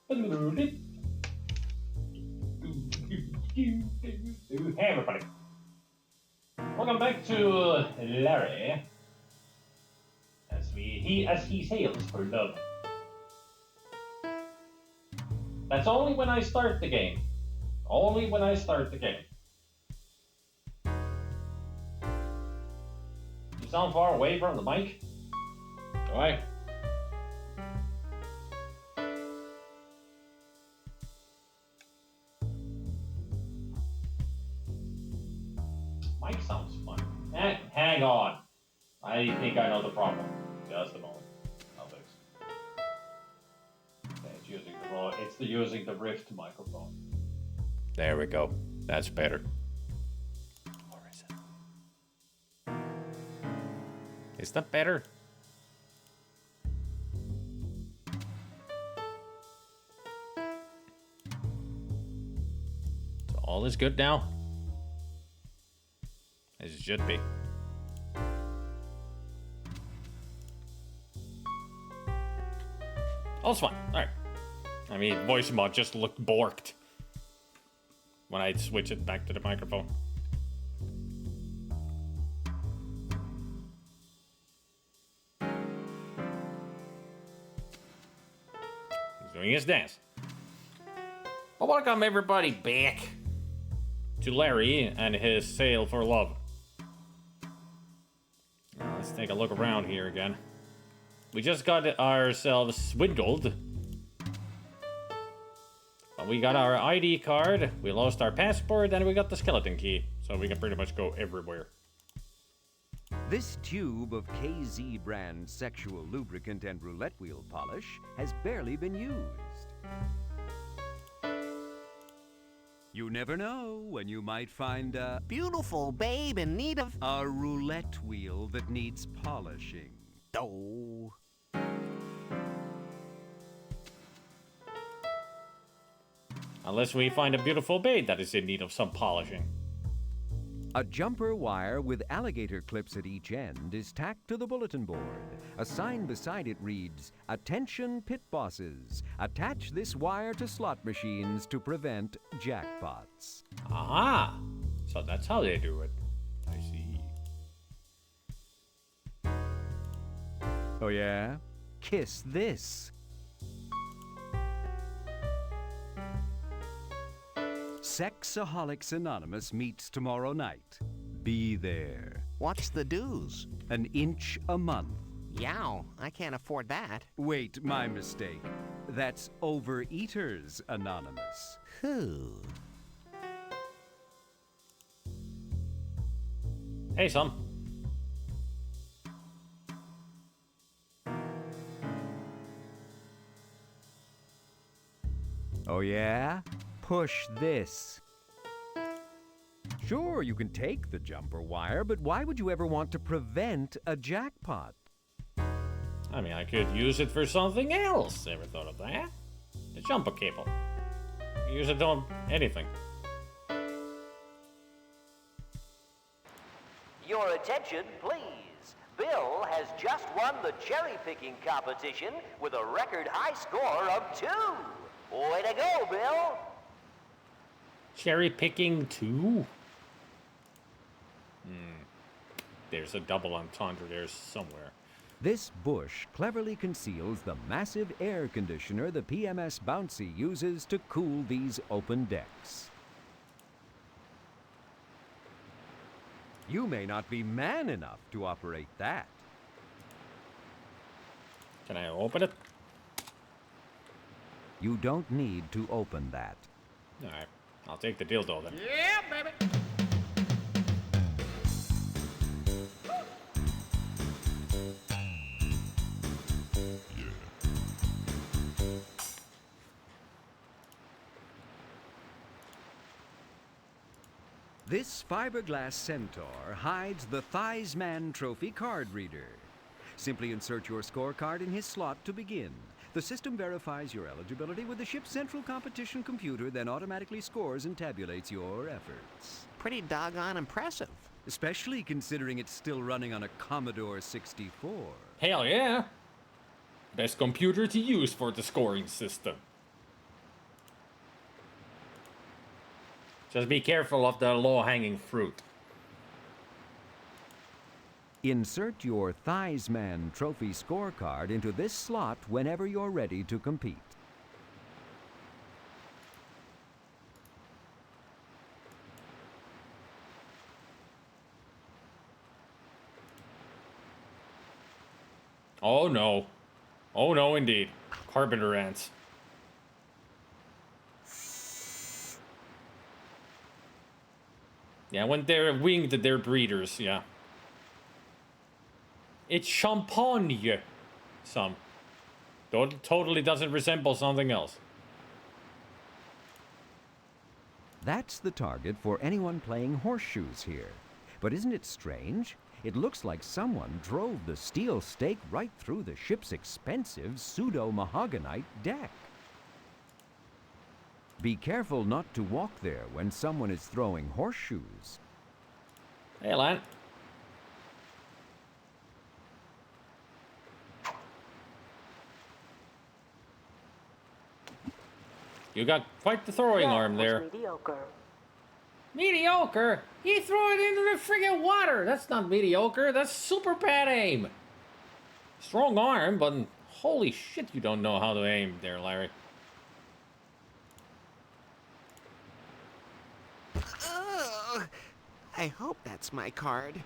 Hey everybody, welcome back to Larry as he sails for love. That's only when I start the game. Only when I start the game. You sound far away from the mic? Do I? Mic sounds funny. Hang on. I think I know the problem. Just a moment. I'll fix it. Okay, it's using the Rift microphone. There we go. That's better. Or is it? Is that better? So all is good now? As it should be. Oh, it's fine. Alright. I mean, voice mod just looked borked when I switch it back to the microphone. He's doing his dance. Well, welcome everybody back to Larry and his Sail for Love. Now, let's take a look around here again. We just got ourselves swindled. We got our ID card, we lost our passport, and we got the skeleton key. So we can pretty much go everywhere. This tube of KZ brand sexual lubricant and roulette wheel polish has barely been used. You never know when you might find a beautiful babe in need of a roulette wheel that needs polishing. dough. Unless we find a beautiful babe that is in need of some polishing. A jumper wire with alligator clips at each end is tacked to the bulletin board. A sign beside it reads, "Attention pit bosses. Attach this wire to slot machines to prevent jackpots." Aha! So that's how they do it. I see. Oh yeah? Kiss this. Sexaholics Anonymous meets tomorrow night. Be there. What's the dues? An inch a month. Yow, I can't afford that. Wait, my mistake. That's Overeaters Anonymous. Whew. Hey, son. Oh yeah? Push this. Sure, you can take the jumper wire, but why would you ever want to prevent a jackpot? I mean, I could use it for something else. Ever thought of that? The jumper cable. Use it on anything. Your attention, please. Bill has just won the cherry-picking competition with a record high score of 2. Way to go, Bill! Cherry picking too? There's a double entendre there somewhere. This bush cleverly conceals the massive air conditioner the PMS Bouncy uses to cool these open decks. You may not be man enough to operate that. Can I open it? You don't need to open that. Alright, I'll take the dildo then. Yeah, baby. This fiberglass Centaur hides the Thighsman Trophy card reader. Simply insert your scorecard in his slot to begin. The system verifies your eligibility with the ship's central competition computer, then automatically scores and tabulates your efforts. Pretty doggone impressive. Especially considering it's still running on a Commodore 64. Hell yeah! Best computer to use for the scoring system. Just be careful of the low-hanging fruit. Insert your Thighsman trophy scorecard into this slot whenever you're ready to compete. Oh no. Oh no indeed. Carpenter ants. Yeah, when they're winged, they're breeders, yeah. It's champagne. Some. Totally doesn't resemble something else. That's the target for anyone playing horseshoes here. But isn't it strange? It looks like someone drove the steel stake right through the ship's expensive pseudo-mahoganite deck. Be careful not to walk there when someone is throwing horseshoes. Hey, Lan. You got quite the throwing arm there. Mediocre. Mediocre? He threw it into the friggin' water. That's not mediocre. That's super bad aim. Strong arm, but holy shit, you don't know how to aim there, Larry. I hope that's my card.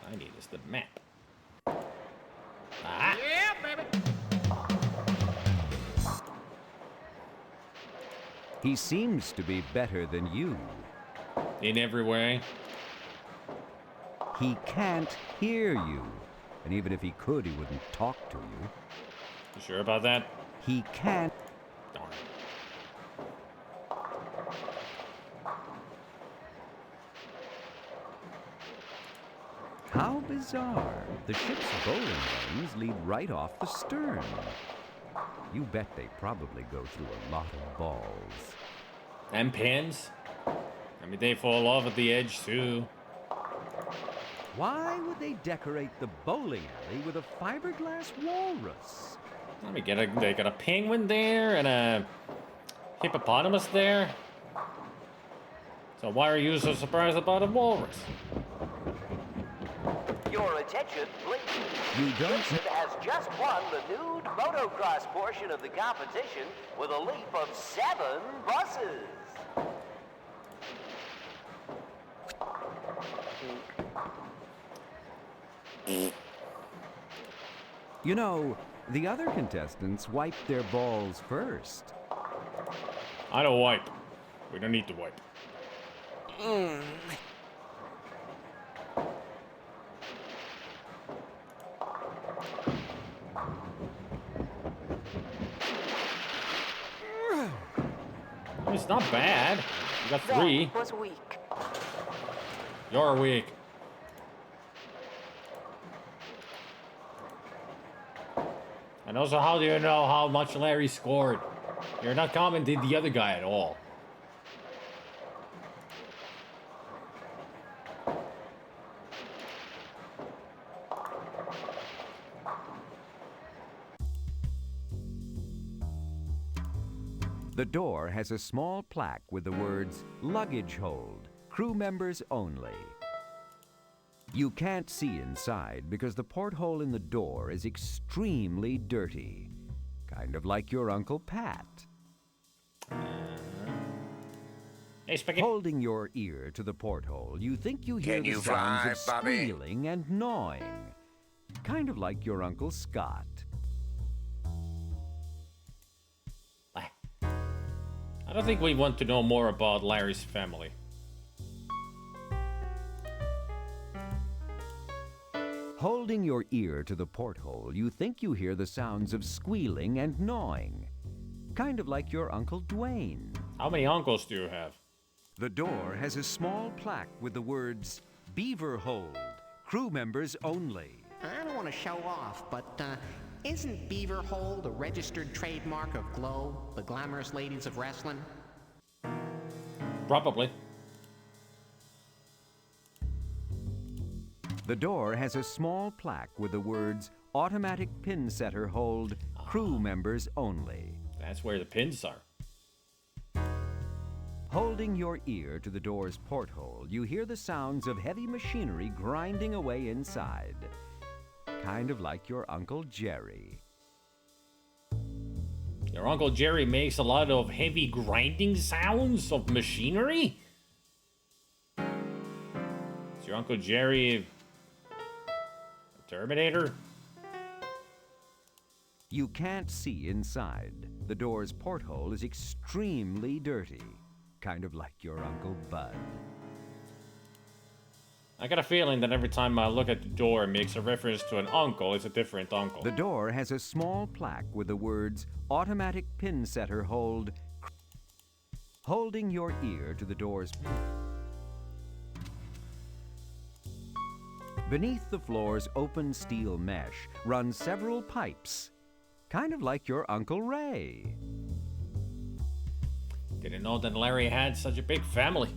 I need is the map. Ah! Yeah, baby. He seems to be better than you. In every way. He can't hear you. And even if he could, he wouldn't talk to you. You sure about that? He can't. Darn. How bizarre. The ship's bowling lanes lead right off the stern. You bet they probably go through a lot of balls. And pins. I mean, they fall off at the edge, too. Why would they decorate the bowling alley with a fiberglass walrus? Let me get they got a penguin there and a hippopotamus there. So why are you so surprised about a walrus? Your attention, please. You don't. Gibson has just won the nude motocross portion of the competition with a leap of 7 buses. You know, the other contestants wiped their balls first. I don't wipe. We don't need to wipe. It's not bad. You got 3. That was weak. You're weak. And also, how do you know how much Larry scored? You're not commenting the other guy at all. The door has a small plaque with the words, "Luggage hold, crew members only." You can't see inside because the porthole in the door is extremely dirty. Kind of like your Uncle Pat. Hey, Spigot. Holding your ear to the porthole, you think you hear Can the you sounds fly, of Bobby? squealing and gnawing. Kind of like your Uncle Scott. I don't think we want to know more about Larry's family. Holding your ear to the porthole, you think you hear the sounds of squealing and gnawing. Kind of like your Uncle Dwayne. How many uncles do you have? The door has a small plaque with the words, "Beaver Hold, crew members only." I don't want to show off, but isn't Beaver Hold a registered trademark of Glow, the glamorous ladies of wrestling? Probably. The door has a small plaque with the words automatic pin setter hold, crew members only. That's where the pins are. Holding your ear to the door's porthole, you hear the sounds of heavy machinery grinding away inside. Kind of like your Uncle Jerry. Your Uncle Jerry makes a lot of heavy grinding sounds of machinery? Is your Uncle Jerry a Terminator? You can't see inside. The door's porthole is extremely dirty. Kind of like your Uncle Bud. I got a feeling that every time I look at the door and makes a reference to an uncle, it's a different uncle. The door has a small plaque with the words automatic pin setter hold. Holding your ear to the door's... Beneath the floor's open steel mesh run several pipes. Kind of like your Uncle Ray. Didn't know that Larry had such a big family.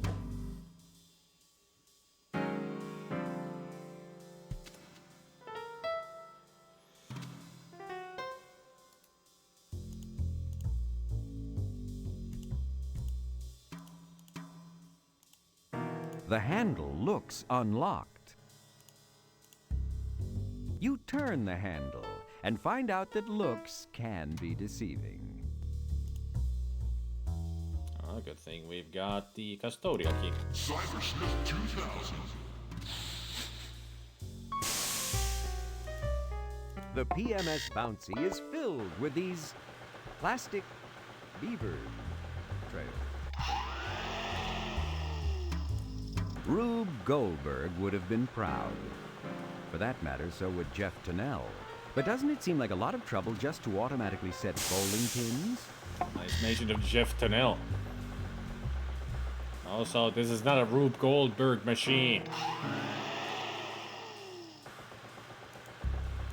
The handle looks unlocked. You turn the handle and find out that looks can be deceiving. Oh, good thing we've got the custodial key. Cybersmith 2000. The PMS Bouncy is filled with these plastic beaver trails. Rube Goldberg would have been proud. For that matter, so would Jeff Tennell. But doesn't it seem like a lot of trouble just to automatically set bowling pins? Nice mention of Jeff Tennell. Also, this is not a Rube Goldberg machine.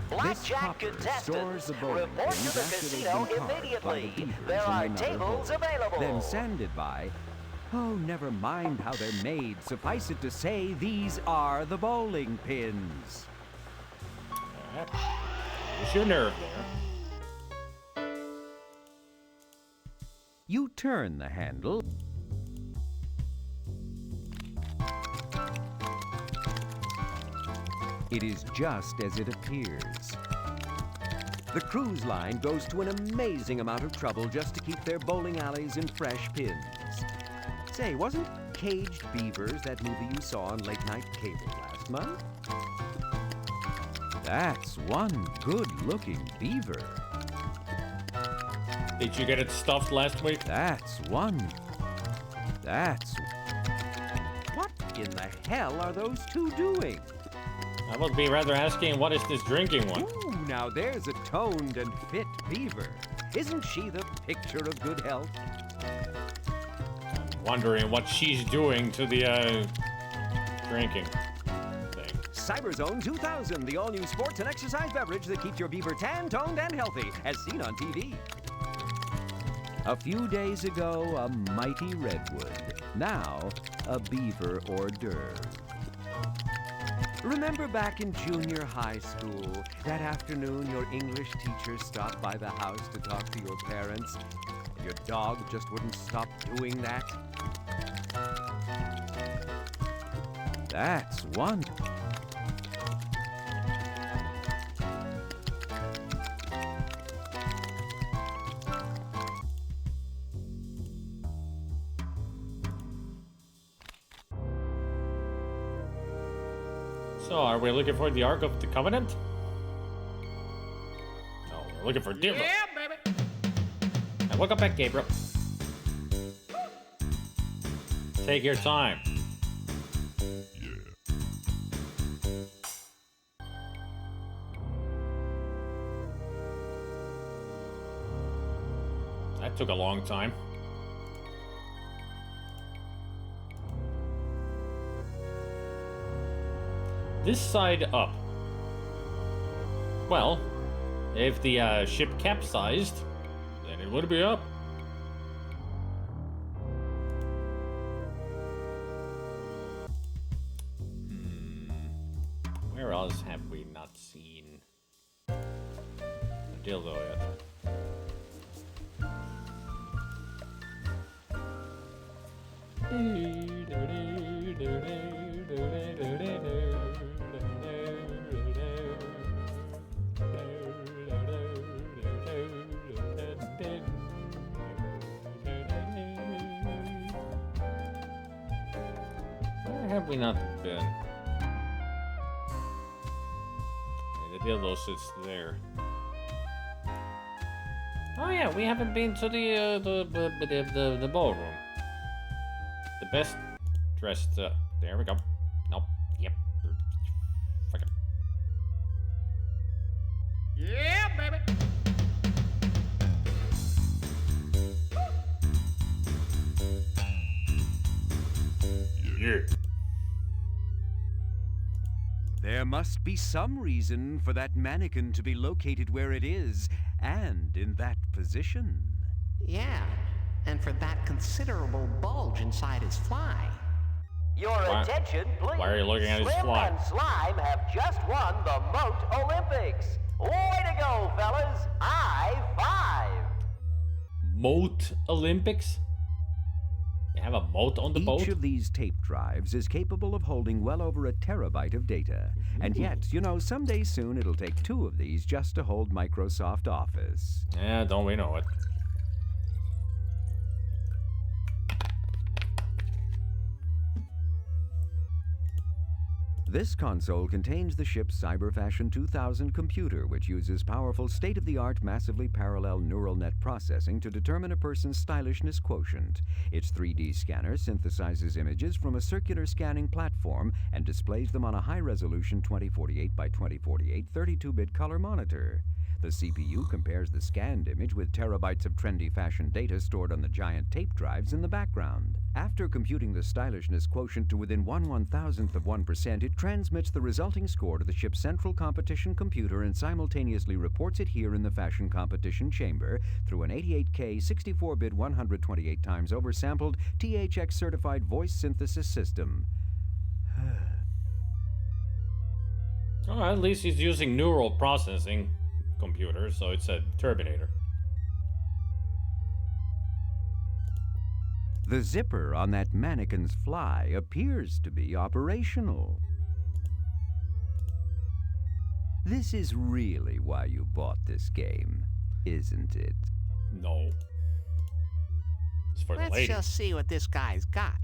Blackjack contestants, report to the casino immediately. There are tables available. Then sanded by, oh, never mind how they're made. Suffice it to say, these are the bowling pins. What's your nerve there? You turn the handle. It is just as it appears. The cruise line goes to an amazing amount of trouble just to keep their bowling alleys in fresh pins. Say, wasn't Caged Beavers that movie you saw on late night cable last month? That's one good-looking beaver. Did you get it stuffed last week? That's one. That's... What in the hell are those two doing? I would be rather asking, what is this drinking one? Ooh, now there's a toned and fit beaver. Isn't she the picture of good health? Wondering what she's doing to the, drinking thing. Cyberzone 2000, the all-new sports and exercise beverage that keeps your beaver tan, toned, and healthy, as seen on TV. A few days ago, a mighty redwood. Now, a beaver hors d'oeuvre. Remember back in junior high school, that afternoon your English teacher stopped by the house to talk to your parents, and your dog just wouldn't stop doing that? That's one. So, are we looking for the Ark of the Covenant? No, we're looking for Dimmer. Yeah, baby. And welcome back, Gabriel. Take your time. That took a long time. This side up. Well, if the ship capsized, then it would be up. Where else have we not seen a dildo yet? Where have we not been? The dildo sits there. Oh yeah, we haven't been to the ballroom. The best dressed. There we go. Nope. Yep. Fuck it. Yeah, baby. Yeah. There must be some reason for that mannequin to be located where it is, and in that position. Yeah, and for that considerable bulge inside his fly. Your attention, please. Why are you looking at his Slim fly? and Slime have just won the Moat Olympics. Way to go, fellas. High five. Moat Olympics? You have a moat on the boat? Each of these tape drives is capable of holding well over a terabyte of data. And yet, you know, someday soon it'll take 2 of these just to hold Microsoft Office. Yeah, don't we know it? This console contains the ship's CyberFashion 2000 computer, which uses powerful state-of-the-art massively parallel neural net processing to determine a person's stylishness quotient. Its 3D scanner synthesizes images from a circular scanning platform and displays them on a high-resolution 2048 by 2048 32-bit color monitor. The CPU compares the scanned image with terabytes of trendy fashion data stored on the giant tape drives in the background. After computing the stylishness quotient to within 1/1000th of 1%, it transmits the resulting score to the ship's central competition computer and simultaneously reports it here in the fashion competition chamber through an 88K 64-bit 128 times oversampled THX certified voice synthesis system. Oh, at least he's using neural processing computer, so it's a Terminator. The zipper on that mannequin's fly appears to be operational. This is really why you bought this game, isn't it? No. It's for the Let's ladies. just see what this guy's got.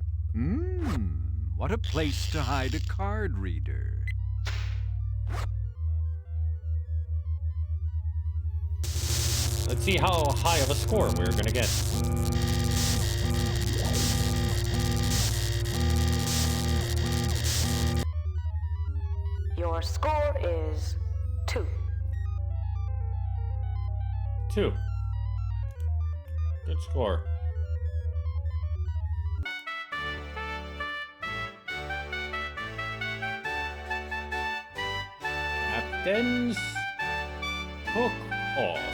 What a place to hide a card reader. Let's see how high of a score we're gonna get. Your score is 2. 2. Good score. Captain's Cook Off.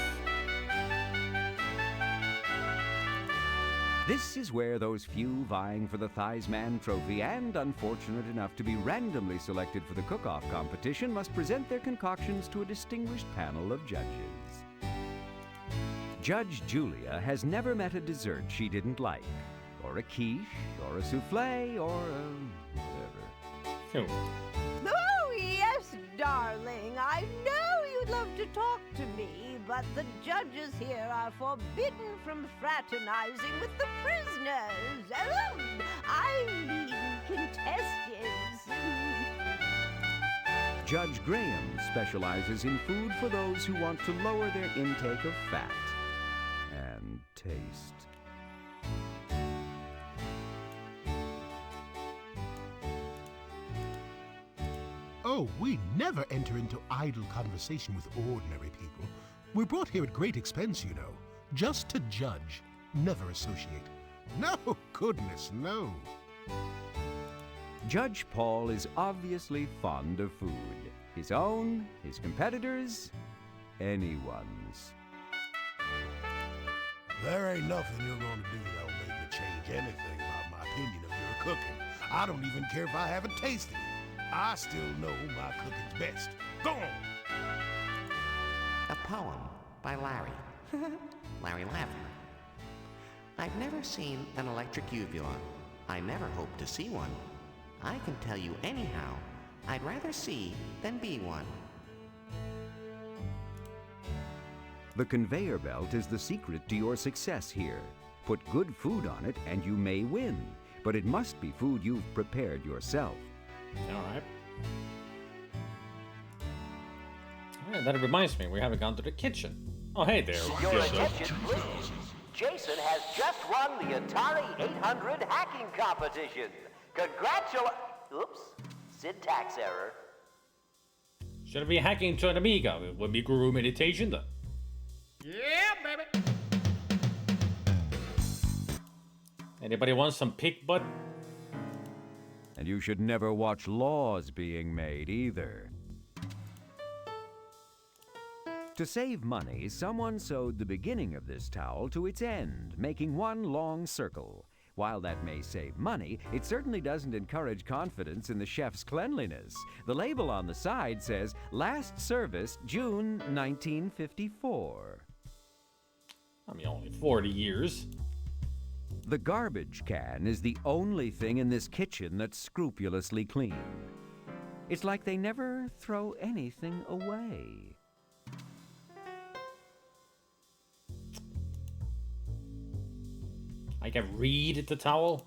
This is where those few vying for the Theisman Trophy and unfortunate enough to be randomly selected for the cook-off competition must present their concoctions to a distinguished panel of judges. Judge Julia has never met a dessert she didn't like, or a quiche, or a souffle, or a whatever. Oh, yes, darling. I know you'd love to talk to me, but the judges here are forbidden from fraternizing with the prisoners. I mean contestants. Judge Graham specializes in food for those who want to lower their intake of fat and taste. Oh, we never enter into idle conversation with ordinary people. We're brought here at great expense, you know, just to judge, never associate. No, goodness, no. Judge Paul is obviously fond of food. His own, his competitors', anyone's. There ain't nothing you're gonna do that'll make me change anything about my opinion of your cooking. I don't even care if I haven't tasted it. I still know my cooking's best. Go on! A poem by Larry. Larry Lavender. I've never seen an electric uvula. I never hope to see one. I can tell you anyhow, I'd rather see than be one. The conveyor belt is the secret to your success here. Put good food on it and you may win, but it must be food you've prepared yourself. Alright. Alright, that reminds me, we haven't gone to the kitchen. Oh, hey there. Your Dildo. attention, please. Jason has just won the Atari 800 hacking competition. Oops, syntax error. Should I be hacking to an Amiga? It would be guru meditation then. Yeah, baby! Anybody want some pig butt? And you should never watch laws being made either. To save money, someone sewed the beginning of this towel to its end, making one long circle. While that may save money, it certainly doesn't encourage confidence in the chef's cleanliness. The label on the side says, "Last service, June 1954. I mean, only 40 years. The garbage can is the only thing in this kitchen that's scrupulously clean. It's like they never throw anything away. I can read the towel.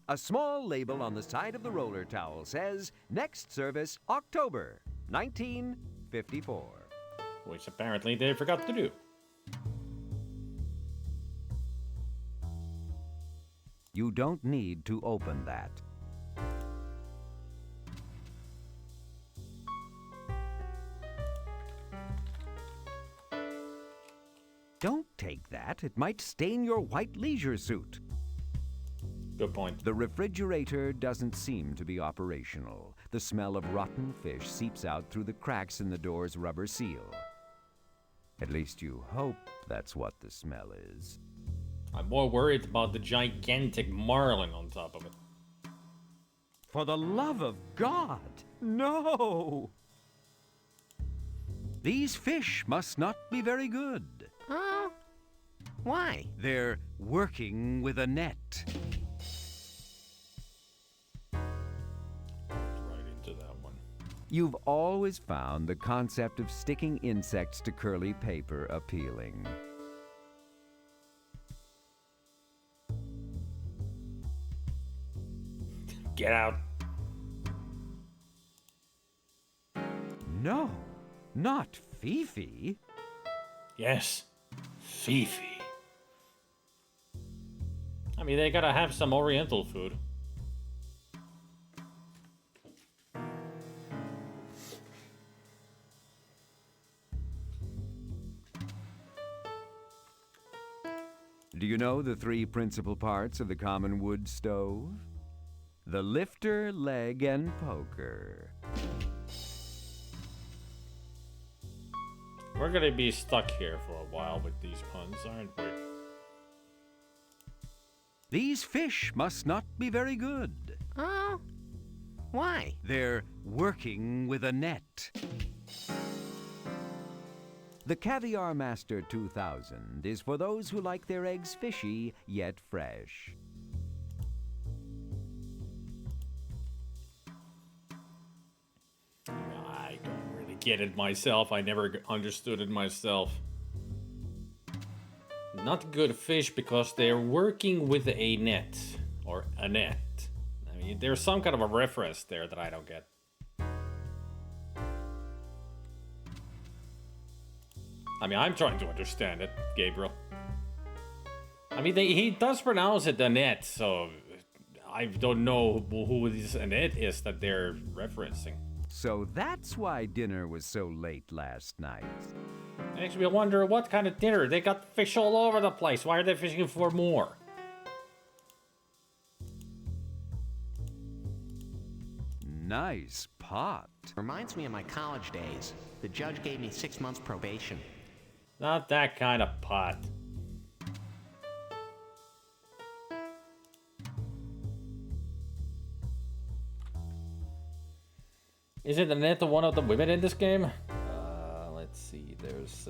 A small label on the side of the roller towel says, "Next service, October 1954. Which apparently they forgot to do. You don't need to open that. Don't take that. It might stain your white leisure suit. Good point. The refrigerator doesn't seem to be operational. The smell of rotten fish seeps out through the cracks in the door's rubber seal. At least you hope that's what the smell is. I'm more worried about the gigantic marlin on top of it. For the love of God, no! These fish must not be very good. Huh? Why? They're working with a net. Right into that one. You've always found the concept of sticking insects to curly paper appealing. Get out. No, not Fifi. Yes. Fifi. I mean, they gotta have some Oriental food. Do you know the three principal parts of the common wood stove? The lifter, leg, and poker. We're gonna be stuck here for a while with these puns, aren't we? These fish must not be very good. Huh? Why? They're working with a net. The Caviar Master 2000 is for those who like their eggs fishy, yet fresh. I don't really get it myself. I never understood it myself. Not good fish because they're working with a net. Or a net. I mean, there's some kind of a reference there that I don't get. I mean, I'm trying to understand it, Gabriel. I mean, he does pronounce it a net, so I don't know who this net is that they're referencing. So that's why dinner was so late last night. Makes me wonder what kind of dinner. They got fish all over the place. Why are they fishing for more? Nice pot. Reminds me of my college days. The judge gave me 6 months probation. Not that kind of pot. Isn't Annette one of the women in this game? Let's see. There's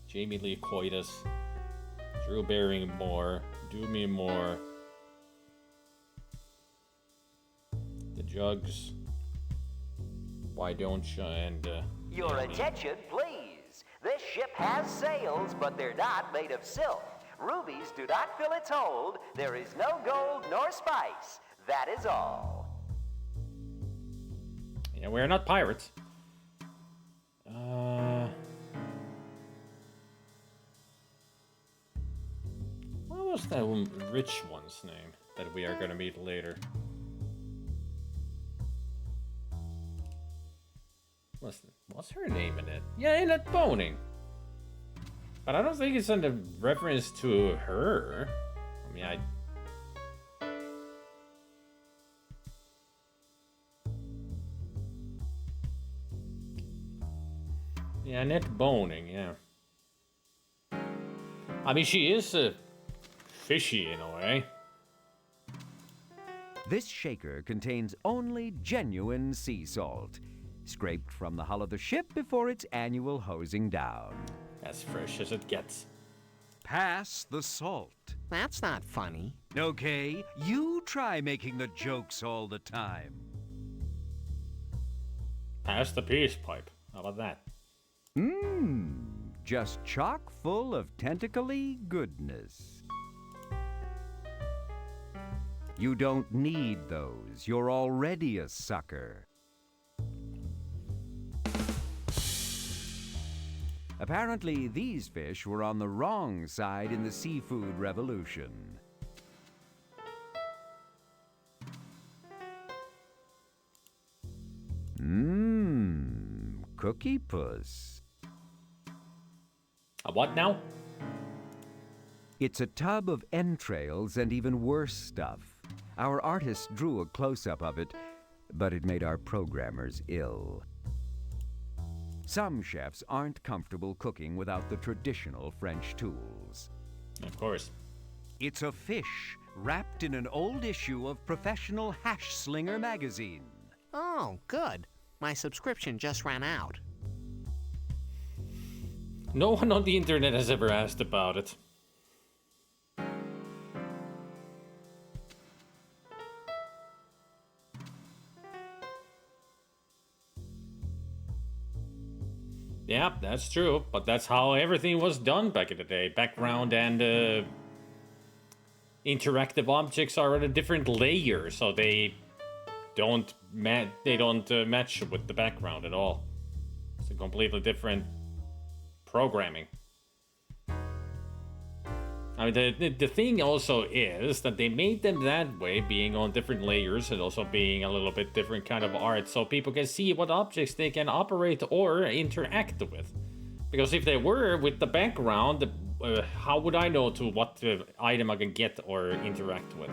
Jamie Lee Curtis, Drew Barrymore, Demi Moore, the Jugs. Why don't you? And Your attention, please. This ship has sails, but they're not made of silk. Rubies do not fill its hold. There is no gold nor spice. That is all. yeah, we're not pirates. What was that rich one's name that we are gonna meet later? What's her name in it? Yeah, Annette Boning. But I don't think it's under reference to her. I mean, yeah, Annette Boning, yeah. I mean, she is fishy in a way. This shaker contains only genuine sea salt, scraped from the hull of the ship before its annual hosing down. As fresh as it gets. Pass the salt. That's not funny. Okay, you try making the jokes all the time. Pass the peace pipe. How about that? Just chock full of tentacly goodness. You don't need those. You're already a sucker. Apparently, these fish were on the wrong side in the seafood revolution. Cookie Puss. A what now? It's a tub of entrails and even worse stuff. Our artist drew a close-up of it, but it made our programmers ill. Some chefs aren't comfortable cooking without the traditional French tools. Of course. It's a fish wrapped in an old issue of Professional Hash Slinger magazine. Oh, good. My subscription just ran out. No one on the internet has ever asked about it. Yeah, that's true, but that's how everything was done back in the day. Background and interactive objects are at a different layer, so they don't match with the background at all. It's a completely different programming. I mean, the thing also is that they made them that way, being on different layers and also being a little bit different kind of art, so people can see what objects they can operate or interact with. Because if they were with the background, how would I know to what item I can get or interact with?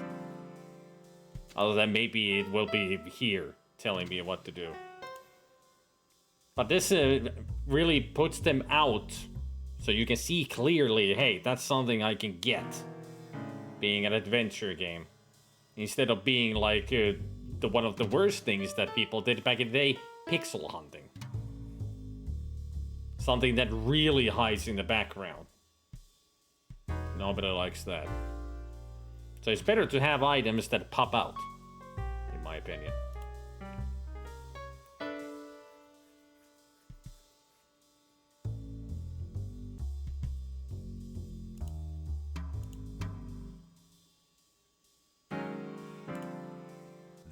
Other than maybe it will be here telling me what to do. But this really puts them out. So you can see clearly, hey, that's something I can get. Being an adventure game. Instead of being like one of the worst things that people did back in the day, pixel hunting. Something that really hides in the background. Nobody likes that. So it's better to have items that pop out, in my opinion.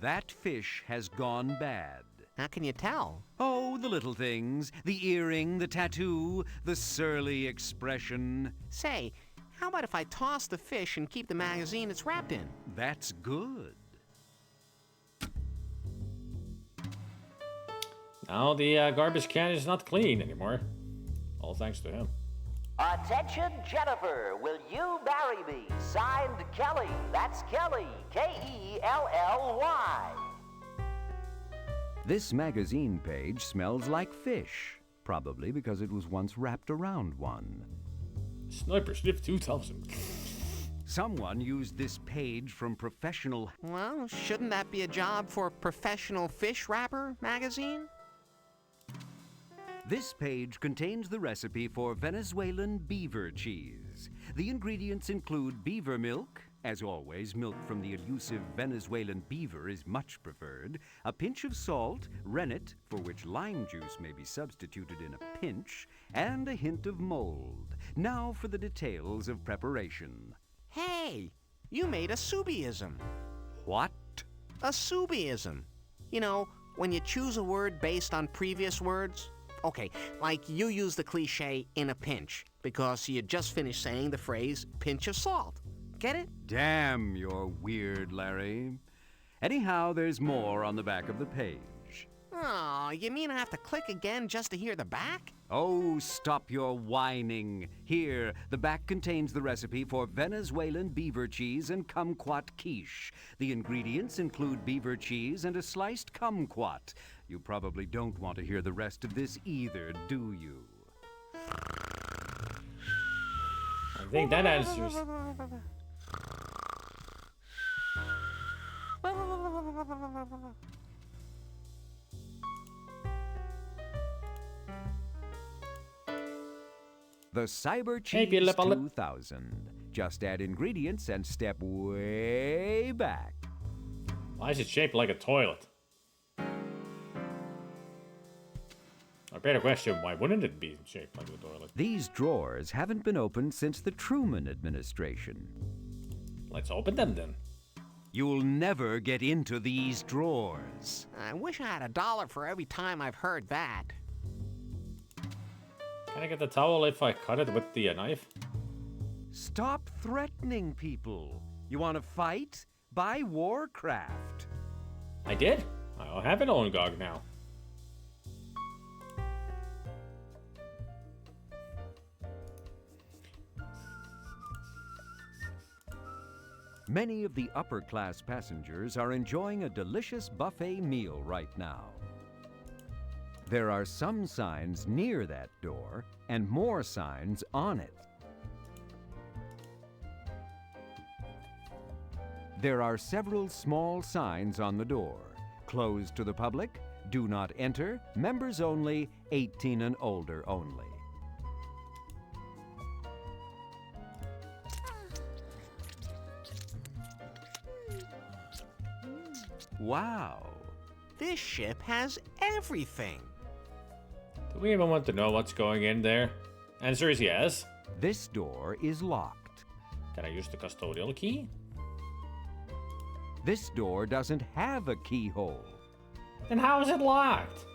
That fish has gone bad. How can you tell? Oh, the little things. The earring, the tattoo, the surly expression. Say, how about if I toss the fish and keep the magazine it's wrapped in? That's good. Now the garbage can is not clean anymore. All thanks to him. Attention, Jennifer, will you marry me? Signed, Kelly. That's Kelly. Kelly. This magazine page smells like fish. Probably because it was once wrapped around one. Sniper Sniff 2000. Someone used this page from Professional... Well, shouldn't that be a job for Professional Fish Wrapper magazine? This page contains the recipe for Venezuelan beaver cheese. The ingredients include beaver milk. As always, milk from the elusive Venezuelan beaver is much preferred. A pinch of salt, rennet, for which lime juice may be substituted in a pinch, and a hint of mold. Now for the details of preparation. Hey, you made a Subiism. What? A Subiism. You know, when you choose a word based on previous words. Okay, like you use the cliche in a pinch because you just finished saying the phrase pinch of salt. Get it? Damn, you're weird, Larry. Anyhow, there's more on the back of the page. Oh, you mean I have to click again just to hear the back? Oh, stop your whining. Here, the back contains the recipe for Venezuelan beaver cheese and kumquat quiche. The ingredients include beaver cheese and a sliced kumquat. You probably don't want to hear the rest of this either, do you? I think that answers. The Cyber Hey, Cheese Philip, 2000. Just add ingredients and step way back. Why is it shaped like a toilet? A better question, why wouldn't it be shaped like a toilet? These drawers haven't been opened since the Truman administration. Let's open them then. You'll never get into these drawers. I wish I had $1 for every time I've heard that. Can I get the towel if I cut it with the knife? Stop threatening people. You want to fight? Buy Warcraft. I did. I'll have it on GOG now. Many of the upper-class passengers are enjoying a delicious buffet meal right now. There are some signs near that door and more signs on it. There are several small signs on the door. Closed to the public, do not enter, members only, 18 and older only. Wow. This ship has everything. Do we even want to know what's going in there? Answer is yes. This door is locked. Can I use the custodial key? This door doesn't have a keyhole. Then how is it locked?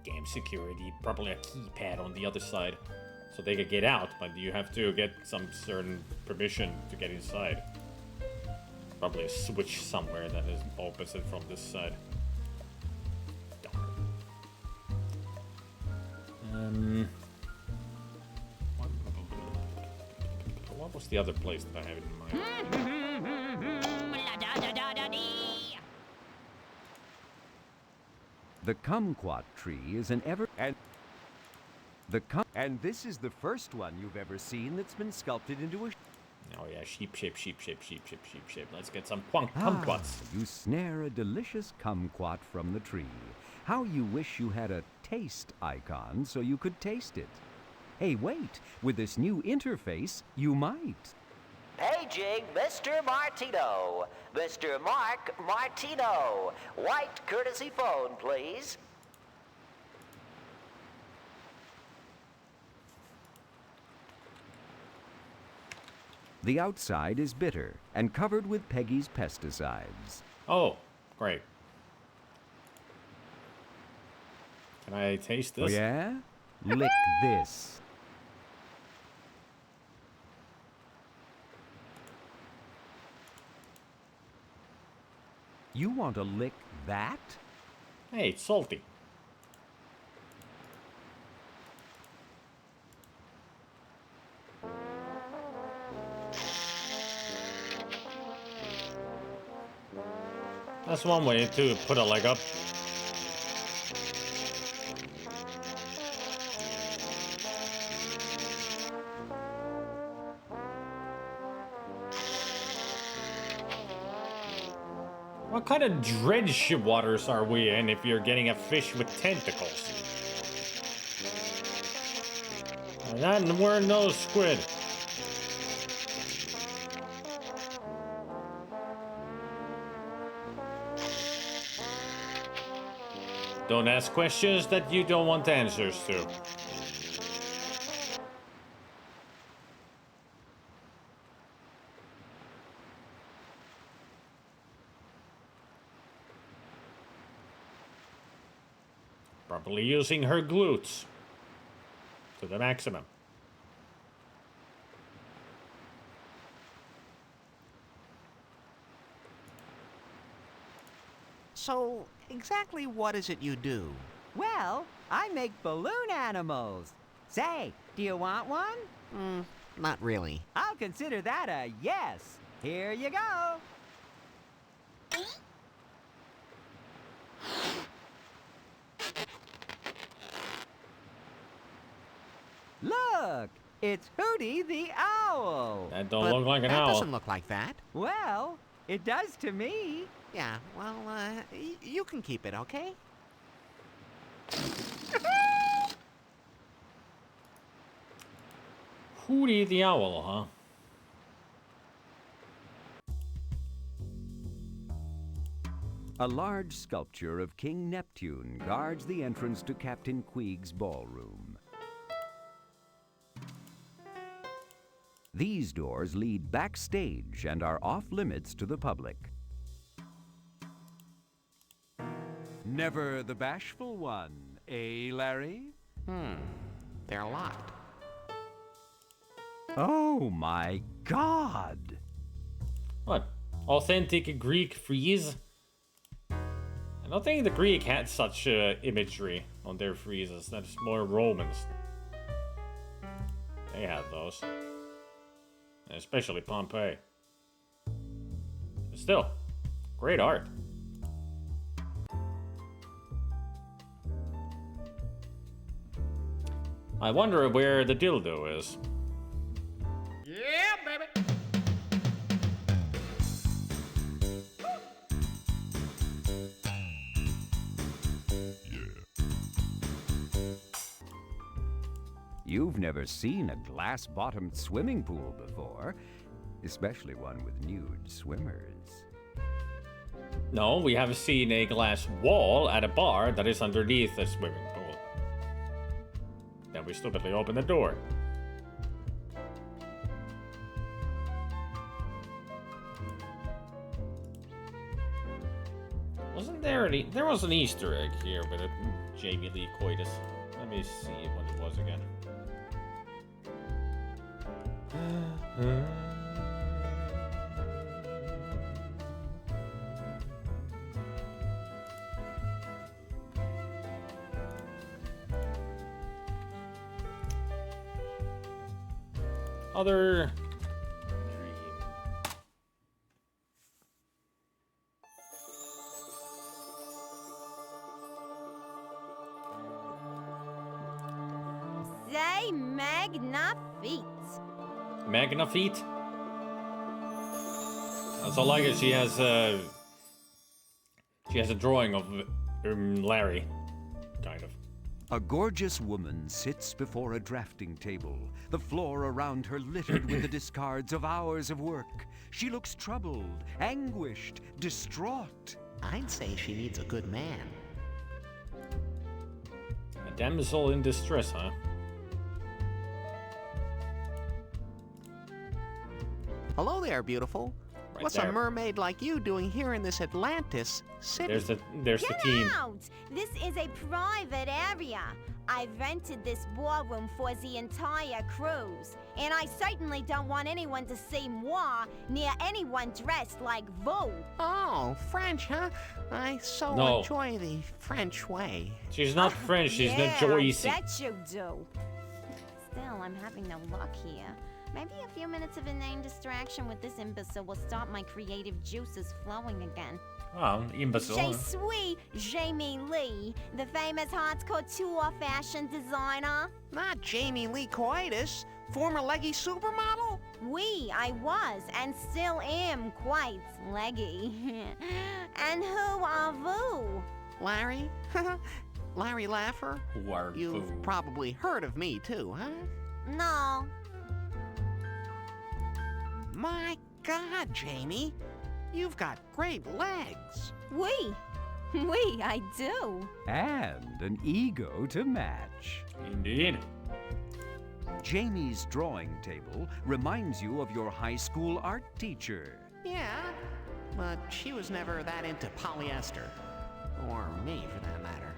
Game security, probably a keypad on the other side. So they could get out, but you have to get some certain permission to get inside. Probably a switch somewhere that is opposite from this side. What was the other place that I have in mind? The kumquat tree is an and this is the first one you've ever seen that's been sculpted into a Oh yeah, sheep shape. Let's get some kumquats. You snare a delicious kumquat from the tree. How you wish you had a taste icon so you could taste it. Hey, wait, with this new interface, you might. Paging Mr. Martino. Mr. Mark Martino. White courtesy phone, please. The outside is bitter and covered with Peggy's pesticides. Oh, great. Can I taste Oh, this? yeah? Lick this. You want to lick that? Hey, it's salty. That's one way to put a leg up. What kind of dredge waters are we in if you're getting a fish with tentacles? That weren't no squid. Don't ask questions that you don't want answers to. Probably using her glutes to the maximum. So, exactly what is it you do? Well, I make balloon animals. Say, do you want one? Not really. I'll consider that a yes. Here you go. Look, it's Hootie the Owl. That don't look like an that owl. doesn't look like that. Well, it does to me. Yeah, well, you can keep it, okay? Hootie the owl, huh? A large sculpture of King Neptune guards the entrance to Captain Queeg's ballroom. These doors lead backstage and are off limits to the public. Never the bashful one, eh, Larry? They're locked. Oh my God! What? Authentic Greek frieze? I don't think the Greek had such imagery on their friezes. That's more Romans. They had those. Especially Pompeii. But still, great art. I wonder where the dildo is. Yeah, baby! You've never seen a glass-bottomed swimming pool before, especially one with nude swimmers. No, we have seen a glass wall at a bar that is underneath the swimming pool. Then we stupidly open the door. Wasn't there any... There was an Easter egg here with a Jamie Lee coitus. Let me see what it was again. Other dream. Say magnifique. Magnafeet? That's all I get. She has a drawing of Larry, kind of. A gorgeous woman sits before a drafting table, the floor around her littered with the discards of hours of work. She looks troubled, anguished, distraught. I'd say she needs a good man. A damsel in distress, huh? Hello there, beautiful. Right What's there. a mermaid like you doing here in this Atlantis city? There's the team. Get out! This is a private area. I rented this ballroom for the entire cruise, and I certainly don't want anyone to see moi near anyone dressed like vous. Oh, French, huh? I so No. enjoy the French way. She's not French, she's Yeah, not Joycey. I bet you do. Still, I'm having no luck here. Maybe a few minutes of inane distraction with this imbecile will stop my creative juices flowing again. Oh, imbecile. Je suis Jamie Lee, the famous haute couture fashion designer. Not Jamie Lee Coitus, former leggy supermodel? I was and still am quite leggy. And who are vous? Larry? Larry Laffer? Who are You've you? probably heard of me too, huh? No. My God, Jamie. You've got great legs. Oui, I do. And an ego to match. Indeed. Jamie's drawing table reminds you of your high school art teacher. Yeah, but she was never that into polyester. Or me, for that matter.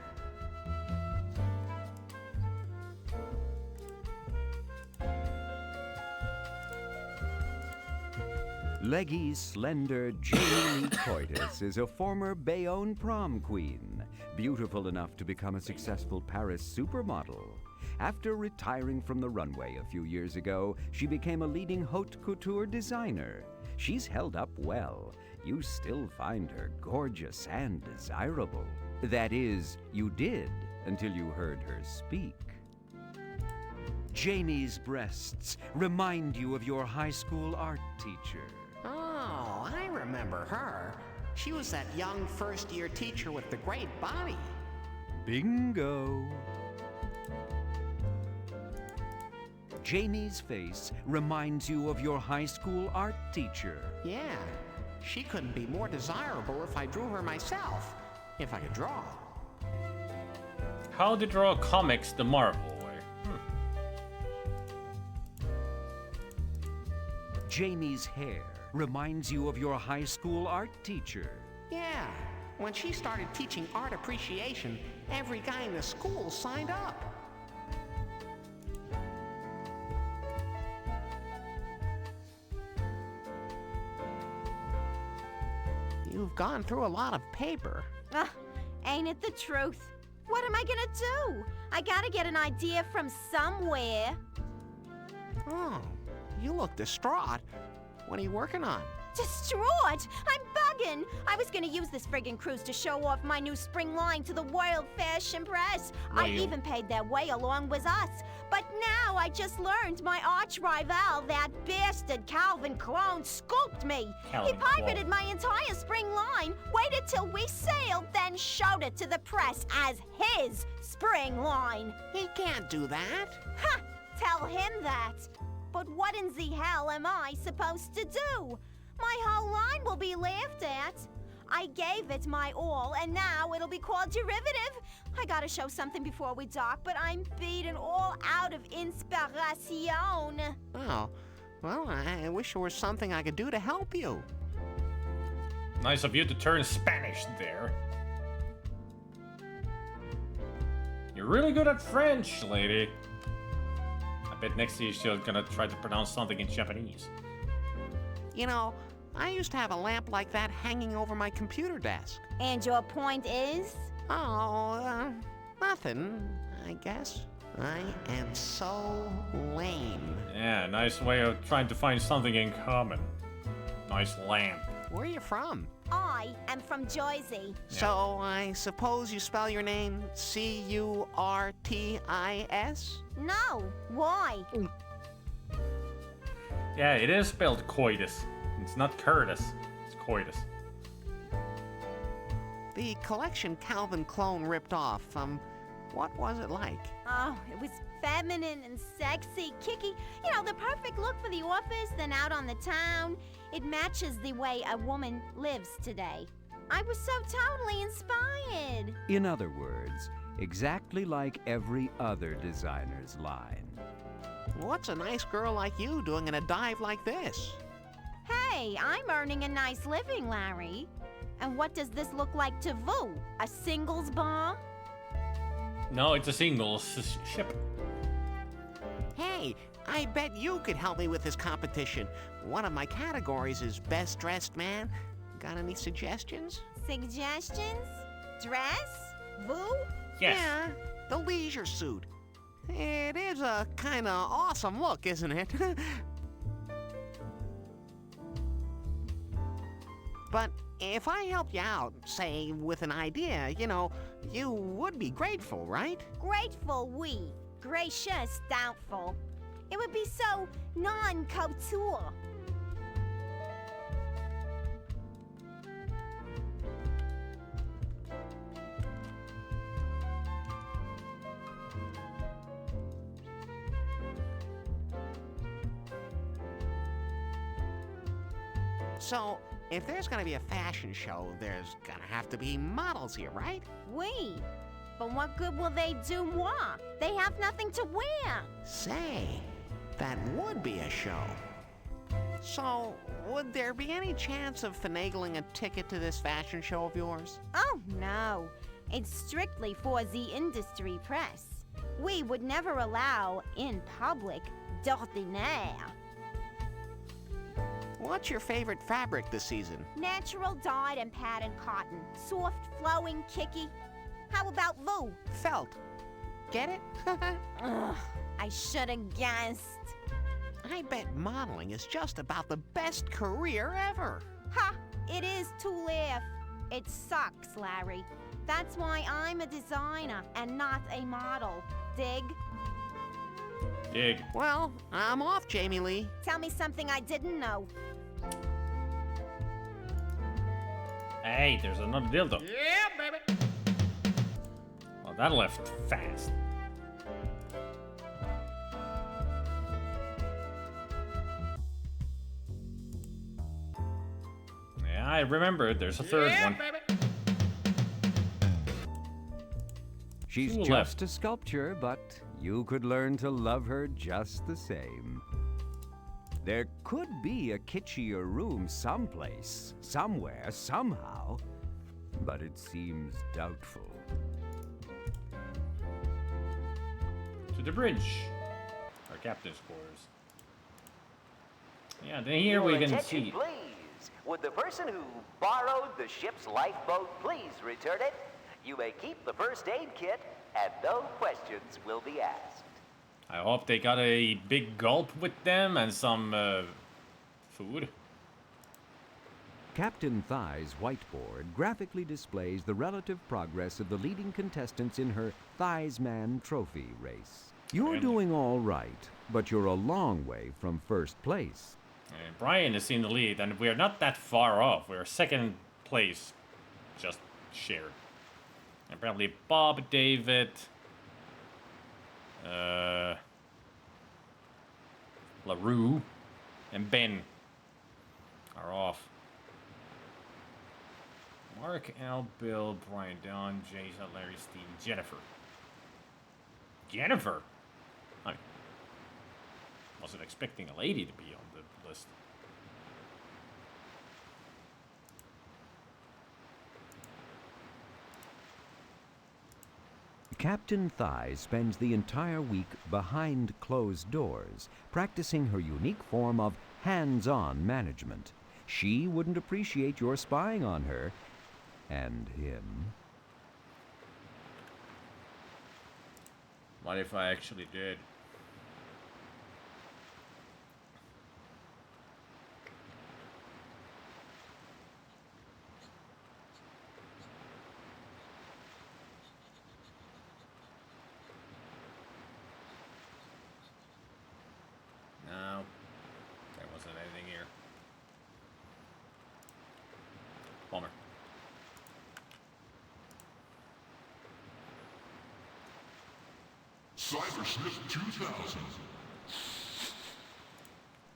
Leggy, slender Jamie Lee Coitus is a former Bayonne prom queen, beautiful enough to become a successful Paris supermodel. After retiring from the runway a few years ago, she became a leading haute couture designer. She's held up well. You still find her gorgeous and desirable. That is, you did until you heard her speak. Jamie's breasts remind you of your high school art teacher. Oh, I remember her. She was that young first-year teacher with the great body. Bingo! Jamie's face reminds you of your high school art teacher. Yeah, she couldn't be more desirable if I drew her myself. If I could draw. How to draw comics the Marvel way. Jamie's hair reminds you of your high school art teacher. Yeah, when she started teaching art appreciation, every guy in the school signed up. You've gone through a lot of paper. Ugh, ain't it the truth? What am I gonna do? I gotta get an idea from somewhere. Oh, you look distraught. What are you working on? Distraught! I'm bugging! I was gonna use this friggin' cruise to show off my new spring line to the world fashion press. I even paid their way along with us. But now I just learned my arch rival, that bastard Calvin Clone, scooped me. Calvin He pirated Clone. my entire spring line, waited till we sailed, then showed it to the press as his spring line. He can't do that. Ha! Tell him that. But what in the hell am I supposed to do? My whole line will be laughed at. I gave it my all, and now it'll be called derivative. I gotta show something before we dock, but I'm beaten all out of inspiration. Oh, well, I wish there was something I could do to help you. Nice of you to turn Spanish there. You're really good at French, lady. I bet next year she's gonna try to pronounce something in Japanese. You know, I used to have a lamp like that hanging over my computer desk. And your point is? Oh, nothing, I guess. I am so lame. Yeah, nice way of trying to find something in common. Nice lamp. Where are you from? I am from Jersey. So I suppose you spell your name C-U-R-T-I-S? No, why? Yeah, it is spelled coitus. It's not Curtis. It's coitus. The collection Calvin Clone ripped off, what was it like? Oh, it was feminine and sexy, kicky. You know, the perfect look for the office, then out on the town. It matches the way a woman lives today. I was so totally inspired. In other words, exactly like every other designer's line. What's a nice girl like you doing in a dive like this? Hey, I'm earning a nice living, Larry. And what does this look like to vous? A singles bar? No, it's a singles ship. Hey, I bet you could help me with this competition. One of my categories is Best Dressed Man. Got any suggestions? Suggestions? Dress? Vous? Yes. Yeah, the leisure suit. It is a kind of awesome look, isn't it? But if I helped you out, say, with an idea, you know, you would be grateful, right? Grateful, oui. Gracious, doubtful. It would be so non-couture. So, if there's gonna be a fashion show, there's gonna have to be models here, right? Oui. But what good will they do moi? They have nothing to wear. Say, that would be a show. So, would there be any chance of finagling a ticket to this fashion show of yours? Oh, no. It's strictly for the industry press. We would never allow, in public, d'ordinaire. What's your favorite fabric this season? Natural dyed and patterned cotton. Soft, flowing, kicky. How about Lou? Felt. Get it? Ugh, I should have guessed. I bet modeling is just about the best career ever. Ha! It is to laugh. It sucks, Larry. That's why I'm a designer and not a model. Dig? Dig. Well, I'm off, Jamie Lee. Tell me something I didn't know. Hey, there's another dildo. Yeah, baby. Well, that left fast. Yeah, I remember. There's a third one. Baby. She's Who just left? a sculpture, but you could learn to love her just the same. There could be a kitschier room someplace, somewhere, somehow, but it seems doubtful. To the bridge. Our captain's quarters. Yeah, then here we Your can attention, see. please. Would the person who borrowed the ship's lifeboat please return it? You may keep the first aid kit, and no questions will be asked. I hope they got a big gulp with them and some food. Captain Thigh's whiteboard graphically displays the relative progress of the leading contestants in her Thighsman Trophy race. You're doing all right, but you're a long way from first place. Brian is in the lead, and we're not that far off. We're second place, just shared. And probably Bob, David, LaRue, and Ben are off. Mark, Al, Bill, Brian, Don, Jason, Larry, Steve, Jennifer. Jennifer? I wasn't expecting a lady to be on the list. Captain Thigh spends the entire week behind closed doors, practicing her unique form of hands-on management. She wouldn't appreciate your spying on her and him. What if I actually did? No, there wasn't anything here. Bummer. Cybersmith 2000.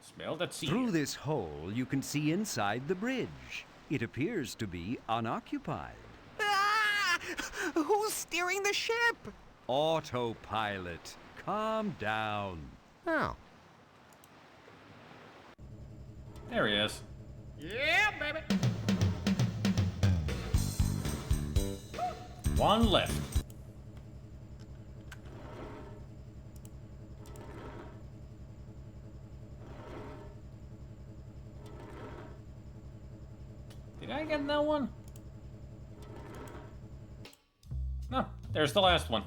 Smell that sea. Through this hole, you can see inside the bridge. It appears to be unoccupied. Ah! Who's steering the ship? Autopilot. Calm down. Oh. There he is. Yeah, baby. One left. Did I get that one? No, there's the last one.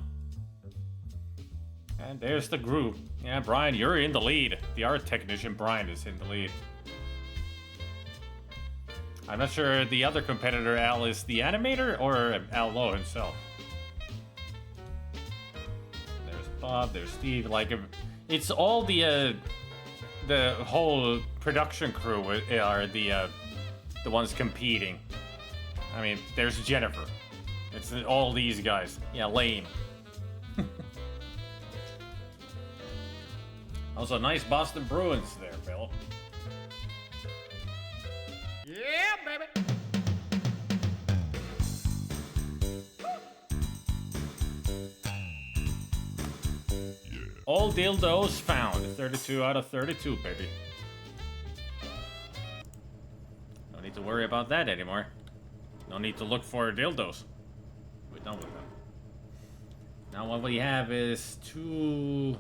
And there's the group. Yeah, Brian, you're in the lead. The art technician, Brian, is in the lead. I'm not sure the other competitor, Al, is the animator or Al Lowe himself. There's Bob, there's Steve. Like, It's all the whole production crew are the ones competing. I mean, there's Jennifer. It's all these guys. Yeah, lame. Also, nice Boston Bruins there, Bill. Yeah, baby. All dildos found. 32 out of 32, baby. No need to worry about that anymore. No need to look for dildos. We're done with them. Now what we have is two...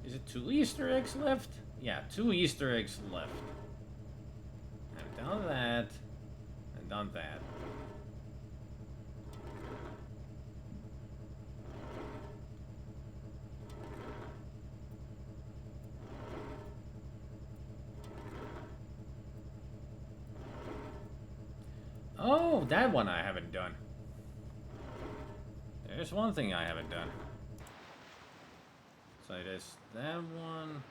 Is it 2 Easter eggs left? Yeah, 2 Easter eggs left. I've done that. And done that. Oh, that one I haven't done. There's one thing I haven't done. So there's that one.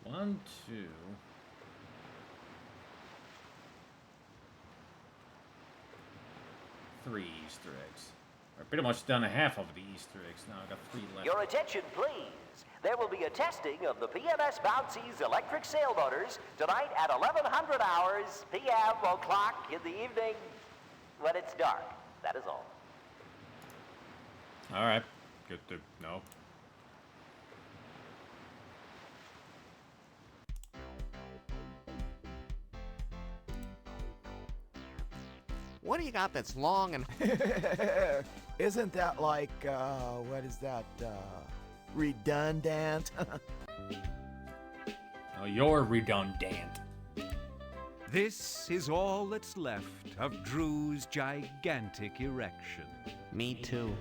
One, two. Three Easter eggs. I've pretty much done a half of the Easter eggs now. I've got 3 left. Your attention, please. There will be a testing of the PMS Bouncy's electric sailmotors tonight at 1100 hours p.m. o'clock in the evening when it's dark. That is all. All right. Good to know. What do you got that's long and... Isn't that like, what is that, redundant? Oh, you're redundant. This is all that's left of Drew's gigantic erection. Me too.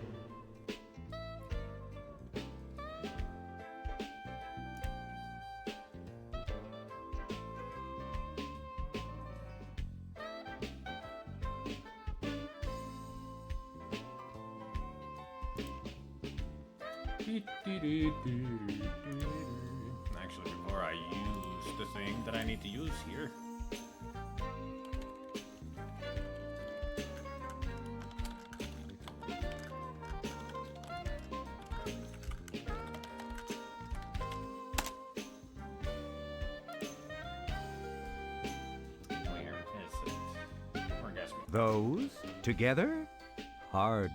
Actually, before I use the thing that I need to use here. Where is it? Orgasm. Those together? Hardly.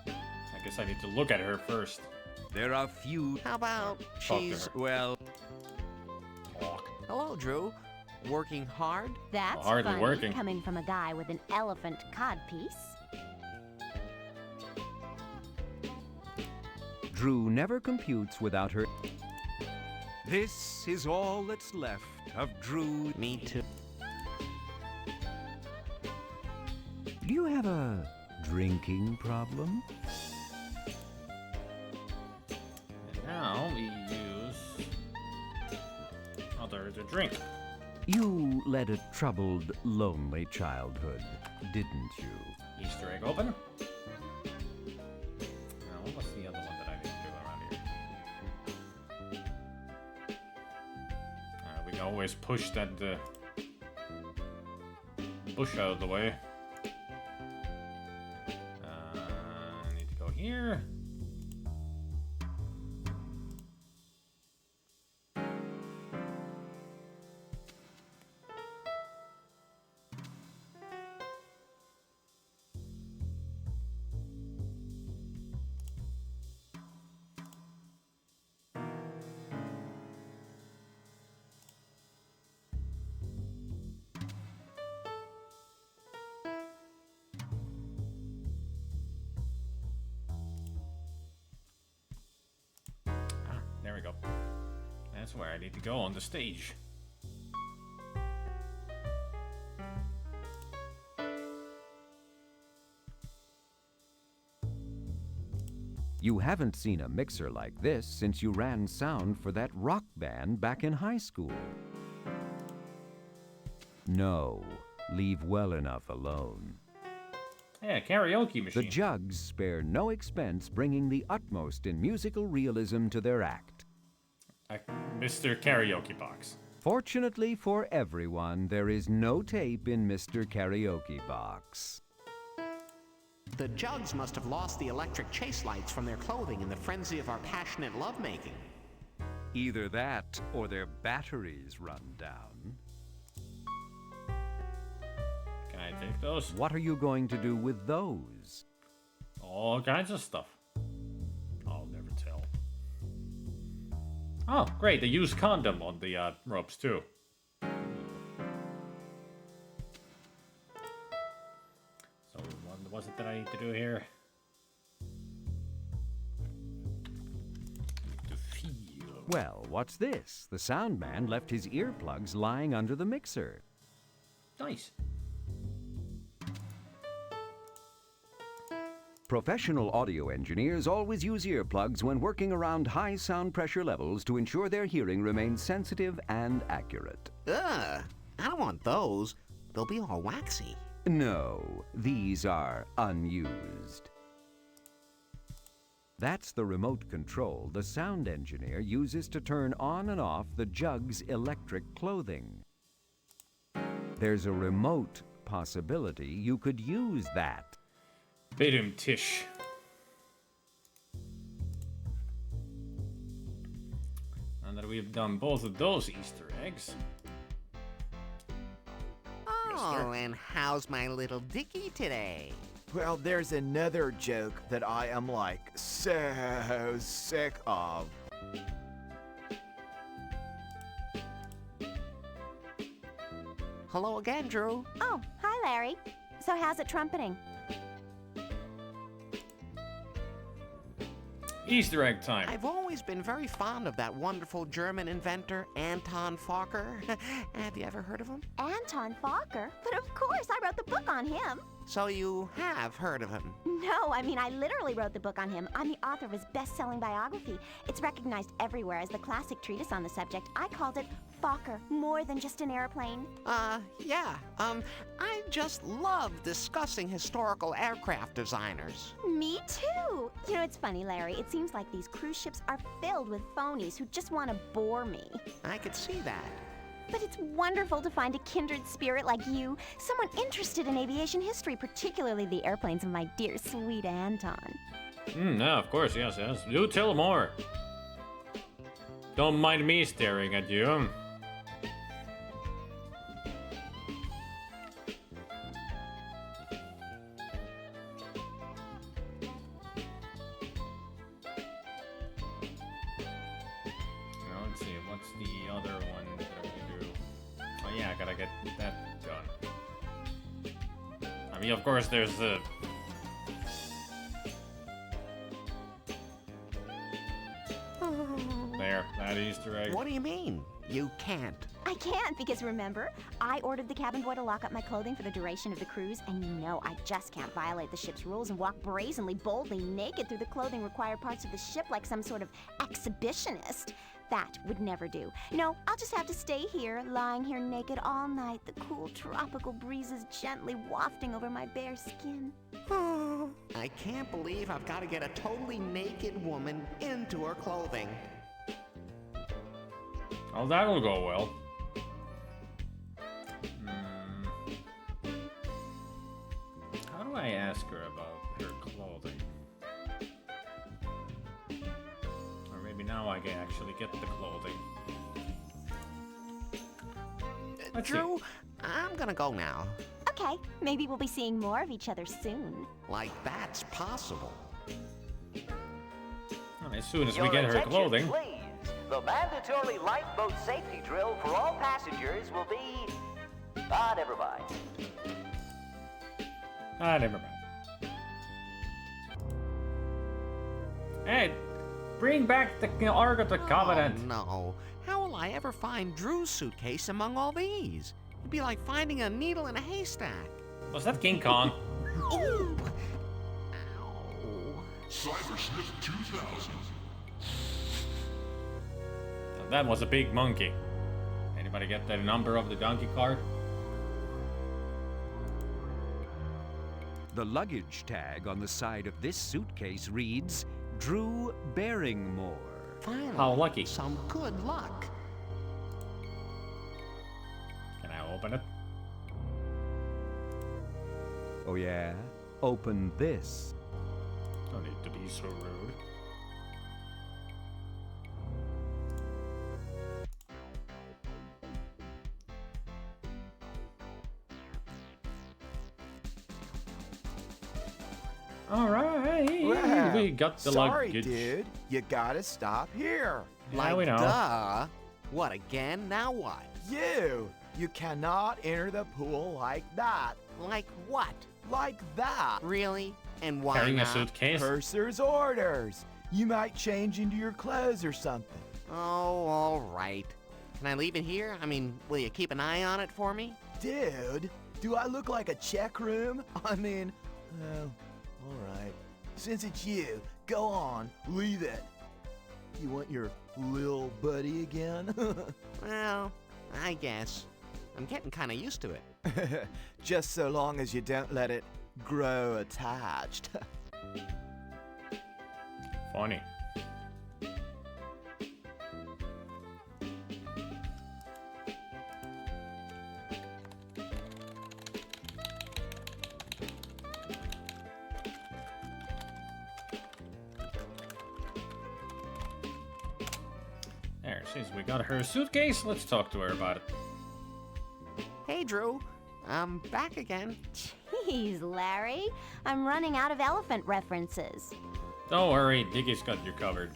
I guess I need to look at her first. There are few. How about Talk to she's... her. Well, Talk. Hello, Drew. Working hard? That's Hardly funny, working. coming from a guy with an elephant codpiece. Drew never computes without her. This is all that's left of Drew. Me too. Do you have a drinking problem? And now we use other to drink. You led a troubled, lonely childhood, didn't you? Easter egg open. Now, what was the other one that I need to do around here? We can always push that bush out of the way. I need to go here. There we go. That's where I need to go on the stage. You haven't seen a mixer like this since you ran sound for that rock band back in high school. No, leave well enough alone. Yeah, karaoke machine. The Jugs spare no expense bringing the utmost in musical realism to their act. Mr. Karaoke Box. Fortunately for everyone, there is no tape in Mr. Karaoke Box. The Jugs must have lost the electric chase lights from their clothing in the frenzy of our passionate lovemaking. Either that, or their batteries run down. Can I take those? What are you going to do with those? All kinds of stuff. I'll never tell. Oh, great. They use condom on the ropes, too. So, what was it that I need to do here? To feel. Well, what's this? The sound man left his earplugs lying under the mixer. Nice. Professional audio engineers always use earplugs when working around high sound pressure levels to ensure their hearing remains sensitive and accurate. Ugh, I don't want those. They'll be all waxy. No, these are unused. That's the remote control the sound engineer uses to turn on and off the Jug's electric clothing. There's a remote possibility you could use that. Bidum Tish. Now that we've done both of those Easter eggs. Oh, and how's my little Dickie today? Well, there's another joke that I am like so sick of. Hello again, Drew. Oh, hi, Larry. So how's it trumpeting? Easter egg time. I've always been very fond of that wonderful German inventor, Anton Fokker. Have you ever heard of him? Anton Fokker? But of course, I wrote the book on him. So you have heard of him? No, I mean, I literally wrote the book on him. I'm the author of his best-selling biography. It's recognized everywhere as the classic treatise on the subject. I called it Fokker, More Than Just an Airplane. Yeah. I just love discussing historical aircraft designers. Me too. You know, it's funny, Larry. It seems like these cruise ships are filled with phonies who just want to bore me. I could see that. But it's wonderful to find a kindred spirit like you, someone interested in aviation history, particularly the airplanes of my dear, sweet Anton. No, of course, yes. Do tell more. Don't mind me staring at you. Let's see, what's the other one that I can do? Oh yeah, I gotta get that done. I mean, of course, there's the... There, that Easter egg. What do you mean? You can't. I can't because remember, I ordered the cabin boy to lock up my clothing for the duration of the cruise, and you know I just can't violate the ship's rules and walk brazenly, boldly naked through the clothing required parts of the ship like some sort of exhibitionist. That would never do. No, I'll just have to stay here, lying here naked all night, the cool tropical breezes gently wafting over my bare skin. I can't believe I've got to get a totally naked woman into her clothing. Oh, that'll go well. How do I ask her about her clothing? Or maybe now I can actually get the clothing. Let's Drew, see. I'm gonna go now. Okay, maybe we'll be seeing more of each other soon. Like that's possible. As soon as we Your get her attention, clothing. Please. The mandatory lifeboat safety drill for all passengers will be... never mind. Never mind. Hey, bring back the Ark of the Covenant. Oh, no. How will I ever find Drew's suitcase among all these? It'd be like finding a needle in a haystack. Was that King Kong? Ooh. Cybersniff 2000. That was a big monkey. Anybody get the number of the donkey card? The luggage tag on the side of this suitcase reads, Drew Barrymore. Finally, How lucky. some good luck. Can I open it? Oh yeah? Open this. Don't need to be so rude. All right, Wow, we got the sorry, luggage. dude. You gotta stop here. Yeah, we know. Duh. What again? Now what? You cannot enter the pool like that. Like what? Like that. Really? And why Carrying a not? suitcase? Purser's orders. You might change into your clothes or something. Oh, all right. Can I leave it here? I mean, will you keep an eye on it for me? Dude, do I look like a check room? I mean, oh, all right. Since it's you, go on, leave it. You want your lil buddy again? Well, I guess. I'm getting kind of used to it. Just so long as you don't let it grow attached. Funny. There, since we got her suitcase, let's talk to her about it. Hey, Drew. I'm back again. Jeez, Larry. I'm running out of elephant references. Don't worry, Diggy's got you covered.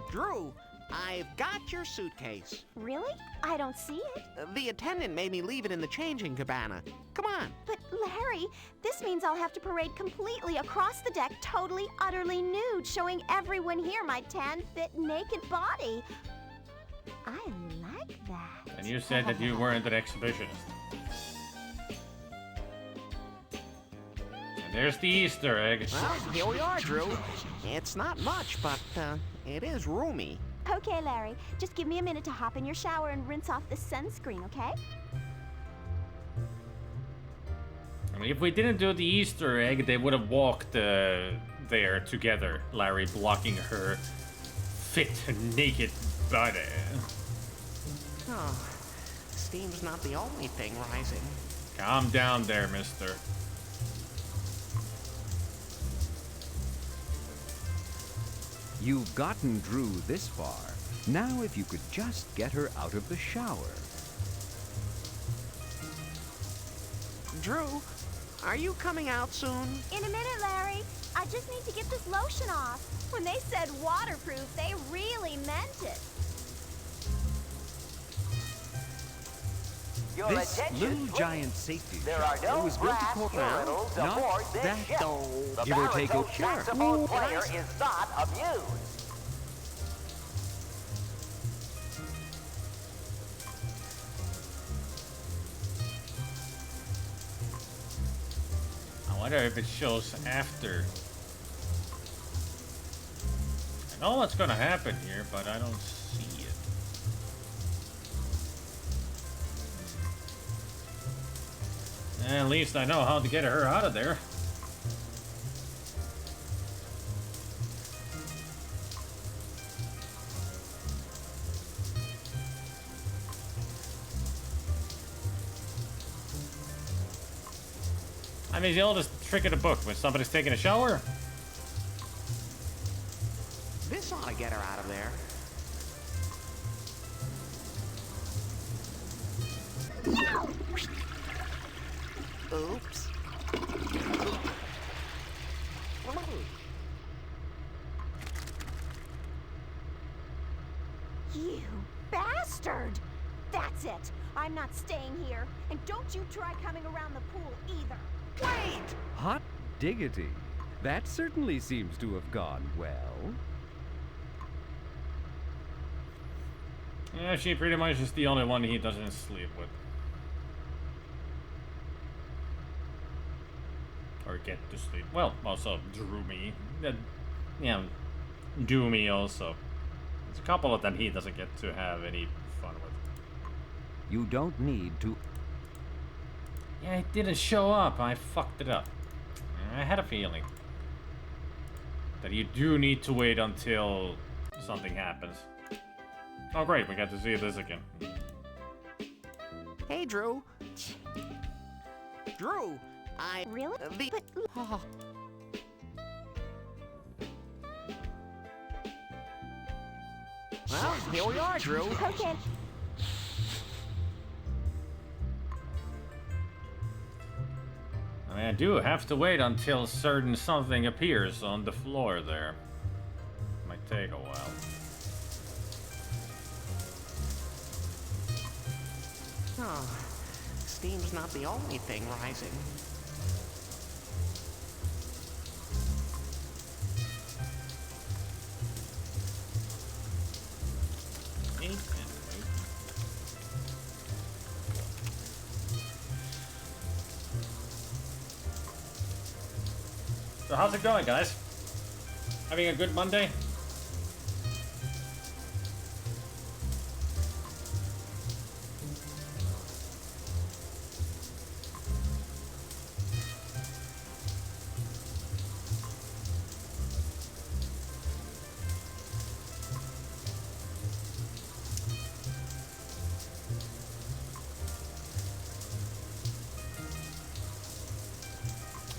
Drew, I've got your suitcase. Really? I don't see it. The attendant made me leave it in the changing cabana. Come on. But, Larry, this means I'll have to parade completely across the deck, totally, utterly nude, showing everyone here my tan, fit, naked body. I like that. And you said that you weren't an exhibitionist. And there's the Easter egg. Well, here we are, Drew. It's not much, but it is roomy. Okay, Larry, just give me a minute to hop in your shower and rinse off the sunscreen, okay? I mean, if we didn't do the Easter egg, they would have walked there together, Larry blocking her fit, naked body. Oh, steam's not the only thing rising. Calm down there, mister. You've gotten Drew this far. Now if you could just get her out of the shower. Drew, are you coming out soon? In a minute, Larry. I just need to get this lotion off. When they said waterproof, they really meant it. Your This attention, little giant safety There are shower no was built to brass cope urinals not aboard this that ship. The give or take a baritone saxophone player is not amused. I wonder if it shows after. I know what's gonna happen here, but I don't see it. At least I know how to get her out of there. I mean, the oldest trick of the book when somebody's taking a shower. This ought to get her out of there. Oops. You bastard! That's it. I'm not staying here. And don't you try coming around the pool either. Wait! Hot diggity. That certainly seems to have gone well. Yeah, she pretty much is the only one he doesn't sleep with. Or get to sleep. Well, also Droomy. Yeah, Doomy also. There's a couple of them he doesn't get to have any fun with. You don't need to... Yeah, it didn't show up. I fucked it up. I had a feeling that you do need to wait until something happens. Oh great, we got to see this again. Hey, Drew. Drew, I... Really? But... Oh. Well, here we are, Drew. Okay. I mean, I do have to wait until certain something appears on the floor there. Might take a while. Oh, steam's not the only thing rising. So how's it going, guys? Having a good Monday?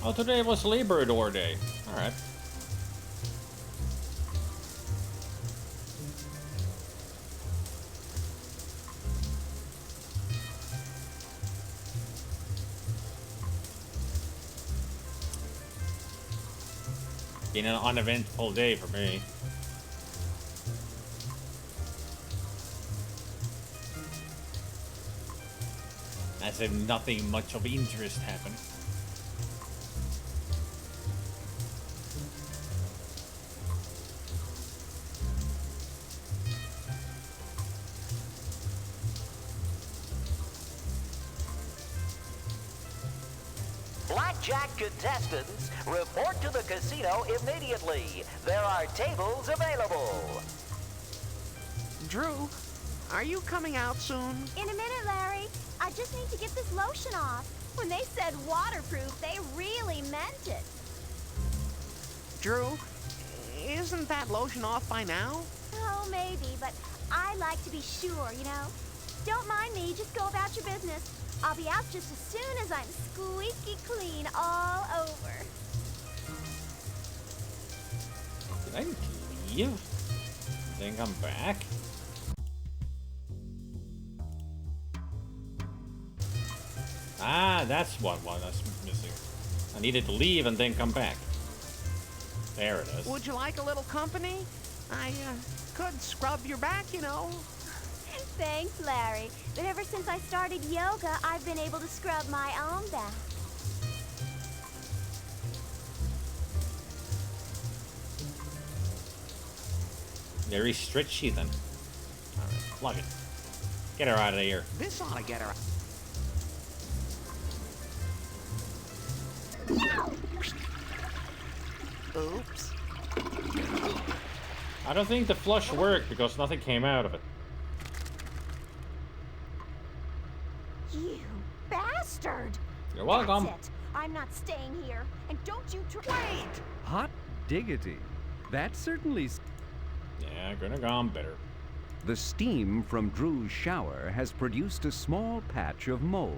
Oh, today was Labrador Day. Alright. Been an uneventful day for me. As if nothing much of interest happened. Blackjack contestants, report to the casino immediately. There are tables available. Drew, are you coming out soon? In a minute, Larry. I just need to get this lotion off. When they said waterproof, they really meant it. Drew, isn't that lotion off by now? Oh, maybe, but I like to be sure, you know? Don't mind me, just go about your business. I'll be out just as soon as I'm squeaky clean all over. Did I leave? Then come back? Ah, that's one that's missing. I needed to leave and then come back. There it is. Would you like a little company? I could scrub your back, you know. Thanks, Larry. But ever since I started yoga, I've been able to scrub my own back. Very stretchy then. Alright, plug it. Get her out of here. This ought to get her. Oops. I don't think the flush worked because nothing came out of it. You bastard! You're welcome. That's it. I'm not staying here. And don't you Wait! Hot diggity. That certainly... Yeah, gonna gone better. The steam from Drew's shower has produced a small patch of mold.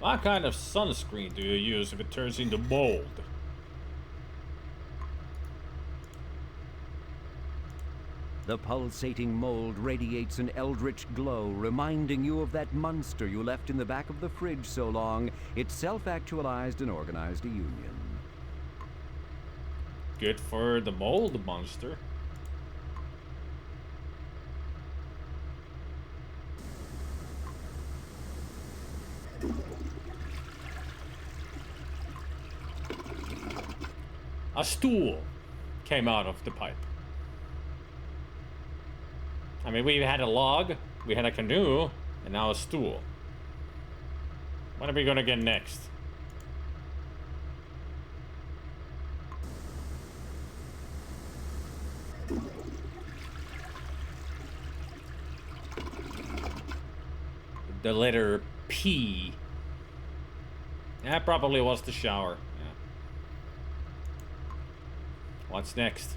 What kind of sunscreen do you use if it turns into mold? The pulsating mold radiates an eldritch glow, reminding you of that monster you left in the back of the fridge so long it self-actualized and organized a union. Good for the mold monster. a stool came out of the pipe. I mean, we had a log, we had a canoe, and now a stool. What are we gonna get next? The letter P. That probably was the shower. Yeah. What's next?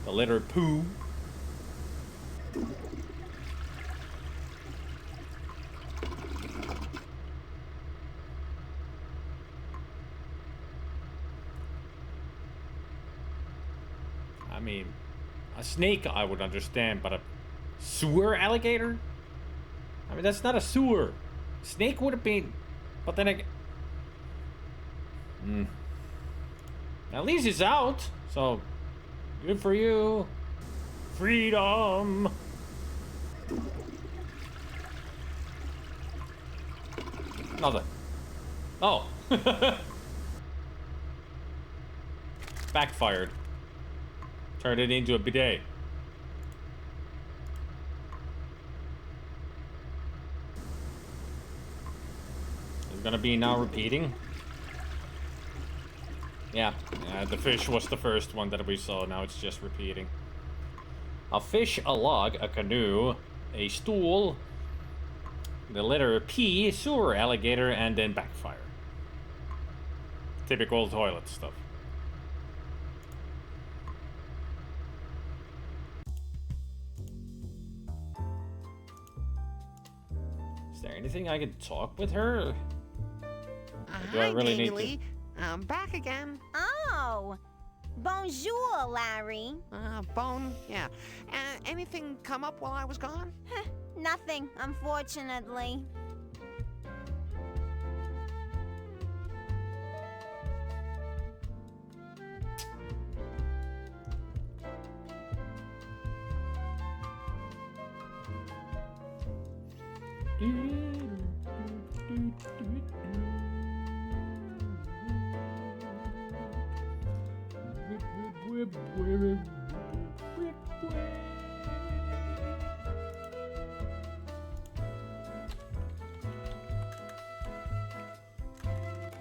The letter poo. I mean, a snake I would understand, but a sewer alligator? I mean, that's not a sewer. Snake would have been, but then again... At least it's out, so good for you. Freedom! Nothing. Oh. Backfired. Turned it into a bidet. It's gonna be now repeating. Yeah, the fish was the first one that we saw. Now it's just repeating. A fish, a log, a canoe, a stool, the letter P, sewer alligator, and then backfire. Typical toilet stuff. Is there anything I could talk with her? Or do I really need to? I'm back again. Oh, bonjour, Larry. Yeah. Anything come up while I was gone? Nothing, unfortunately.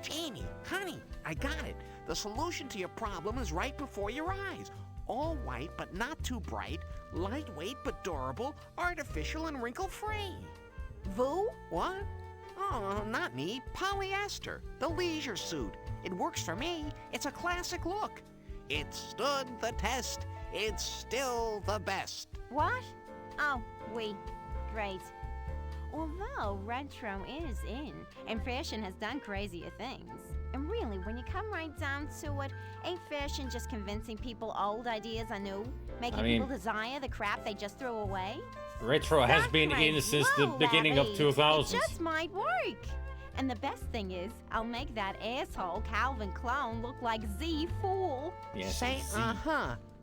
Jamie, honey, I got it. The solution to your problem is right before your eyes. All white but not too bright, lightweight but durable, artificial and wrinkle-free. Voo? What? Oh, not me. Polyester, the leisure suit. It works for me. It's a classic look. It stood the test. It's still the best. What? Oh, great. Although retro is in, and fashion has done crazier things. And really, when you come right down to it, ain't fashion just convincing people old ideas are new? Making people desire the crap they just threw away? Retro has been in since the beginning of 2000s. It just might work. And the best thing is, I'll make that asshole Calvin clone look like Z Fool. Yes, Say,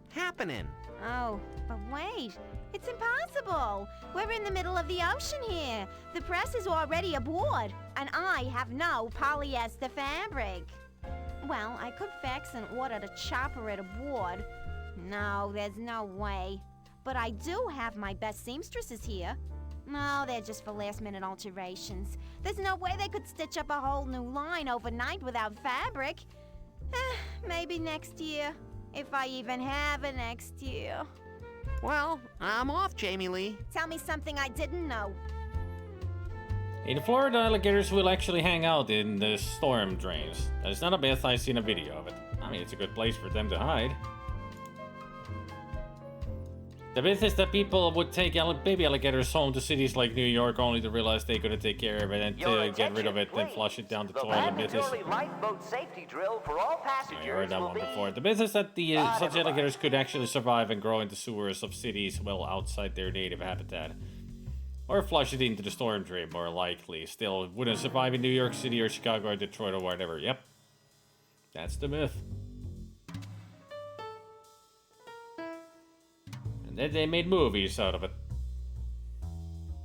happening. Oh, but wait. It's impossible. We're in the middle of the ocean here. The press is already aboard, and I have no polyester fabric. Well, I could fax an order to chopper it aboard. No, there's no way. But I do have my best seamstresses here. No, they're just for last-minute alterations. There's no way they could stitch up a whole new line overnight without fabric. Maybe next year, if I even have a next year. Well, I'm off, Jamie Lee. Tell me something I didn't know. In Florida, alligators will actually hang out in the storm drains. That's not a myth, I've seen a video of it. I mean, it's a good place for them to hide. The myth is that people would take baby alligators home to cities like New York only to realize they couldn't take care of it and to get rid of it and flush it down the toilet. The myth is... lifeboat safety drill for all passengers. I heard that one before. The myth is that such alligators could actually survive and grow into sewers of cities well outside their native habitat. Or flush it into the storm drain, more likely. Still, it wouldn't survive in New York City or Chicago or Detroit or whatever. Yep. That's the myth. And then they made movies out of it.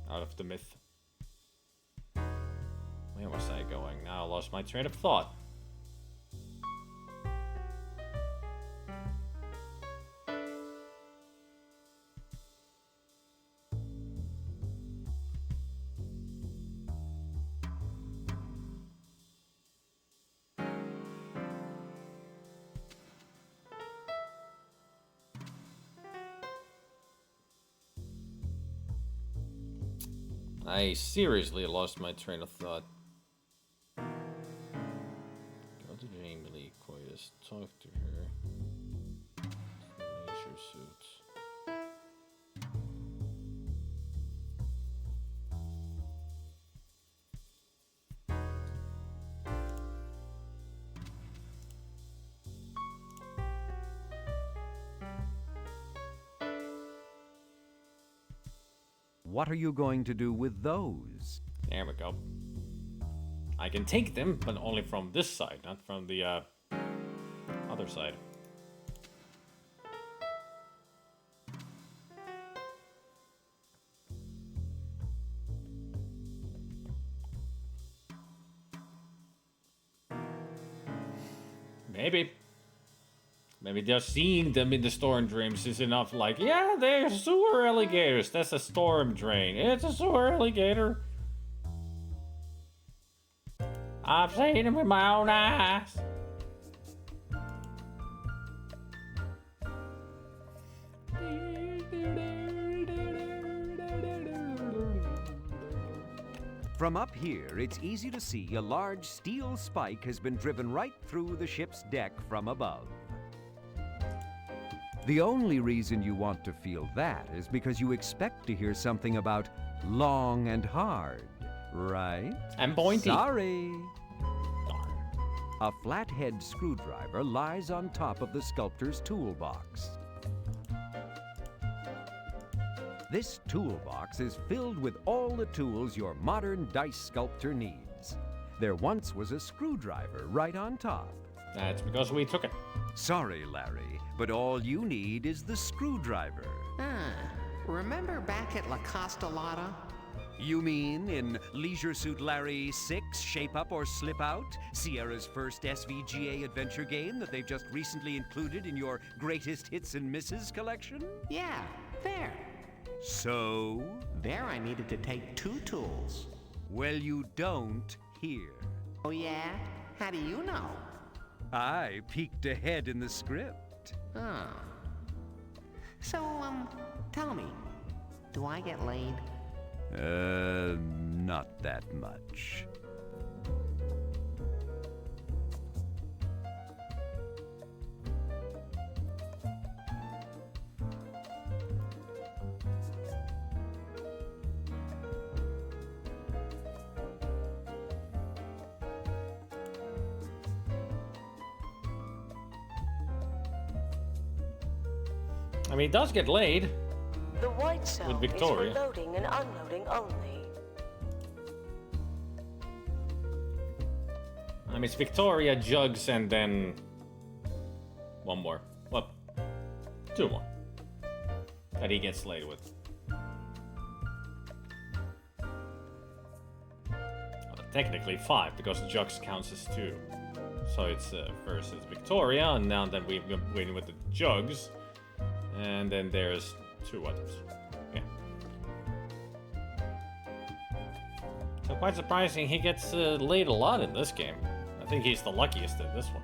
Out of the myth. Where was I going? Now I lost my train of thought. I seriously lost my train of thought. Go to Jamie Lee Curtis, talk to her. Leisure suits. What are you going to do with those? There we go. I can take them, but only from this side, not from the other side. Maybe. Maybe just seeing them in the storm dreams is enough, like, yeah, they're sewer alligators. That's a storm drain. It's a sewer alligator. I've seen them with my own eyes. From up here, it's easy to see a large steel spike has been driven right through the ship's deck from above. The only reason you want to feel that is because you expect to hear something about long and hard, right? And pointy. Sorry. A flathead screwdriver lies on top of the sculptor's toolbox. This toolbox is filled with all the tools your modern dice sculptor needs. There once was a screwdriver right on top. That's because we took it. Sorry, Larry, but all you need is the screwdriver. Remember back at La Costolata? You mean in Leisure Suit Larry 6, Shape Up or Slip Out? Sierra's first SVGA adventure game that they've just recently included in your Greatest Hits and Misses collection? Yeah, there. So? There I needed to take 2 tools. Well, you don't here. Oh yeah? How do you know? I peeked ahead in the script. Oh. So, tell me, do I get laid? Not that much. I mean, he does get laid. The white cell With Victoria. is for loading and unloading only. I mean, it's Victoria, Jugs, and then one more. Well, 2 more that he gets laid with. Well, technically 5 because Jugs counts as 2. So it's first it's Victoria, and now then we're waiting with the Jugs, and then there's 2 others. Yeah. So quite surprising, he gets laid a lot in this game. I think he's the luckiest in this one.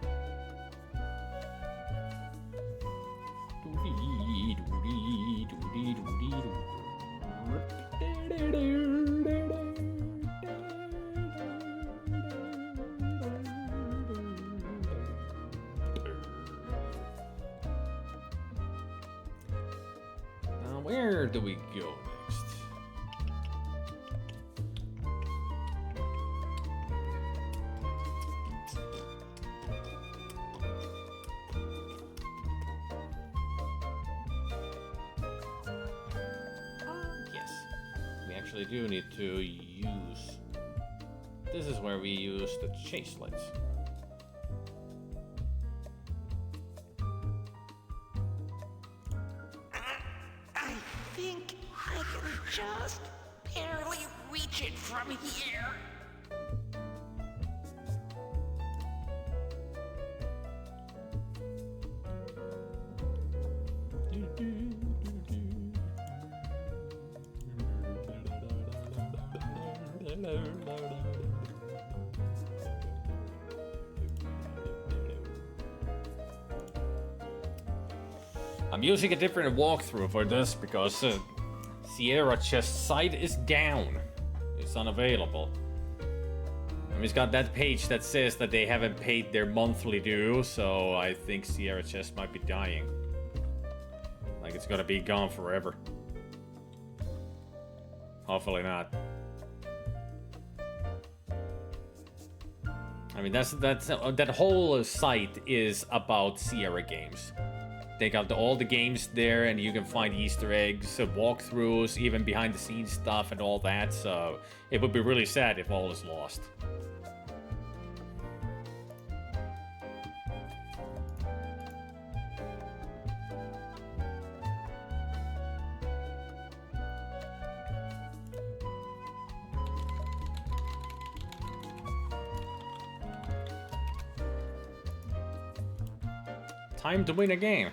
Now, where do we go next? Yes, we actually do need to use. This is where we use the chase lights. I think I can just barely reach it from here. I'm using a different walkthrough for this because Sierra's chest side is down. It's unavailable. I mean, it's got that page that says that they haven't paid their monthly due, so I think Sierra Chest might be dying. Like it's gonna be gone forever. Hopefully not. I mean, that whole site is about Sierra games. They got all the games there, and you can find Easter eggs, walkthroughs, even behind the scenes stuff and all that, so it would be really sad if all is lost. Time to win a game.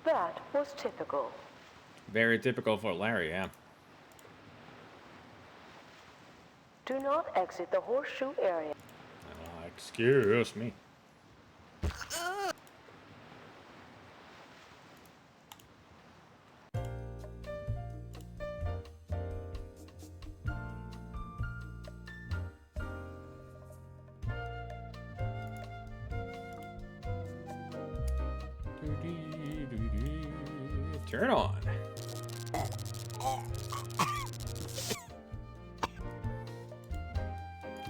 That was typical. Very typical for Larry, yeah. Do not exit the horseshoe area. Excuse me. Turn on.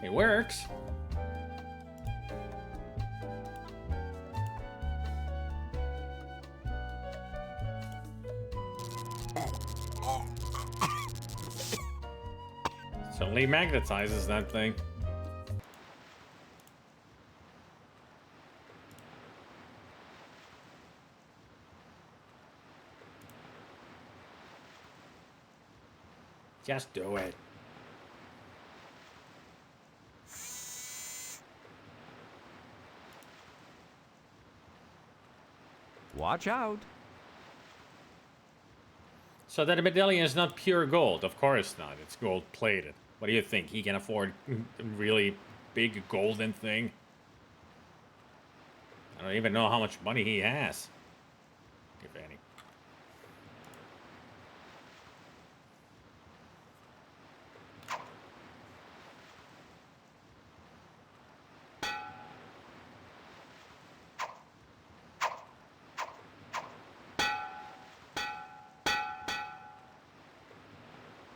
It works. Certainly magnetizes that thing. Just do it. Watch out. So that medallion is not pure gold. Of course not. It's gold plated. What do you think? He can afford a really big golden thing? I don't even know how much money he has, if any.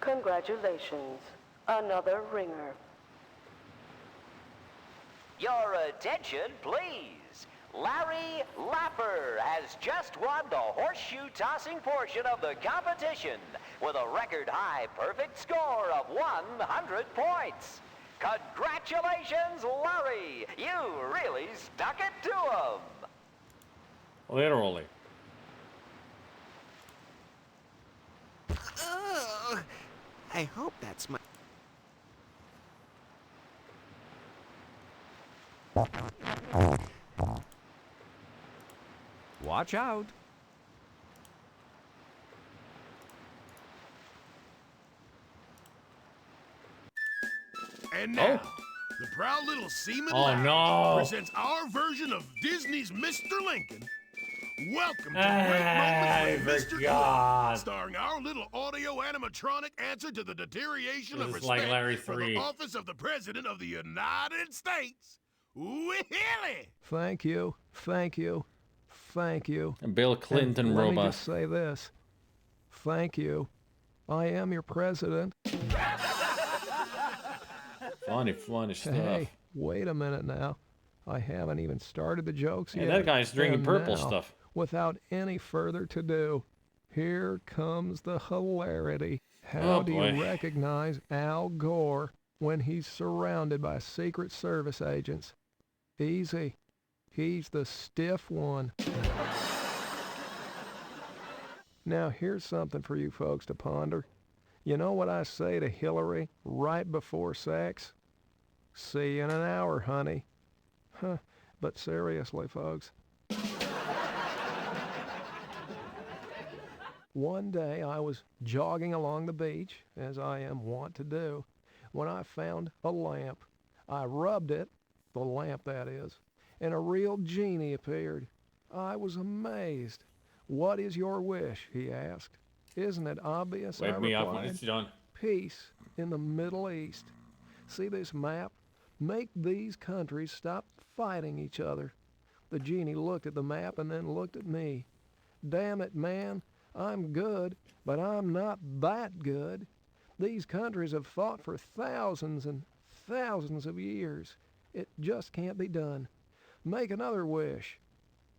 Congratulations. Another ringer. Your attention, please. Larry Lapper has just won the horseshoe tossing portion of the competition with a record high perfect score of 100 points. Congratulations, Larry. You really stuck it to him. Literally. I hope that's my... Watch out. And now, the proud little seaman Larry presents our version of Disney's Mr. Lincoln. Welcome to Great Moments with Mr. Glenn, starring our little audio animatronic answer to the deterioration of respect like Larry for 3. the office of the President of the United States. Willie! Thank you, thank you, thank you. And Bill Clinton and robot. Let me just say this. Thank you. I am your president. Funny stuff. Hey, wait a minute now. I haven't even started the jokes yet. That guy's drinking And purple now, stuff. Without any further to do, here comes the hilarity. How do you recognize Al Gore when he's surrounded by Secret Service agents? Easy. He's the stiff one. Now, here's something for you folks to ponder. You know what I say to Hillary right before sex? See you in an hour, honey. Huh, but seriously, folks. One day I was jogging along the beach, as I am wont to do, when I found a lamp. I rubbed it, the lamp that is, and a real genie appeared. I was amazed. "What is your wish?" he asked. "Isn't it obvious?" Wake I me replied. up when it's done. Peace in the Middle East. See this map? Make these countries stop fighting each other. The genie looked at the map and then looked at me. Damn it, man. I'm good, but I'm not that good. These countries have fought for thousands and thousands of years. It just can't be done. Make another wish.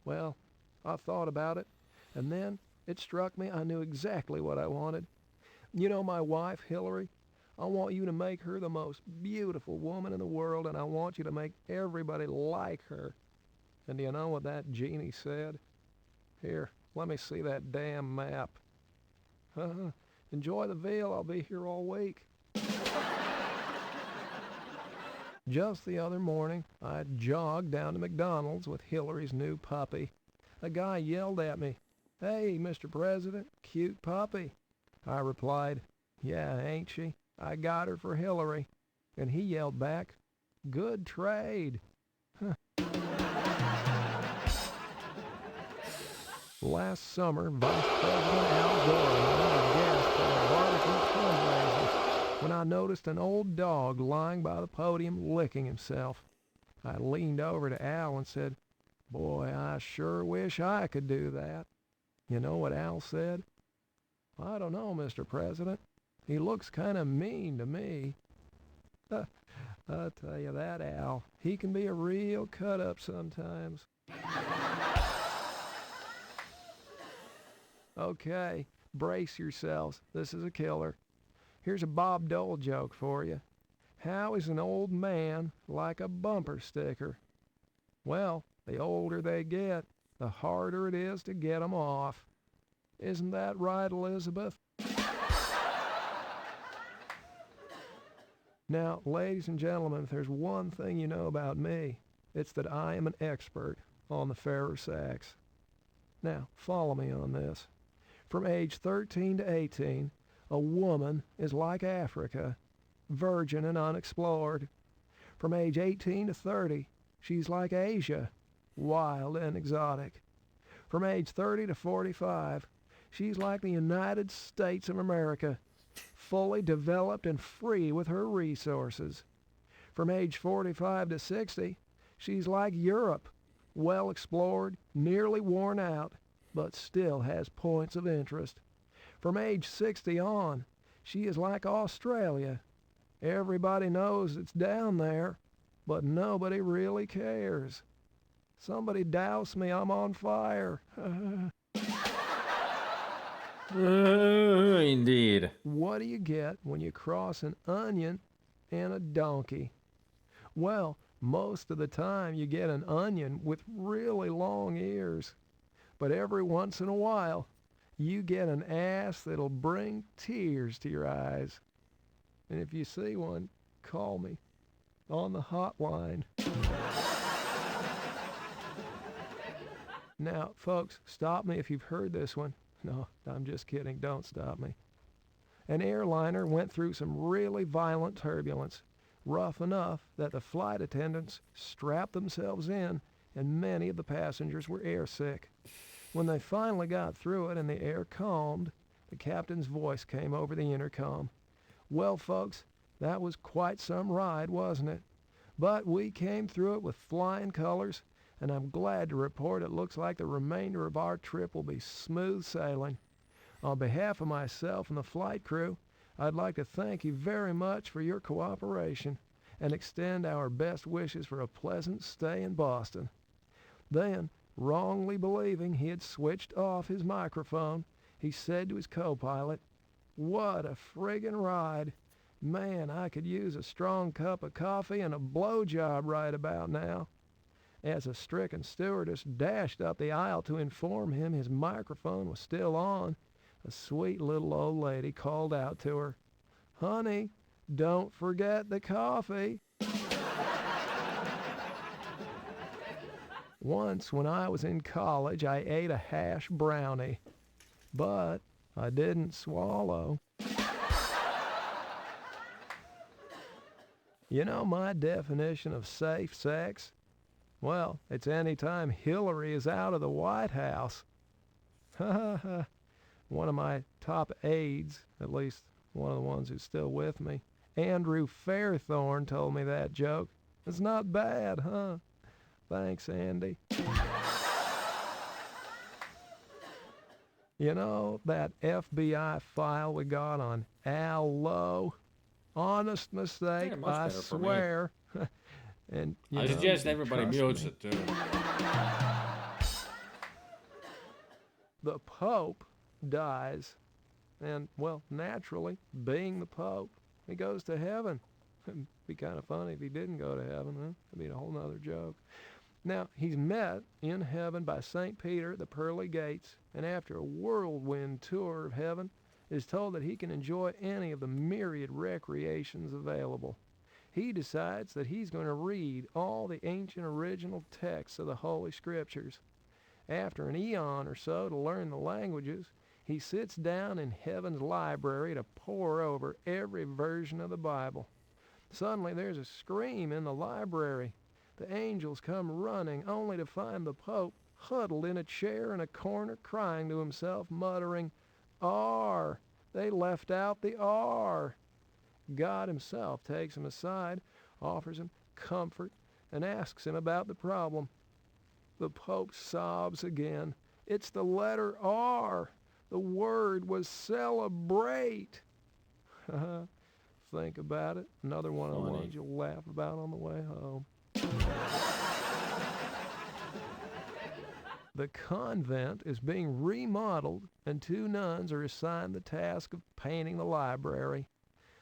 Well, I thought about it, and then it struck me I knew exactly what I wanted. You know my wife, Hillary? I want you to make her the most beautiful woman in the world, and I want you to make everybody like her. And do you know what that genie said? Here, let me see that damn map. Enjoy the veal, I'll be here all week. Just the other morning, I jogged down to McDonald's with Hillary's new puppy. A guy yelled at me, "Hey, Mr. President, cute puppy." I replied, "Yeah, ain't she? I got her for Hillary." And he yelled back, "Good trade." Last summer, Vice President Al Gore and I were guests at a barbecue fundraiser when I noticed an old dog lying by the podium licking himself. I leaned over to Al and said, "Boy, I sure wish I could do that." You know what Al said? "I don't know, Mr. President. He looks kind of mean to me." I'll tell you that, Al. He can be a real cut-up sometimes. Okay, brace yourselves. This is a killer. Here's a Bob Dole joke for you. How is an old man like a bumper sticker? Well, the older they get, the harder it is to get 'em off. Isn't that right, Elizabeth? Now, ladies and gentlemen, if there's one thing you know about me, it's that I am an expert on the Ferrer sex. Now, follow me on this. From age 13 to 18, a woman is like Africa, virgin and unexplored. From age 18 to 30, she's like Asia, wild and exotic. From age 30 to 45, she's like the United States of America, fully developed and free with her resources. From age 45 to 60, she's like Europe, well explored, nearly worn out, but still has points of interest. From age 60 on, she is like Australia. Everybody knows it's down there, but nobody really cares. Somebody douse me, I'm on fire. Indeed. What do you get when you cross an onion and a donkey? Well, most of the time you get an onion with really long ears. But every once in a while, you get an ass that'll bring tears to your eyes. And if you see one, call me on the hotline. Now, folks, stop me if you've heard this one. No, I'm just kidding. Don't stop me. An airliner went through some really violent turbulence, rough enough that the flight attendants strapped themselves in and many of the passengers were airsick. When they finally got through it and the air calmed, the captain's voice came over the intercom. "Well, folks, that was quite some ride, wasn't it? But we came through it with flying colors, and I'm glad to report it looks like the remainder of our trip will be smooth sailing. On behalf of myself and the flight crew, I'd like to thank you very much for your cooperation and extend our best wishes for a pleasant stay in Boston." Then, wrongly believing he had switched off his microphone, he said to his co-pilot, "What a friggin' ride. Man, I could use a strong cup of coffee and a blowjob right about now." As a stricken stewardess dashed up the aisle to inform him his microphone was still on, a sweet little old lady called out to her, "Honey, don't forget the coffee." Once when I was in college, I ate a hash brownie, but I didn't swallow. You know my definition of safe sex? Well, it's any time Hillary is out of the White House. One of my top aides, at least one of the ones who's still with me, Andrew Fairthorne, told me that joke. It's not bad, huh? Thanks, Andy. You know that FBI file we got on Al Lowe? Honest mistake, I swear. And I suggest everybody mutes it too. The Pope dies, and, well, naturally, being the Pope, he goes to heaven. It'd be kind of funny if he didn't go to heaven, huh? That'd be a whole nother joke. Now, he's met in heaven by St. Peter at the pearly gates, and after a whirlwind tour of heaven, is told that he can enjoy any of the myriad recreations available. He decides that he's going to read all the ancient original texts of the Holy Scriptures. After an eon or so to learn the languages, he sits down in heaven's library to pore over every version of the Bible. Suddenly there's a scream in the library. The angels come running, only to find the Pope huddled in a chair in a corner, crying to himself, muttering, "R! They left out the R!" God himself takes him aside, offers him comfort, and asks him about the problem. The Pope sobs again. It's the letter R. The word was celebrate. Think about it. Another one of the ones you'll laugh about on the way home. The convent is being remodeled, and 2 nuns are assigned the task of painting the library.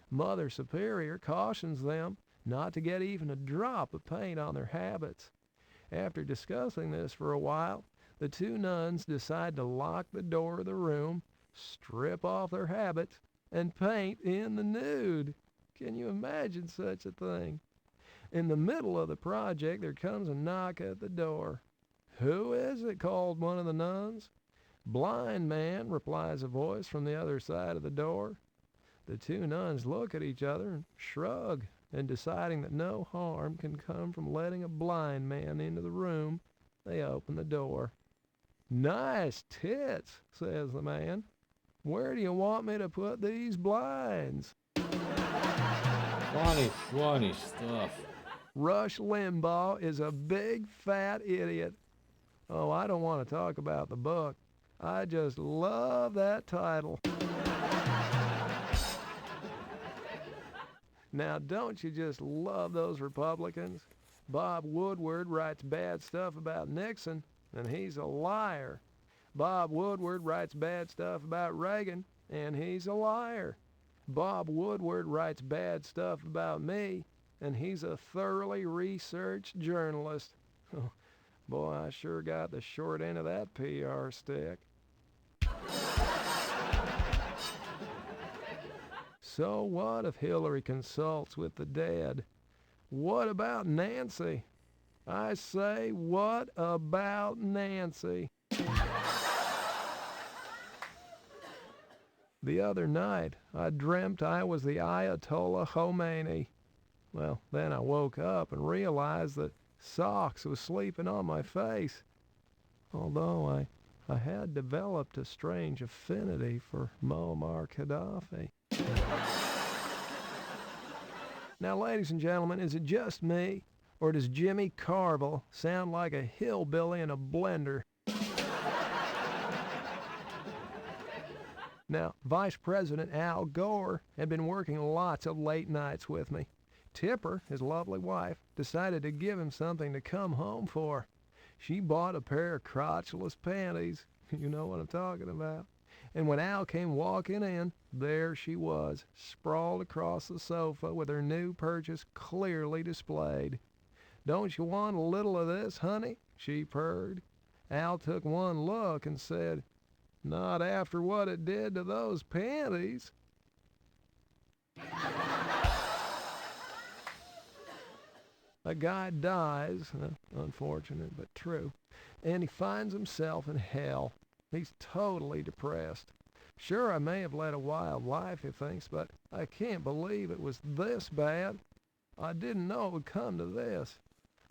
Mother Superior cautions them not to get even a drop of paint on their habits. After discussing this for a while, the 2 nuns decide to lock the door of the room, strip off their habits, and paint in the nude. Can you imagine such a thing? In the middle of the project, there comes a knock at the door. "Who is it?" called one of the nuns. "Blind man," replies a voice from the other side of the door. The 2 nuns look at each other and shrug, and deciding that no harm can come from letting a blind man into the room, they open the door. "Nice tits," says the man. "Where do you want me to put these blinds?" Funny stuff. Rush Limbaugh is a big fat idiot. Oh, I don't want to talk about the book. I just love that title. Now, don't you just love those Republicans? Bob Woodward writes bad stuff about Nixon, and he's a liar. Bob Woodward writes bad stuff about Reagan, and he's a liar. Bob Woodward writes bad stuff about me, and he's a thoroughly researched journalist. Boy, I sure got the short end of that PR stick. So what if Hillary consults with the dead? What about Nancy? I say, what about Nancy? The other night, I dreamt I was the Ayatollah Khomeini. Well, then I woke up and realized that Socks was sleeping on my face. Although I had developed a strange affinity for Muammar Gaddafi. Now, ladies and gentlemen, is it just me, or does Jimmy Carville sound like a hillbilly in a blender? Now, Vice President Al Gore had been working lots of late nights with me. Tipper, his lovely wife, decided to give him something to come home for. She bought a pair of crotchless panties. You know what I'm talking about. And when Al came walking in, there she was, sprawled across the sofa with her new purchase clearly displayed. "Don't you want a little of this, honey?" she purred. Al took one look and said, Not after what it did to those panties. A guy dies, unfortunate but true, and he finds himself in hell. He's totally depressed. Sure, I may have led a wild life, he thinks, but I can't believe it was this bad. I didn't know it would come to this.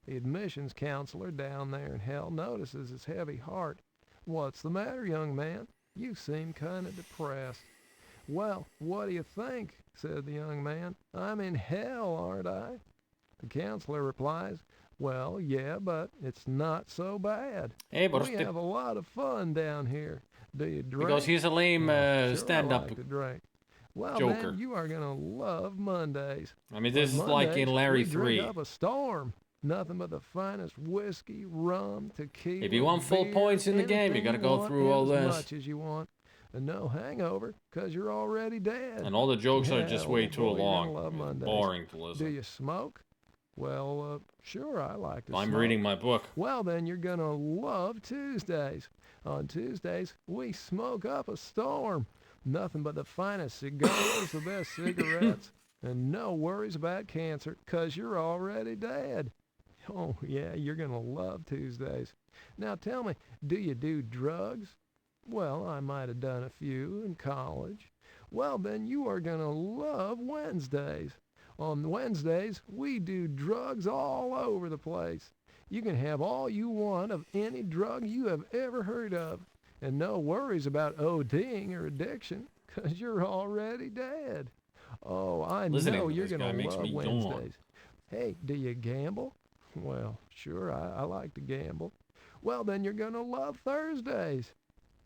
The admissions counselor down there in hell notices his heavy heart. What's the matter, young man? You seem kind of depressed. Well, what do you think? Said the young man. I'm in hell, aren't I? The counselor replies, well, yeah, but it's not so bad. Hey, but we have a lot of fun down here. Do you drink? Because he's a lame stand-up like to drink. Well, joker. then you are going to love Mondays. I mean, this is Mondays, like in Larry we 3. drink up a storm. Nothing but the finest whiskey, rum, tequila. If you want full beer, points in the game, you got to go through all as this. much as you want. And no hangover, because you're already dead. And all the jokes are Yeah, just way too boy, you're gonna long. love Mondays. Boring to listen. Do you smoke? Well, sure, I like to I'm smoke. reading my book. Well, then you're going to love Tuesdays. On Tuesdays, we smoke up a storm. Nothing but the finest cigars, the best cigarettes, and no worries about cancer, 'cause you're already dead. Oh, yeah, you're going to love Tuesdays. Now tell me, do you do drugs? Well, I might have done a few in college. Well, then you are going to love Wednesdays. On Wednesdays, we do drugs all over the place. You can have all you want of any drug you have ever heard of, and no worries about ODing or addiction, 'cause you're already dead. Oh, I know you're going to love Wednesdays. Hey, do you gamble? Well, sure, I like to gamble. Well, then you're going to love Thursdays.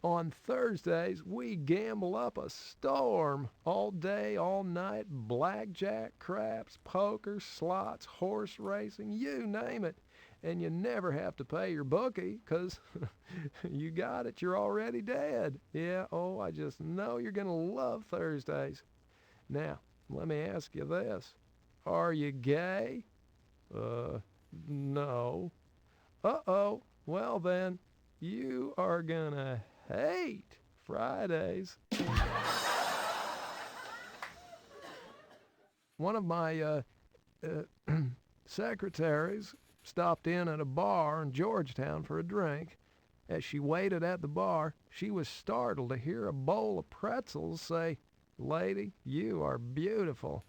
On Thursdays, we gamble up a storm. All day, all night, blackjack, craps, poker, slots, horse racing, you name it. And you never have to pay your bookie, 'cause you got it, you're already dead. Yeah, oh, I just know you're going to love Thursdays. Now, let me ask you this. Are you gay? No. Uh-oh. Well then, you are gonna hate Fridays. One of my secretaries stopped in at a bar in Georgetown for a drink. As she waited at the bar, she was startled to hear a bowl of pretzels say, "Lady, you are beautiful."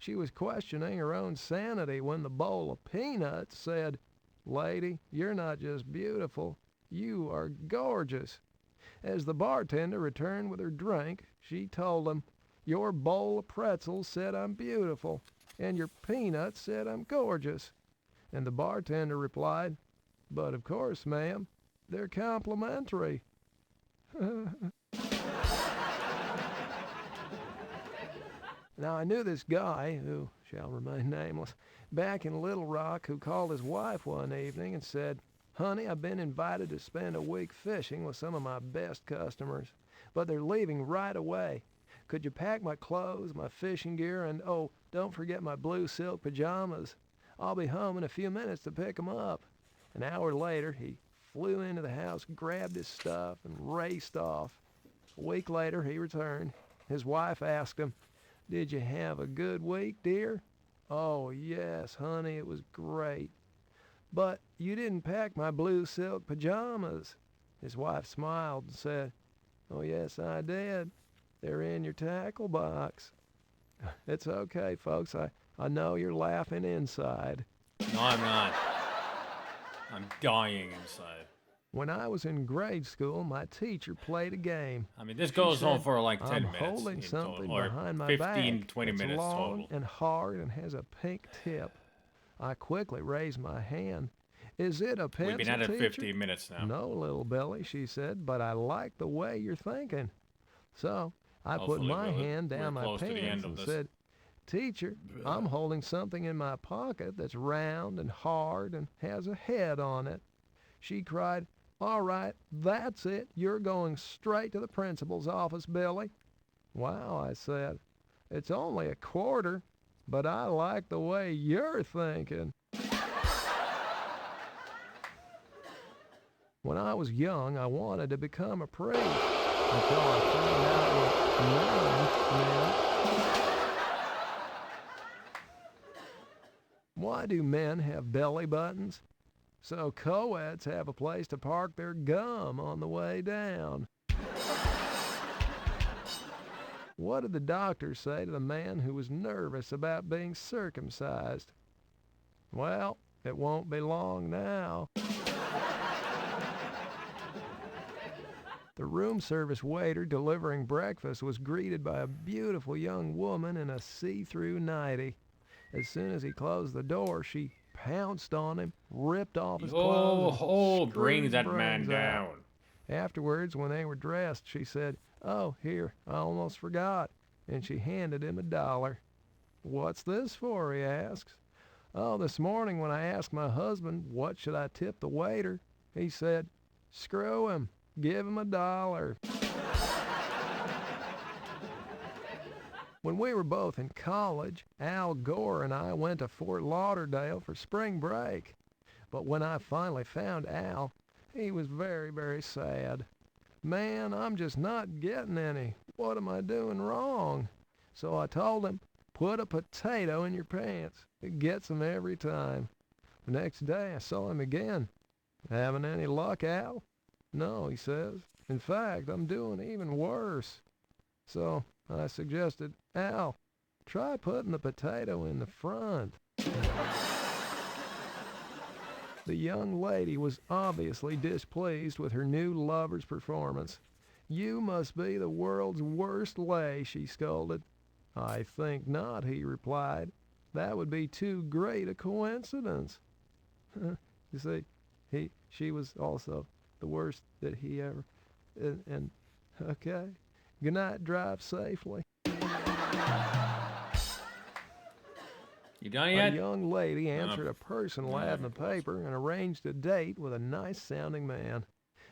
She was questioning her own sanity when the bowl of peanuts said, "Lady, you're not just beautiful, you are gorgeous." As the bartender returned with her drink, she told him, "Your bowl of pretzels said I'm beautiful, and your peanuts said I'm gorgeous." And the bartender replied, "But of course, ma'am, they're complimentary." Now, I knew this guy, who shall remain nameless, back in Little Rock, who called his wife one evening and said, "Honey, I've been invited to spend a week fishing with some of my best customers, but they're leaving right away. Could you pack my clothes, my fishing gear, and, oh, don't forget my blue silk pajamas? I'll be home in a few minutes to pick 'em up." An hour later, he flew into the house, grabbed his stuff, and raced off. A week later, he returned. His wife asked him, "Did you have a good week, dear?" "Oh, yes, honey, it was great." "But you didn't pack my blue silk pajamas." His wife smiled and said, "Oh, yes, I did. They're in your tackle box." It's okay, folks. I know you're laughing inside. No, I'm not. I'm dying inside. When I was in grade school, my teacher played a game. I mean, this She goes on said, for like 10 "I'm minutes. holding in something total, or behind my 15, back 20 that's minutes long total. and hard and has a pink tip." I quickly raised my hand. "Is it a pencil, We've been at it teacher?" 15 minutes now. "No, little Billy," she said, "but I like the way you're thinking." So I put Hopefully my we're hand down my close to the end pants of and this. said, "Teacher, I'm holding something in my pocket that's round and hard and has a head on it." She cried, "All right, that's it. You're going straight to the principal's office, Billy." "Wow," I said. "It's only a quarter, but I like the way you're thinking." When I was young, I wanted to become a priest. until I found out what men meant. Why do men have belly buttons? So co-eds have a place to park their gum on the way down. What did the doctor say to the man who was nervous about being circumcised? Well, it won't be long now. The room service waiter delivering breakfast was greeted by a beautiful young woman in a see-through nightie. As soon as he closed the door, she pounced on him, ripped off his clothes, and bring screwed that his man brains out. down. Afterwards, when they were dressed, she said, "Oh, here, I almost forgot," and she handed him $1. "What's this for?" he asks. "Oh, this morning when I asked my husband what should I tip the waiter, he said, 'Screw him, give him $1.' When we were both in college, Al Gore and I went to Fort Lauderdale for spring break. But when I finally found Al, he was very, very sad. "Man, I'm just not getting any. What am I doing wrong?" So I told him, "Put a potato in your pants. It gets them every time." The next day I saw him again. "Having any luck, Al?" "No," he says. "In fact, I'm doing even worse." So I suggested, "Al, try putting the potato in the front." The young lady was obviously displeased with her new lover's performance. "You must be the world's worst lay," she scolded. "I think not," he replied. "That would be too great a coincidence." You see, she was also the worst that he ever, and okay. Good night, drive safely. You done yet? A young lady answered a personal ad in the paper and arranged a date with a nice-sounding man.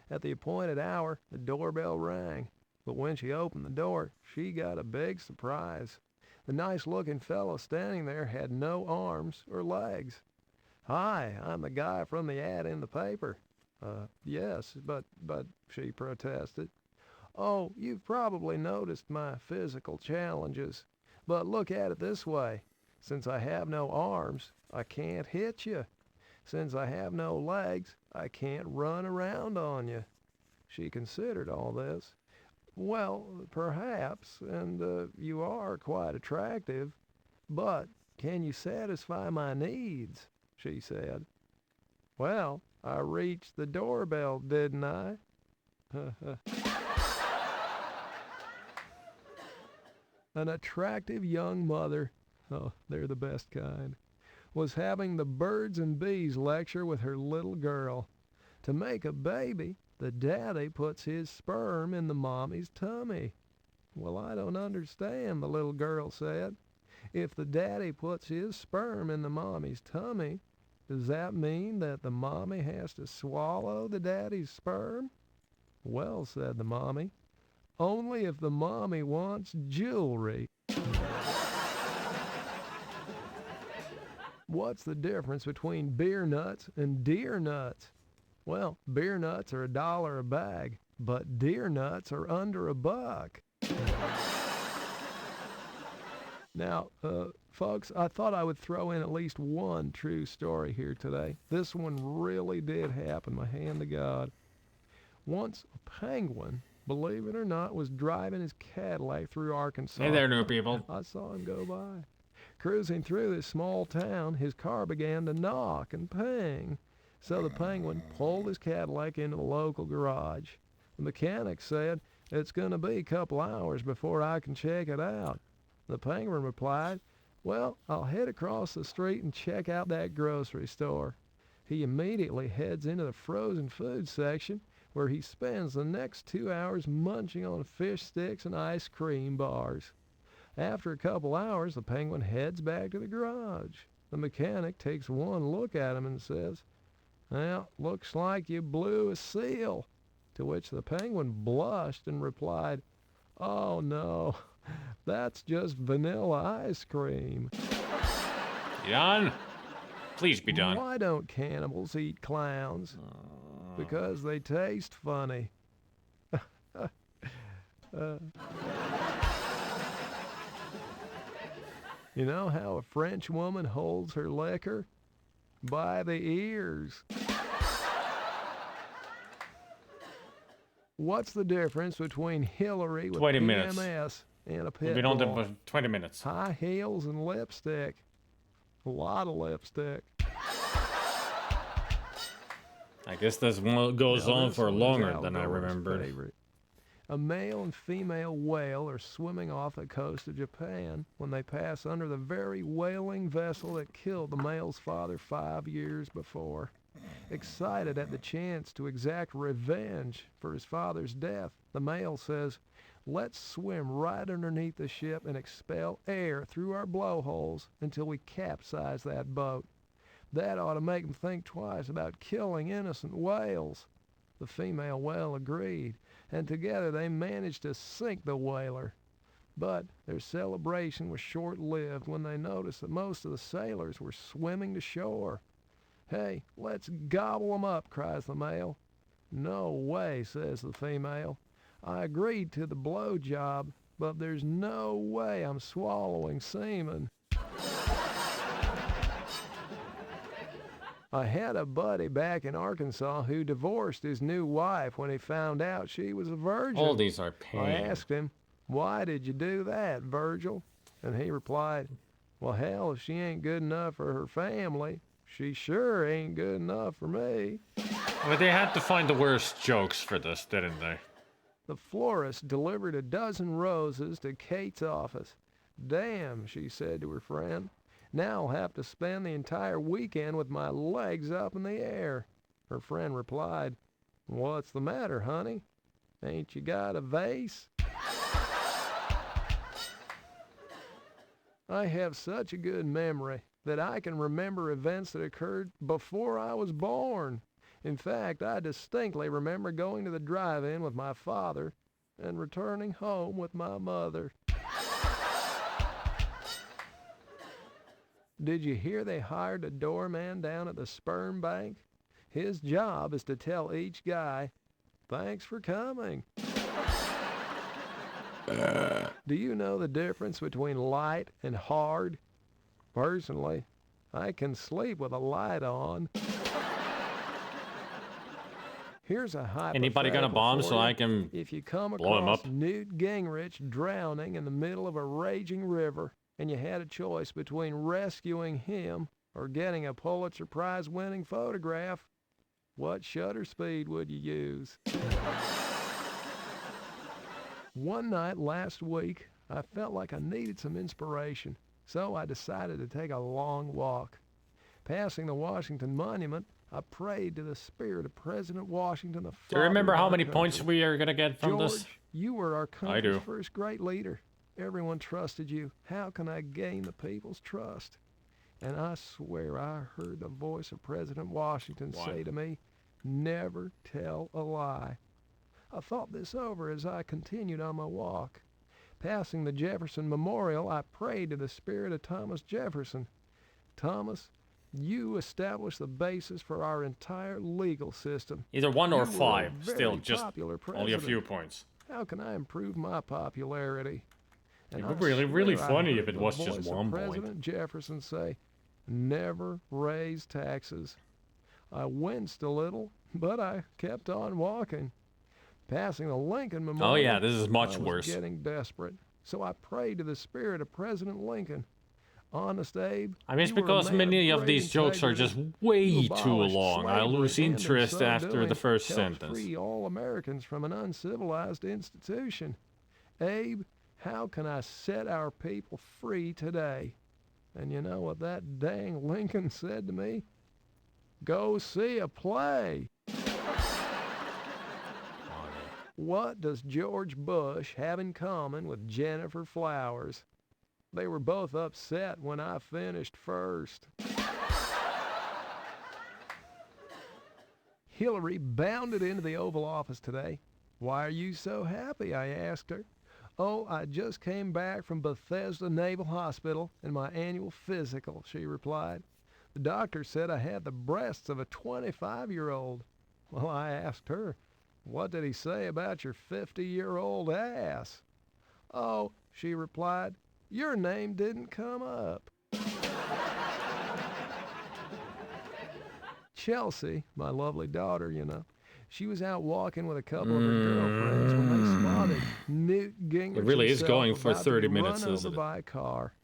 At the appointed hour, the doorbell rang, but when she opened the door, she got a big surprise. The nice-looking fellow standing there had no arms or legs. "Hi, I'm the guy from the ad in the paper." Yes, but," she protested. "Oh, you've probably noticed my physical challenges. But look at it this way. Since I have no arms, I can't hit you. Since I have no legs, I can't run around on you." She considered all this. "Well, perhaps, and you are quite attractive. But can you satisfy my needs?" she said. "Well, I reached the doorbell, didn't I?" An attractive young mother, oh, they're the best kind, was having the birds and bees lecture with her little girl. To make a baby, the daddy puts his sperm in the mommy's tummy. "Well, I don't understand," the little girl said. "If the daddy puts his sperm in the mommy's tummy, does that mean that the mommy has to swallow the daddy's sperm?" "Well," said the mommy, "only if the mommy wants jewelry." What's the difference between beer nuts and deer nuts? Well, beer nuts are $1 a bag, but deer nuts are under $1. Now, folks, I thought I would throw in at least one true story here today. This one really did happen, my hand to God. Once a penguin, believe it or not, was driving his Cadillac through Arkansas. Hey there, new people. I saw him go by. Cruising through this small town, his car began to knock and ping. So the penguin pulled his Cadillac into the local garage. The mechanic said, "It's going to be a couple hours before I can check it out." The penguin replied, "Well, I'll head across the street and check out that grocery store." He immediately heads into the frozen food section, where he spends the next 2 hours munching on fish sticks and ice cream bars. After a couple hours, the penguin heads back to the garage. The mechanic takes one look at him and says, "Well, looks like you blew a seal." To which the penguin blushed and replied, "Oh no, that's just vanilla ice cream." You done? Please be done. Why don't cannibals eat clowns? Because they taste funny. You know how a French woman holds her liquor? By the ears. What's the difference between Hillary with 20 minutes. PMS and a We've pit been on them bull? for 20 minutes. High heels and lipstick. A lot of lipstick. I guess this one goes Now, on this for one is longer Al than I Gore's remembered. favorite. A male and female whale are swimming off the coast of Japan when they pass under the very whaling vessel that killed the male's father 5 years before. Excited at the chance to exact revenge for his father's death, the male says, "Let's swim right underneath the ship and expel air through our blowholes until we capsize that boat. That ought to make them think twice about killing innocent whales." The female whale agreed, and together they managed to sink the whaler. But their celebration was short-lived when they noticed that most of the sailors were swimming to shore. "Hey, let's gobble 'em up," cries the male. "No way," says the female. "I agreed to the blow job, but there's no way I'm swallowing semen." I had a buddy back in Arkansas who divorced his new wife when he found out she was a virgin. All these are I pain. asked him, "Why did you do that, Virgil?" And he replied, "Well, hell, if she ain't good enough for her family, she sure ain't good enough for me." But they had to find the worst jokes for this, didn't they? The florist delivered a dozen roses to Kate's office. "Damn," she said to her friend. "Now I'll have to spend the entire weekend with my legs up in the air." Her friend replied, "What's the matter, honey? Ain't you got a vase?" I have such a good memory that I can remember events that occurred before I was born. In fact, I distinctly remember going to the drive-in with my father and returning home with my mother. Did you hear they hired a doorman down at the sperm bank? His job is to tell each guy, "Thanks for coming." Do you know the difference between light and hard? Personally, I can sleep with a light on. Here's a hypothetical. Anybody got a bomb so I can If you come blow him across up? Newt Gingrich drowning in the middle of a raging river, and you had a choice between rescuing him or getting a Pulitzer Prize winning photograph, what shutter speed would you use? One night last week, I felt like I needed some inspiration, so I decided to take a long walk. Passing the Washington Monument, I prayed to the spirit of President Washington, the Do you father remember of how our many country. points we are gonna get from George, this? you were our I do. country's first great leader. Everyone trusted you. How can I gain the people's trust? And I swear I heard the voice of President Washington say to me, "Never tell a lie." I thought this over as I continued on my walk. Passing the Jefferson Memorial, I prayed to the spirit of Thomas Jefferson. "Thomas, you established the basis for our entire legal system. Either 1 or You were a 5. very Still, just popular only a few president. points. How can I improve my popularity?" And It would I be really swear I funny heard if it the was just voice of 1 point. President Jefferson say, "Never raise taxes." I winced a little, but I kept on walking. Passing the Lincoln Memorial, Oh yeah, this is much I was worse. getting desperate, so I prayed to the spirit of President Lincoln. "Honest Abe, I mean, it's you were a because man many of great these jokes are just integrity. way You too abolished long. I slavery, lose and in interest so after doing the first helped sentence. free all Americans from an uncivilized institution. Abe, how can I set our people free today?" And you know what that dang Lincoln said to me? "Go see a play." What does George Bush have in common with Jennifer Flowers? They were both upset when I finished first. Hillary bounded into the Oval Office today. "Why are you so happy?" I asked her. "Oh, I just came back from Bethesda Naval Hospital in my annual physical," she replied. "The doctor said I had the breasts of a 25-year-old. Well, I asked her, "What did he say about your 50-year-old ass?" "Oh," she replied, "your name didn't come up." Chelsea, my lovely daughter, she was out walking with a couple of her girlfriends when they spotted Newt Gingrich. It really is himself going for about to 30 be minutes, run isn't over it? by a car.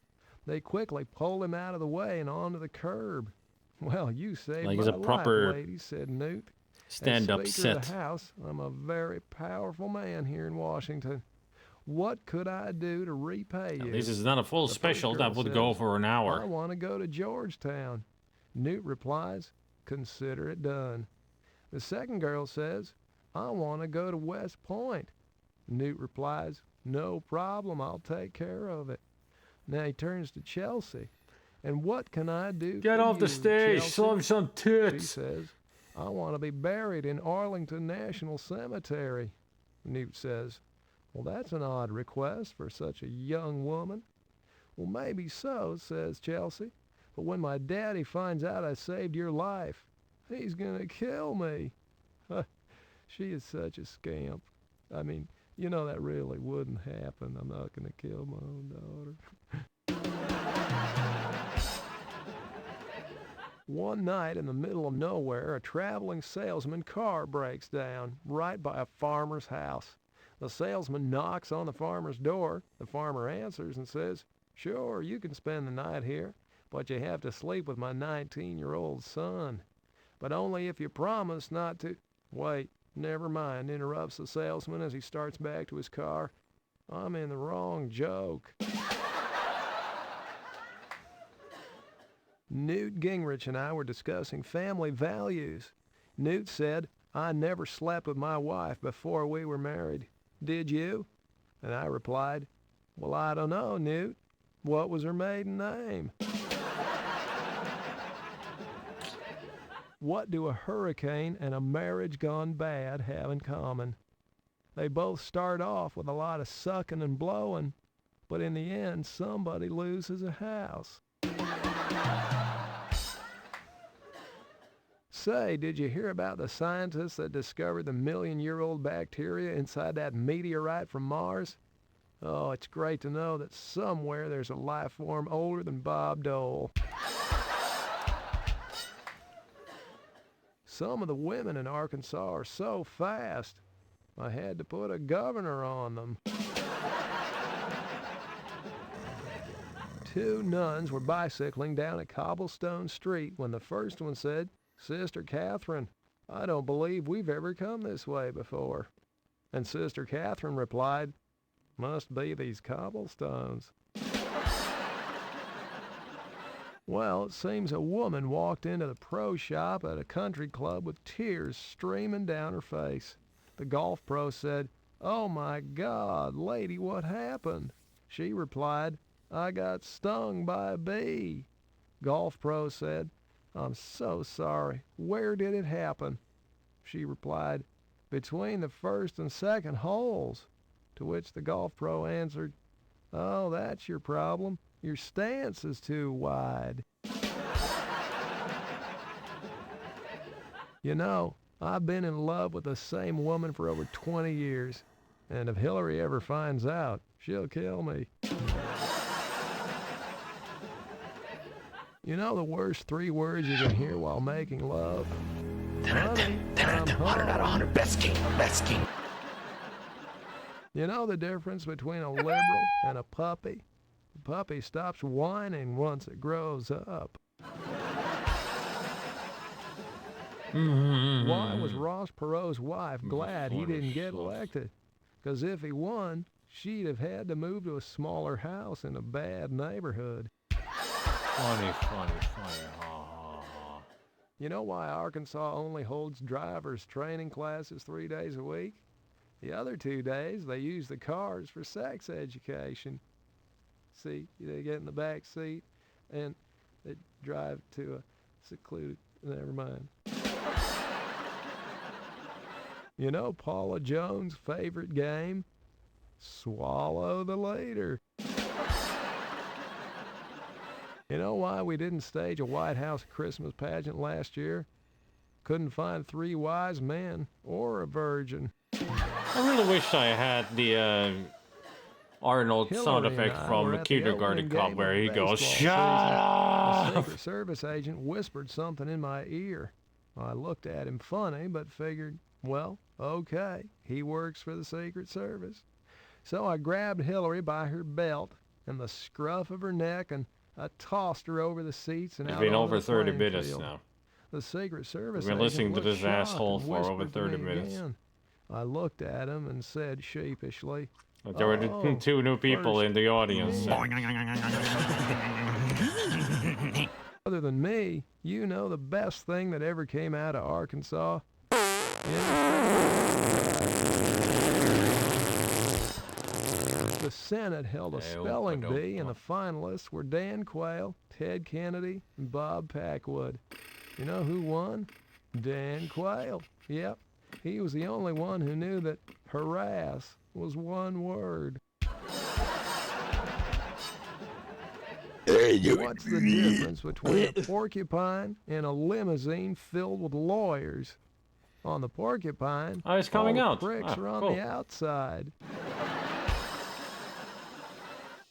They quickly pulled him out of the way and onto the curb. "Well, you saved Like my he's a life, proper lady," said Newt. stand-up "As Speaker of set. the House, I'm a very powerful man here in Washington. What could I do to repay you?" This is not a full The first special that girl would go says, for an "I hour. want to go to Georgetown." Newt replies, "Consider it done." The second girl says, "I want to go to West Point." Newt replies, "No problem, I'll take care of it." Now he turns to Chelsea. "And what can I do Get for off the you, stage, Chelsea?" show him some tits. She says, "I want to be buried in Arlington National Cemetery." Newt says, "Well, that's an odd request for such a young woman." "Well, maybe so," says Chelsea, "but when my daddy finds out I saved your life, he's gonna kill me." She is such a scamp. I mean, that really wouldn't happen. I'm not gonna kill my own daughter. One night in the middle of nowhere, a traveling salesman car breaks down right by a farmer's house. The salesman knocks on the farmer's door. The farmer answers and says, "Sure, you can spend the night here, but you have to sleep with my 19-year-old son. But only if you promise not to—" "Wait, never mind," interrupts the salesman as he starts back to his car. "I'm in the wrong joke." Newt Gingrich and I were discussing family values. Newt said, "I never slept with my wife before we were married. Did you?" And I replied, "Well, I don't know, Newt. What was her maiden name?" What do a hurricane and a marriage gone bad have in common? They both start off with a lot of sucking and blowing, but in the end, somebody loses a house. Say, did you hear about the scientists that discovered the million-year-old bacteria inside that meteorite from Mars? Oh, it's great to know that somewhere there's a life form older than Bob Dole. Some of the women in Arkansas are so fast, I had to put a governor on them. Two nuns were bicycling down a cobblestone street when the first one said, "Sister Catherine, I don't believe we've ever come this way before." And Sister Catherine replied, "Must be these cobblestones." Well, it seems a woman walked into the pro shop at a country club with tears streaming down her face. The golf pro said, "Oh my God, lady, what happened?" She replied, "I got stung by a bee." Golf pro said, "I'm so sorry. Where did it happen?" She replied, "Between the first and second holes." To which the golf pro answered, "Oh, that's your problem. Your stance is too wide." I've been in love with the same woman for over 20 years, and if Hillary ever finds out, she'll kill me. The worst 3 words you can hear while making love? 10 out of 10, 10 out of 10, 100 out of 100, best king, best king. You know the difference between a liberal and a puppy? The puppy stops whining once it grows up. Why was Ross Perot's wife glad he didn't get elected? Because if he won, she'd have had to move to a smaller house in a bad neighborhood. Funny. Ha, ha. You know why Arkansas only holds drivers training classes 3 days a week? The other 2 days, they use the cars for sex education. See, they get in the back seat and they drive to a secluded... Never mind. You know Paula Jones' favorite game? Swallow the leader. You know why we didn't stage a White House Christmas pageant last year? Couldn't find 3 wise men or a virgin. I really wish I had the Arnold sound Hillary and effect I from were the at the Kindergarten opening Cop game where of he the goes, baseball "Shut season. A up!" Secret Service agent whispered something in my ear. I looked at him funny, but figured, well, okay, he works for the Secret Service. So I grabbed Hillary by her belt and the scruff of her neck, and I tossed her over the seats and It's out been onto over the 30 playing minutes field. now. The Secret Service We've been agent listening to looked this shocked asshole and for over whispered to 30 me minutes. again. I looked at him and said sheepishly, But there were "Oh, 2 new people first in the audience. Other than me, you know the best thing that ever came out of Arkansas? The Senate held a spelling bee, and the finalists were Dan Quayle, Ted Kennedy, and Bob Packwood. You know who won? Dan Quayle. Yep, he was the only one who knew that harass was one word. What's the difference between a porcupine and a limousine filled with lawyers? On the porcupine, Oh, it's coming all out. the pricks are on Cool. the outside.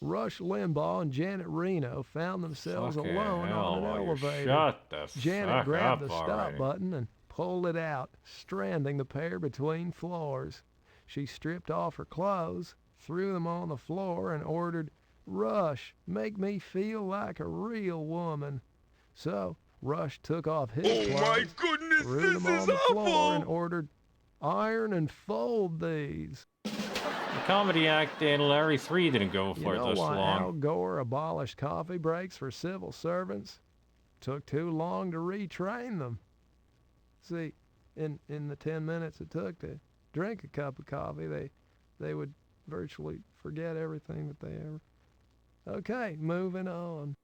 Rush Limbaugh and Janet Reno found themselves Fucking alone hell, on an will you elevator. shut the Janet fuck grabbed up the stop already. button and pulled it out, stranding the pair between floors. She stripped off her clothes, threw them on the floor, and ordered, "Rush, make me feel like a real woman." So Rush took off his clothes, my goodness, threw them this on is the floor, awful. and ordered, "Iron and fold these." The comedy act in Larry 3 didn't go You for know this why long. Al Gore abolished coffee breaks for civil servants? Took too long to retrain them. See, in the 10 minutes it took to drink a cup of coffee, they would virtually forget everything that they ever... Okay, moving on.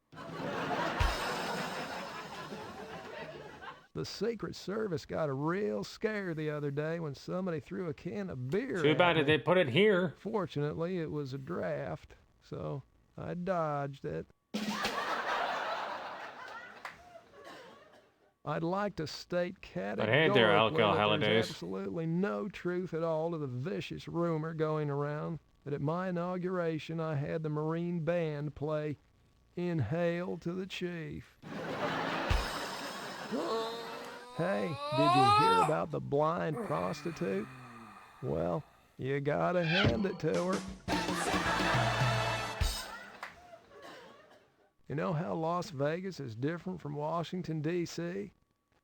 The Secret Service got a real scare the other day when somebody threw a can of beer Too at bad me. they put it here. Fortunately, it was a draft, so I dodged it. I'd like to state categorically hey there, alcohol that holidays. there's absolutely no truth at all to the vicious rumor going around that at my inauguration I had the Marine Band play "Inhale to the Chief." Hey, did you hear about the blind prostitute? Well, you gotta hand it to her. You know how Las Vegas is different from Washington, D.C.?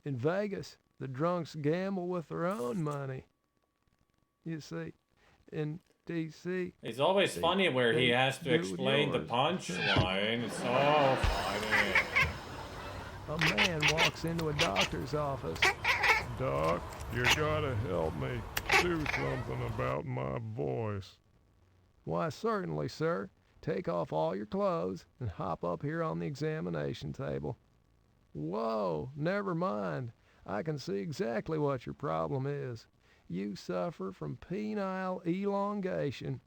In Vegas, the drunks gamble with their own money. You see, in D.C. It's always funny where he they has to do with explain the yours. punchline. It's so funny. A man walks into a doctor's office. Doc, you gotta help me. Do something about my voice. Why, certainly, sir. Take off all your clothes and hop up here on the examination table. Whoa, never mind. I can see exactly what your problem is. You suffer from penile elongation.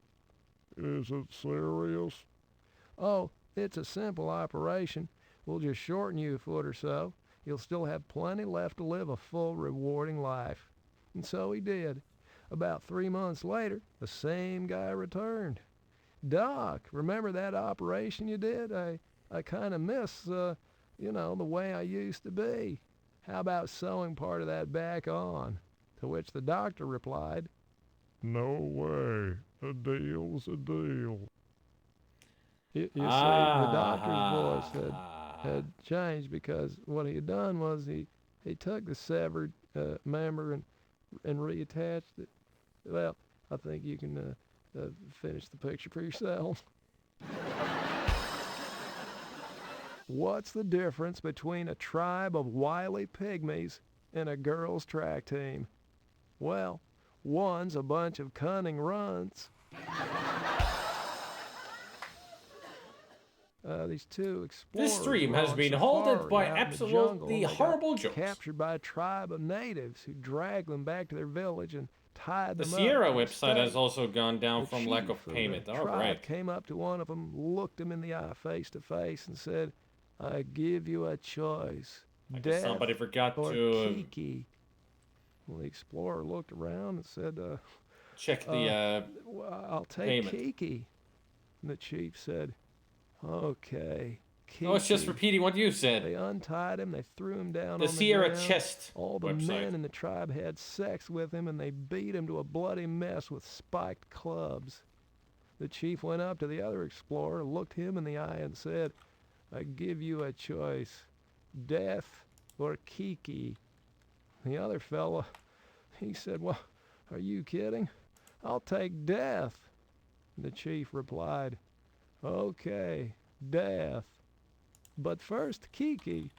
Is it serious? Oh, it's a simple operation. We'll just shorten you a foot or so. You'll still have plenty left to live a full, rewarding life. And so he did. About 3 months later, the same guy returned. "Doc, remember that operation you did? I kind of miss, the way I used to be. How about sewing part of that back on?" To which the doctor replied, No way. A deal's a deal. You see, the doctor's voice had changed because what he had done was he took the severed member and reattached it. Well, I think you can finish the picture for yourself. What's the difference between a tribe of wily pygmies and a girls' track team? Well, one's a bunch of cunning runts. These two explorers. This stream has been halted by absolutely horrible jokes. Captured by a tribe of natives who dragged them back to their village and tied The them up. Sierra to a website has stake. also gone down The from lack of chief payment. the All tribe right. came up to one of them, looked him in the eye face to face, and said, "I give you a choice. I guess Death somebody forgot or to Kiki? Well, the explorer looked around and said, check the well, I'll take payment. Kiki. And the chief said, okay, Kiki. No, it's just repeating what you said. They untied him, they threw him down The on Sierra the ground. Chest All the website. men in the tribe had sex with him, and they beat him to a bloody mess with spiked clubs. The chief went up to the other explorer, looked him in the eye, and said, I give you a choice, death or Kiki. The other fella, he said, well, are you kidding? I'll take death. The chief replied, okay, death. But first, Kiki.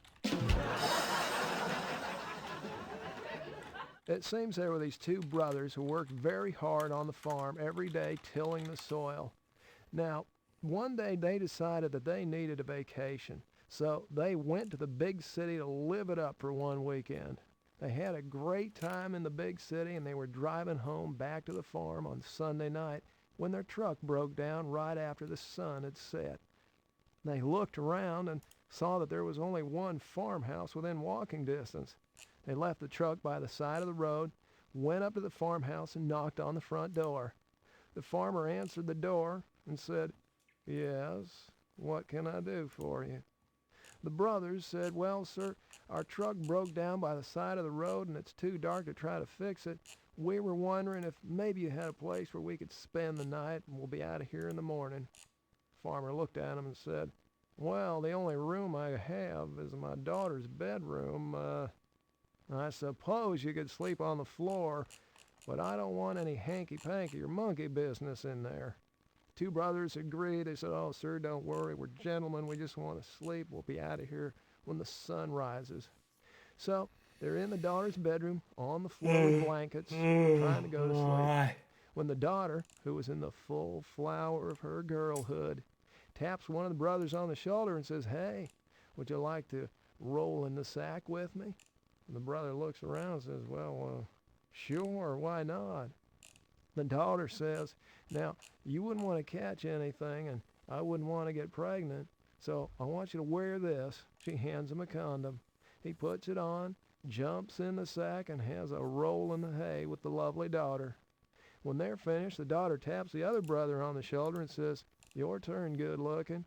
It seems there were these two brothers who worked very hard on the farm every day tilling the soil. Now, one day they decided that they needed a vacation, so they went to the big city to live it up for one weekend. They had a great time in the big city, and they were driving home back to the farm on Sunday night when their truck broke down right after the sun had set. They looked around and saw that there was only one farmhouse within walking distance. They left the truck by the side of the road, went up to the farmhouse, and knocked on the front door. The farmer answered the door and said, yes, what can I do for you? The brothers said, well, sir, our truck broke down by the side of the road and it's too dark to try to fix it. We were wondering if maybe you had a place where we could spend the night and we'll be out of here in the morning. The farmer looked at him and said, well, the only room I have is my daughter's bedroom. I suppose you could sleep on the floor, but I don't want any hanky-panky or monkey business in there. Two brothers agreed. They said, oh, sir, don't worry. We're gentlemen. We just want to sleep. We'll be out of here when the sun rises. So they're in the daughter's bedroom on the floor with blankets, trying to go to sleep. When the daughter, who was in the full flower of her girlhood, taps one of the brothers on the shoulder and says, hey, would you like to roll in the sack with me? And the brother looks around and says, well, sure, why not? The daughter says, now, you wouldn't want to catch anything, and I wouldn't want to get pregnant, so I want you to wear this. She hands him a condom. He puts it on, jumps in the sack, and has a roll in the hay with the lovely daughter. When they're finished, the daughter taps the other brother on the shoulder and says, your turn, good looking,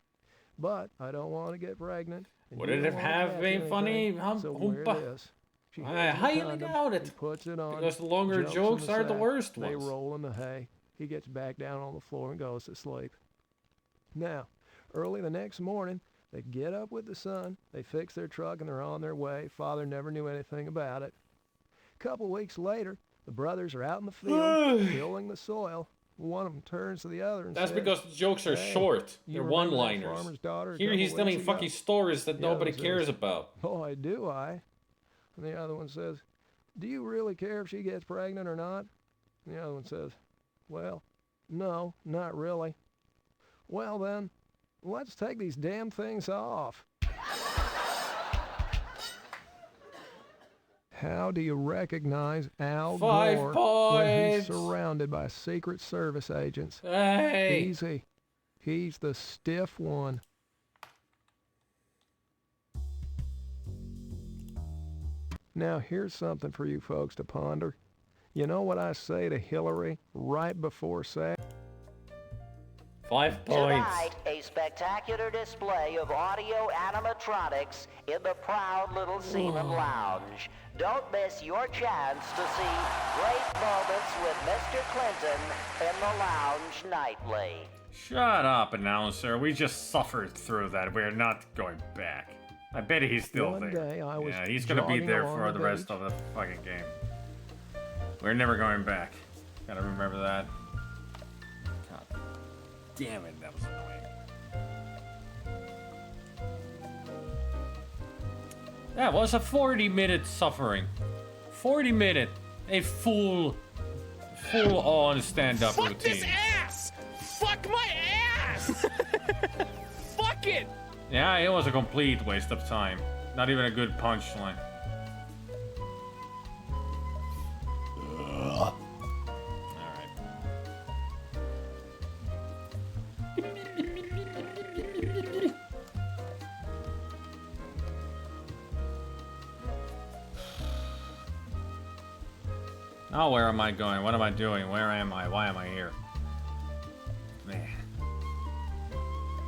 but I don't want to get pregnant. Would it have been funny? So wear this. I highly doubt it. Puts it on, because the longer jokes are the worst ones. They roll in the hay. He gets back down on the floor and goes to sleep. Now, early the next morning, they get up with the sun, they fix their truck, and they're on their way. Father never knew anything about it. A couple weeks later, the brothers are out in the field, tilling the soil. One of them turns to the other and That's says, because the jokes are short. They're one-liners. Here he's telling fucking stories that nobody cares about. Boy, do I. And the other one says, do you really care if she gets pregnant or not? And the other one says, well, no, not really. Well then, let's take these damn things off. How do you recognize Al Gore when he's surrounded by Secret Service agents? Hey! Easy. He's the stiff one. Now, here's something for you folks to ponder. You know what I say to Hillary right before sex? 5 points. Tonight, a spectacular display of audio animatronics in the proud little Seaman Lounge. Don't miss your chance to see great moments with Mr. Clinton in the lounge nightly. Shut up, announcer. We just suffered through that. We're not going back. I bet he's still One there. day I was Yeah, he's gonna be jogging there along for the the rest beach. of the fucking game. We're never going back. Gotta remember that. God damn it, that was annoying. That was a 40-minute suffering. 40-minute, a full-on stand-up routine. Fuck this ass! Fuck my ass! Fuck it! Yeah, it was a complete waste of time. Not even a good punchline. Oh, where am I going? What am I doing? Where am I? Why am I here? Man.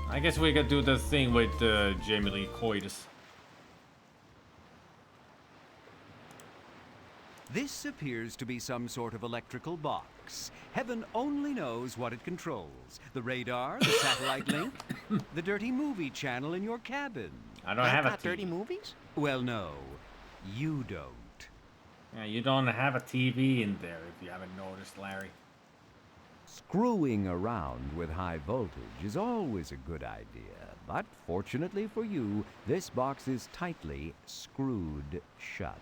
I guess we could do the thing with Jamie Lee Curtis. This appears to be some sort of electrical box. Heaven only knows what it controls. The radar, the satellite link, the dirty movie channel in your cabin. I don't have a TV. dirty movies? Well, no, you don't. Yeah, you don't have a TV in there if you haven't noticed, Larry. Screwing around with high voltage is always a good idea, but fortunately for you, this box is tightly screwed shut.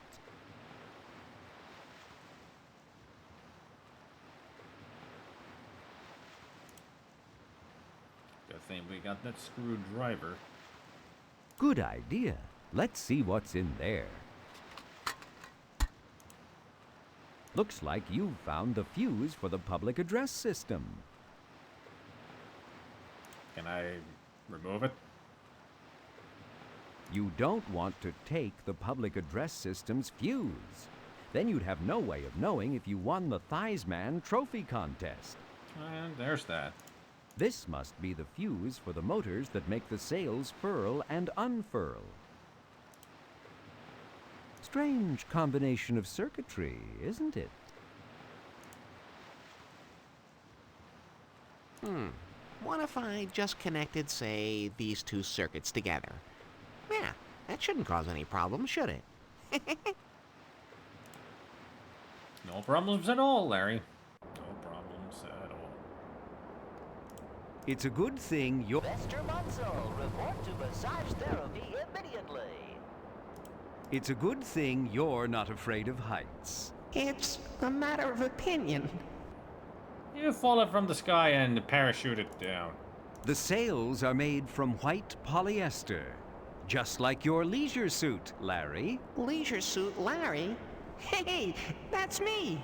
Good thing we got that screwdriver. Good idea. Let's see what's in there. Looks like you've found the fuse for the public address system. Can I remove it? You don't want to take the public address system's fuse. Then you'd have no way of knowing if you won the Thighsman trophy contest. And there's that. This must be the fuse for the motors that make the sails furl and unfurl. Strange combination of circuitry, isn't it? What if I just connected, say, these two circuits together? Yeah, that shouldn't cause any problems, should it? No problems at all, Larry. No problems at all. It's a good thing you're... Mr. Munsell, report to massage therapy immediately. It's a good thing you're not afraid of heights. It's a matter of opinion. You fall it from the sky and parachute it down. The sails are made from white polyester, just like your leisure suit, Larry. Leisure suit Larry? Hey, that's me!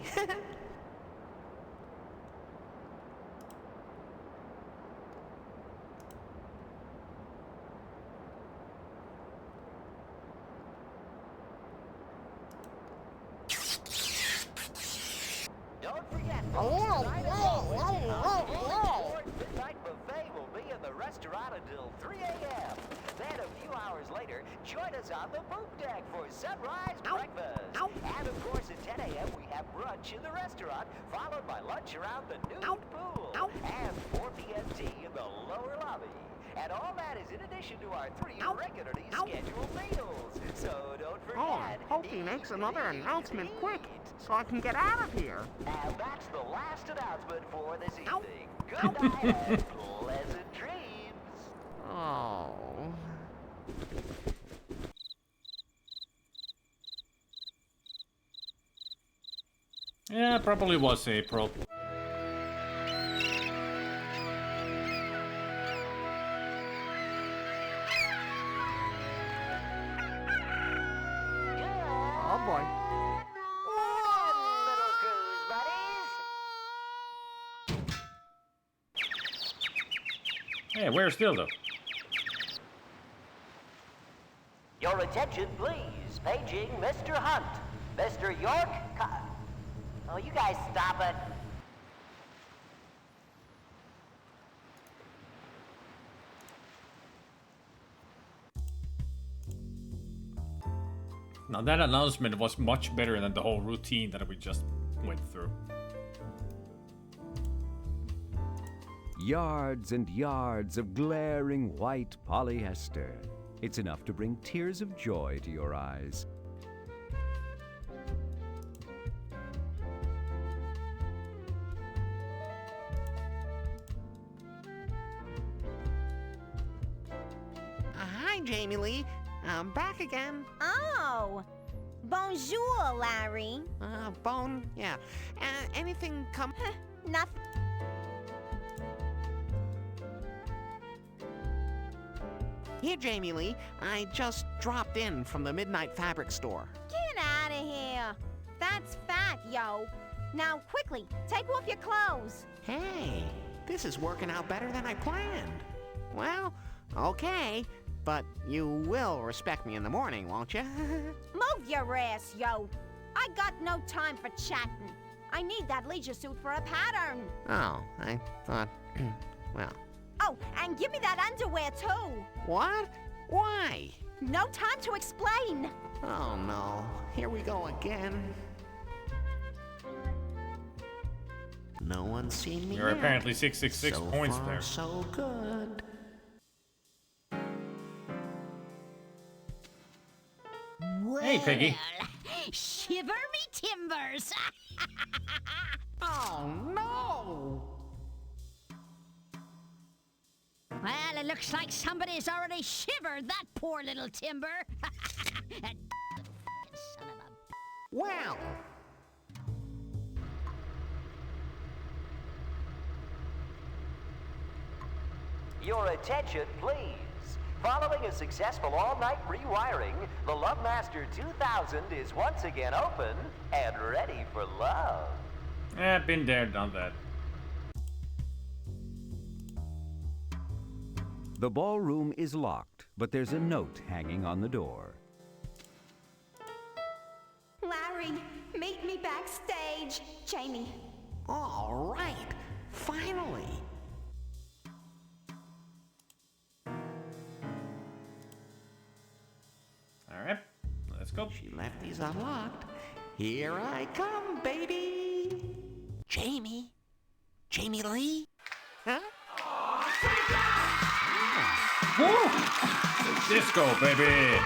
Don't forget, folks, tonight at Lowe's, midnight buffet will be in the restaurant until 3 a.m. Then a few hours later, join us on the poop deck for sunrise breakfast. And of course, at 10 a.m. we have brunch in the restaurant, followed by lunch around the nude pool, and 4 p.m. tea in the lower lobby. And all that is in addition to our 3 regularly scheduled meals. So don't forget. Hope he makes another announcement quick, so I can get out of here. And that's the last announcement for this evening. Good night and pleasant dreams. Oh. Yeah, probably was April. Oh boy. One little cruise, buddies. Hey, where's Dildo? Your attention, please. Paging Mr. Hunt. Mr. York. Oh, you guys stop it. Now that announcement was much better than the whole routine that we just went through. Yards and yards of glaring white polyester. It's enough to bring tears of joy to your eyes. Hi, Jamie Lee. I'm back again. Oh, bonjour, Larry. Yeah. Anything come... Nothing. Here, Jamie Lee. I just dropped in from the Midnight Fabric store. Get out of here. That's fat, yo. Now, quickly, take off your clothes. Hey, this is working out better than I planned. Well, okay. But you will respect me in the morning, won't you? Move your ass, yo. I got no time for chatting. I need that leisure suit for a pattern. Oh, I thought... well... Oh, and give me that underwear, too. What? Why? No time to explain. Oh, no. Here we go again. No one's seen me You're yet. apparently 666 so points far, there. So good. Well, Hey, Piggy. Shiver me timbers. Oh, no! Well, it looks like somebody's already shivered that poor little timber. That son of a... Well... Your attention, please. Following a successful all-night rewiring, the Love Master 2000 is once again open and ready for love. Been there, done that. The ballroom is locked, but there's a note hanging on the door. Larry, meet me backstage. Jamie. All right. Finally. All right, let's go. She left these unlocked. Here I come, baby. Jamie? Jamie Lee? Huh? Woo! Disco, baby!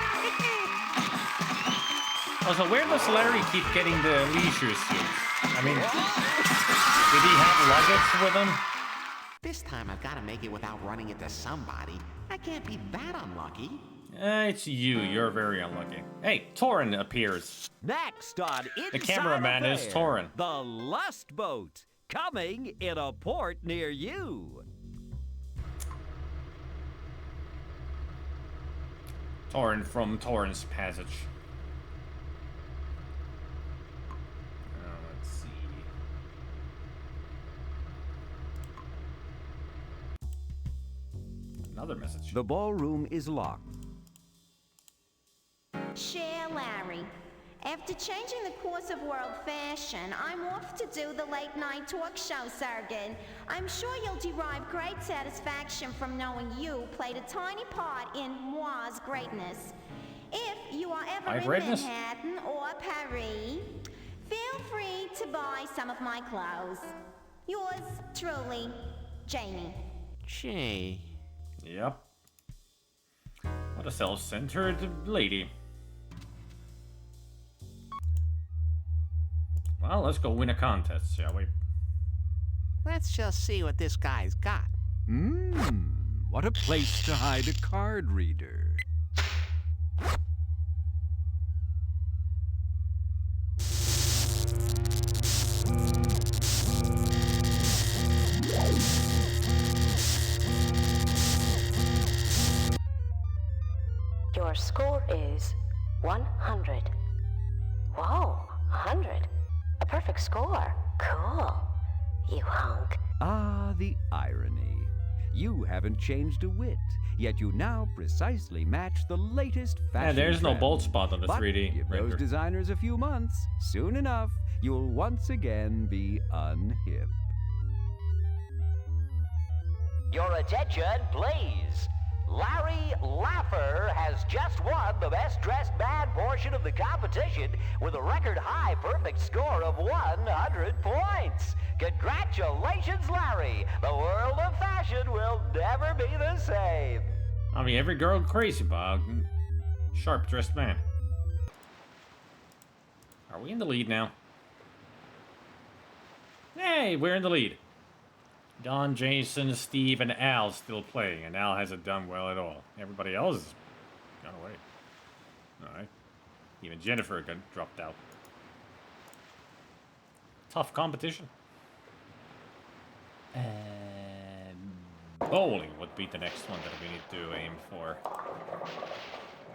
Also, where does Larry keep getting the leisure suits? I mean, did he have luggage with him? This time I've got to make it without running into somebody. I can't be that unlucky. It's you. You're very unlucky. Hey, Torin appears. Next on Inside The cameraman is Affair, Torin. The Lust Boat, coming in a port near you. Torin from Torin's Passage. Let's see. Another message. The ballroom is locked. Cher Larry. After changing the course of world fashion, I'm off to do the late-night talk show circuit. I'm sure you'll derive great satisfaction from knowing you played a tiny part in Mwa's greatness. If you are ever in Manhattan or Paris, feel free to buy some of my clothes. Yours truly, Jamie. Gee. Yep. What a self-centered lady. Well, let's go win a contest, shall we? Let's just see what this guy's got. What a place to hide a card reader. Your score is 100. Whoa, 100. A perfect score. Cool. You hunk. Ah, the irony. You haven't changed a whit, yet you now precisely match the latest fashion there's no trend. bold spot on the But 3D give render. those designers a few months. Soon enough, you'll once again be unhip. Your attention, please. Larry Laffer has just won the Best Dressed Man portion of the competition with a record high perfect score of 100 points. Congratulations, Larry. The world of fashion will never be the same. I mean, every girl crazy about sharp dressed man. Are we in the lead now? Hey, we're in the lead. Don, Jason, Steve, and Al still playing, and Al hasn't done well at all. Everybody else has gone away. Alright. Even Jennifer got dropped out. Tough competition. Bowling would be the next one that we need to aim for.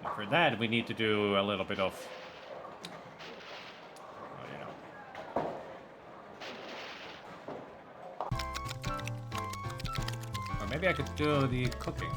And for that, we need to do a little bit of... Maybe I could do the cooking.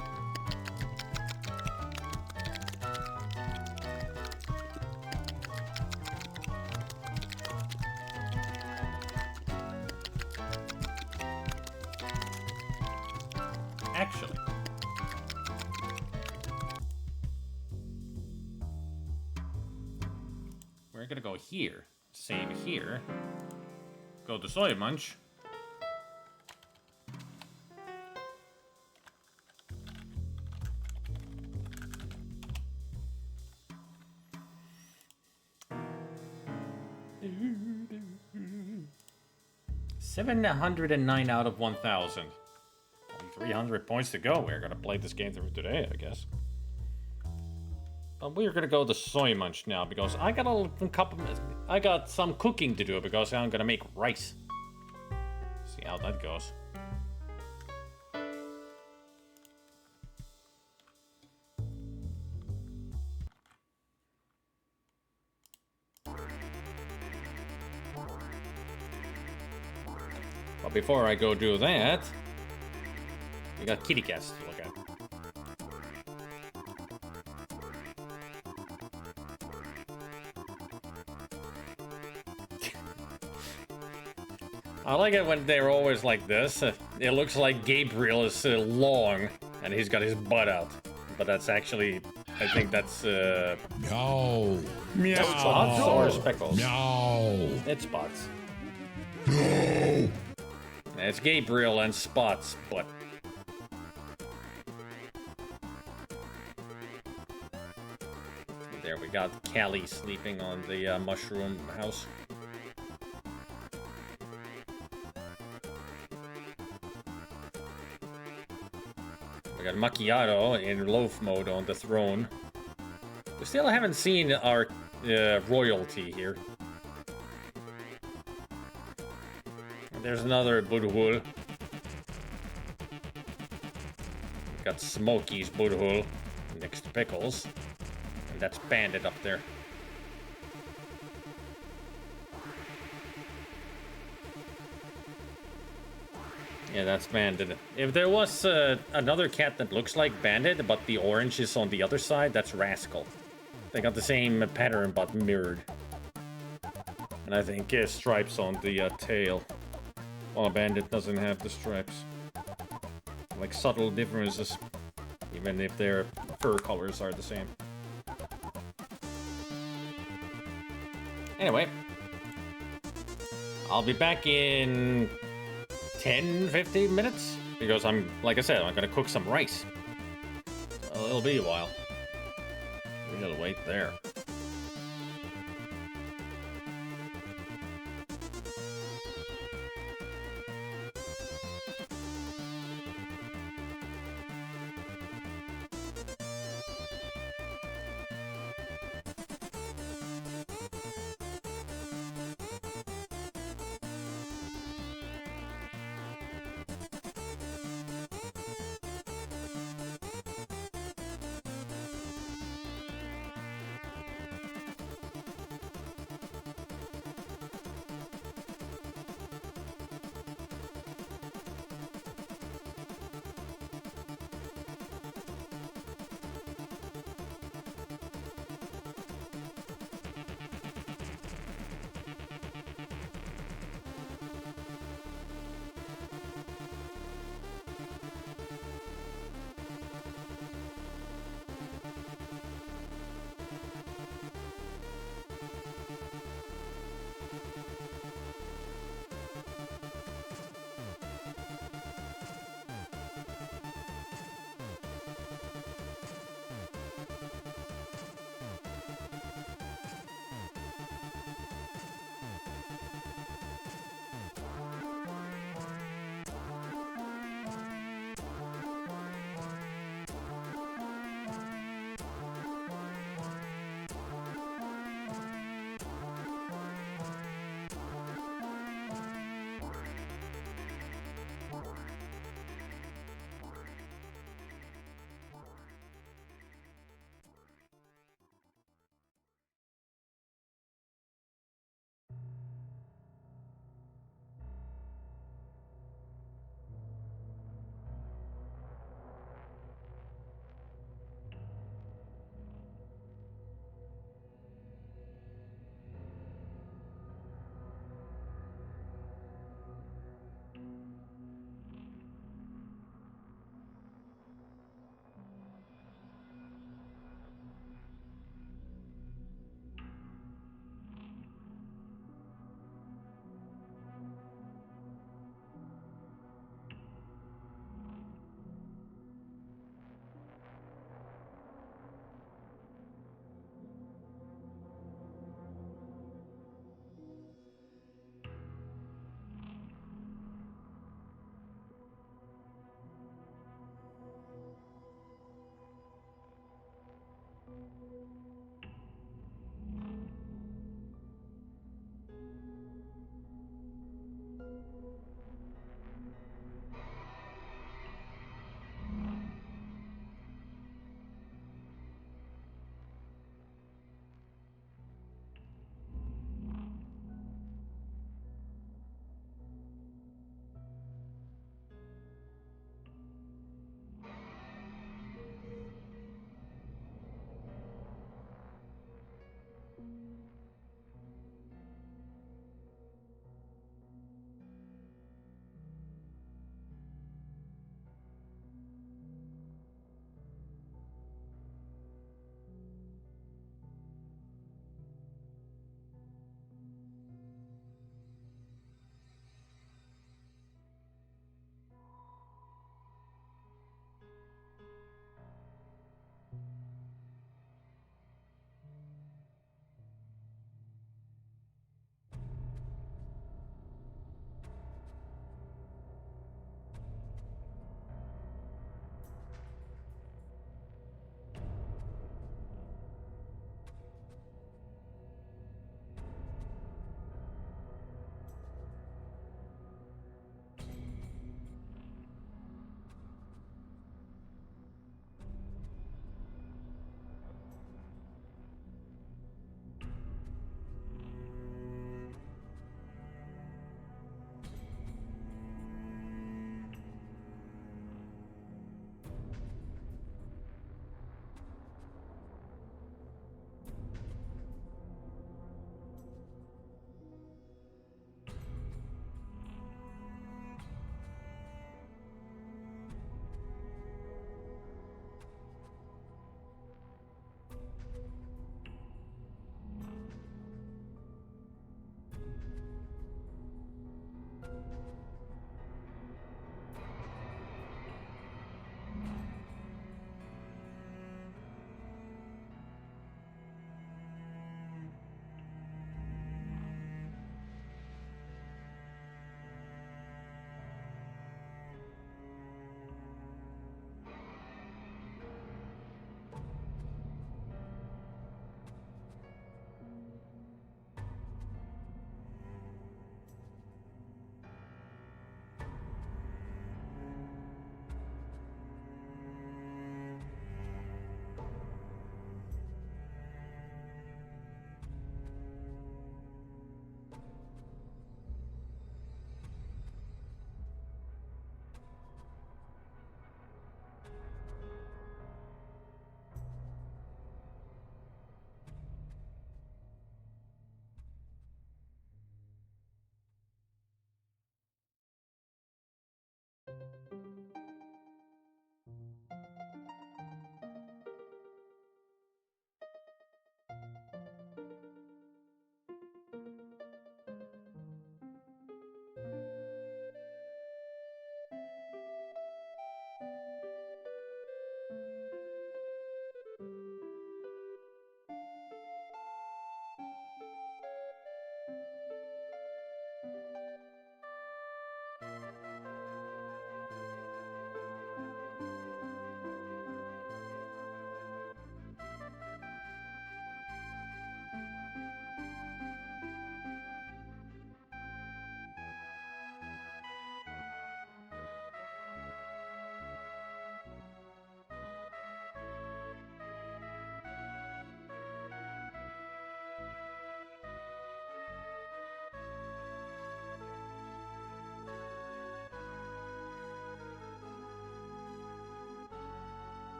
gonna go here. Save here. Go to Soy Munch. $709 out of 1,000. Only 300 points to go. We're gonna play this game through today, I guess. But we're gonna go to Soy Munch now because I got some cooking to do because I'm gonna make rice. See how that goes. But before I go do that, we got kitty cats to look at. I like it when they're always like this. It looks like Gabriel is long and he's got his butt out. But that's actually, I think that's No. Meow. Spots or speckles? No. It's spots. No. It's Gabriel and Spots, but there we got Callie sleeping on the mushroom house. We got Macchiato in loaf mode on the throne. We still haven't seen our royalty here. There's another Budhul. Got Smokey's Budhul next to Pickles. And that's Bandit up there. Yeah, that's Bandit. If there was another cat that looks like Bandit, but the orange is on the other side, that's Rascal. They got the same pattern, but mirrored. And I think stripes on the tail. Well, Bandit doesn't have the stripes. Like subtle differences, even if their fur colors are the same. Anyway, I'll be back in 10-15 minutes because like I said, I'm gonna cook some rice. So it'll be a while. We'll wait there.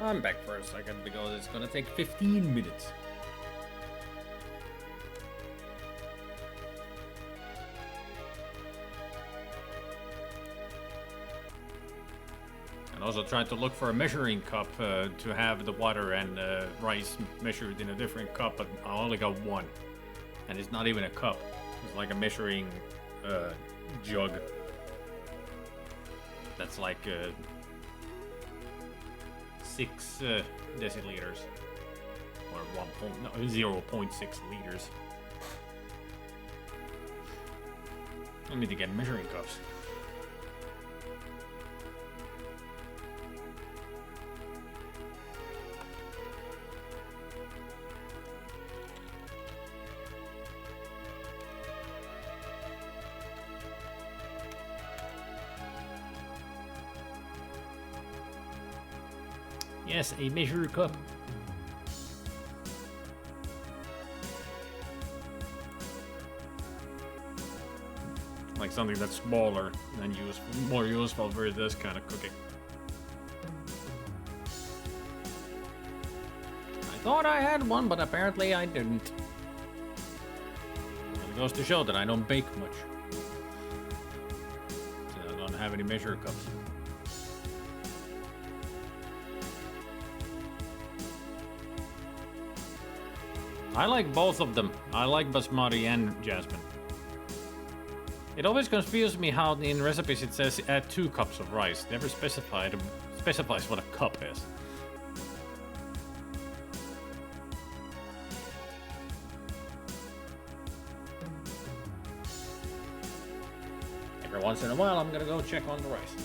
I'm back for a second because it's gonna take 15 minutes. And also tried to look for a measuring cup to have the water and rice measured in a different cup, but I only got one. And it's not even a cup. It's like a measuring jug. That's like 6 deciliters. Or 0.6 liters. I need to get measuring cups. Yes, a measure cup. Like something that's smaller and more useful for this kind of cooking. I thought I had one, but apparently I didn't. It goes to show that I don't bake much. So I don't have any measure cups. I like both of them. I like basmati and jasmine. It always confuses me how in recipes it says add 2 cups of rice. Never specifies what a cup is. Every once in a while I'm gonna go check on the rice.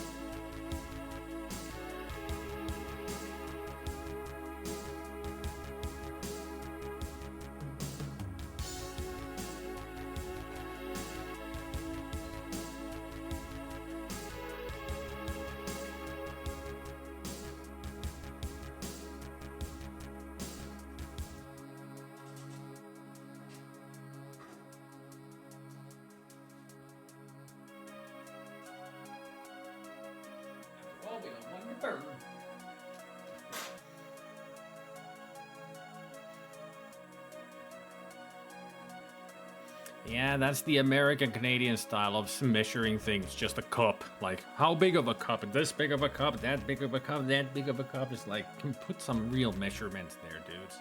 Yeah, that's the American-Canadian style of measuring things. Just a cup. Like, how big of a cup? This big of a cup? That big of a cup? That big of a cup? It's like, can put some real measurements there, dudes.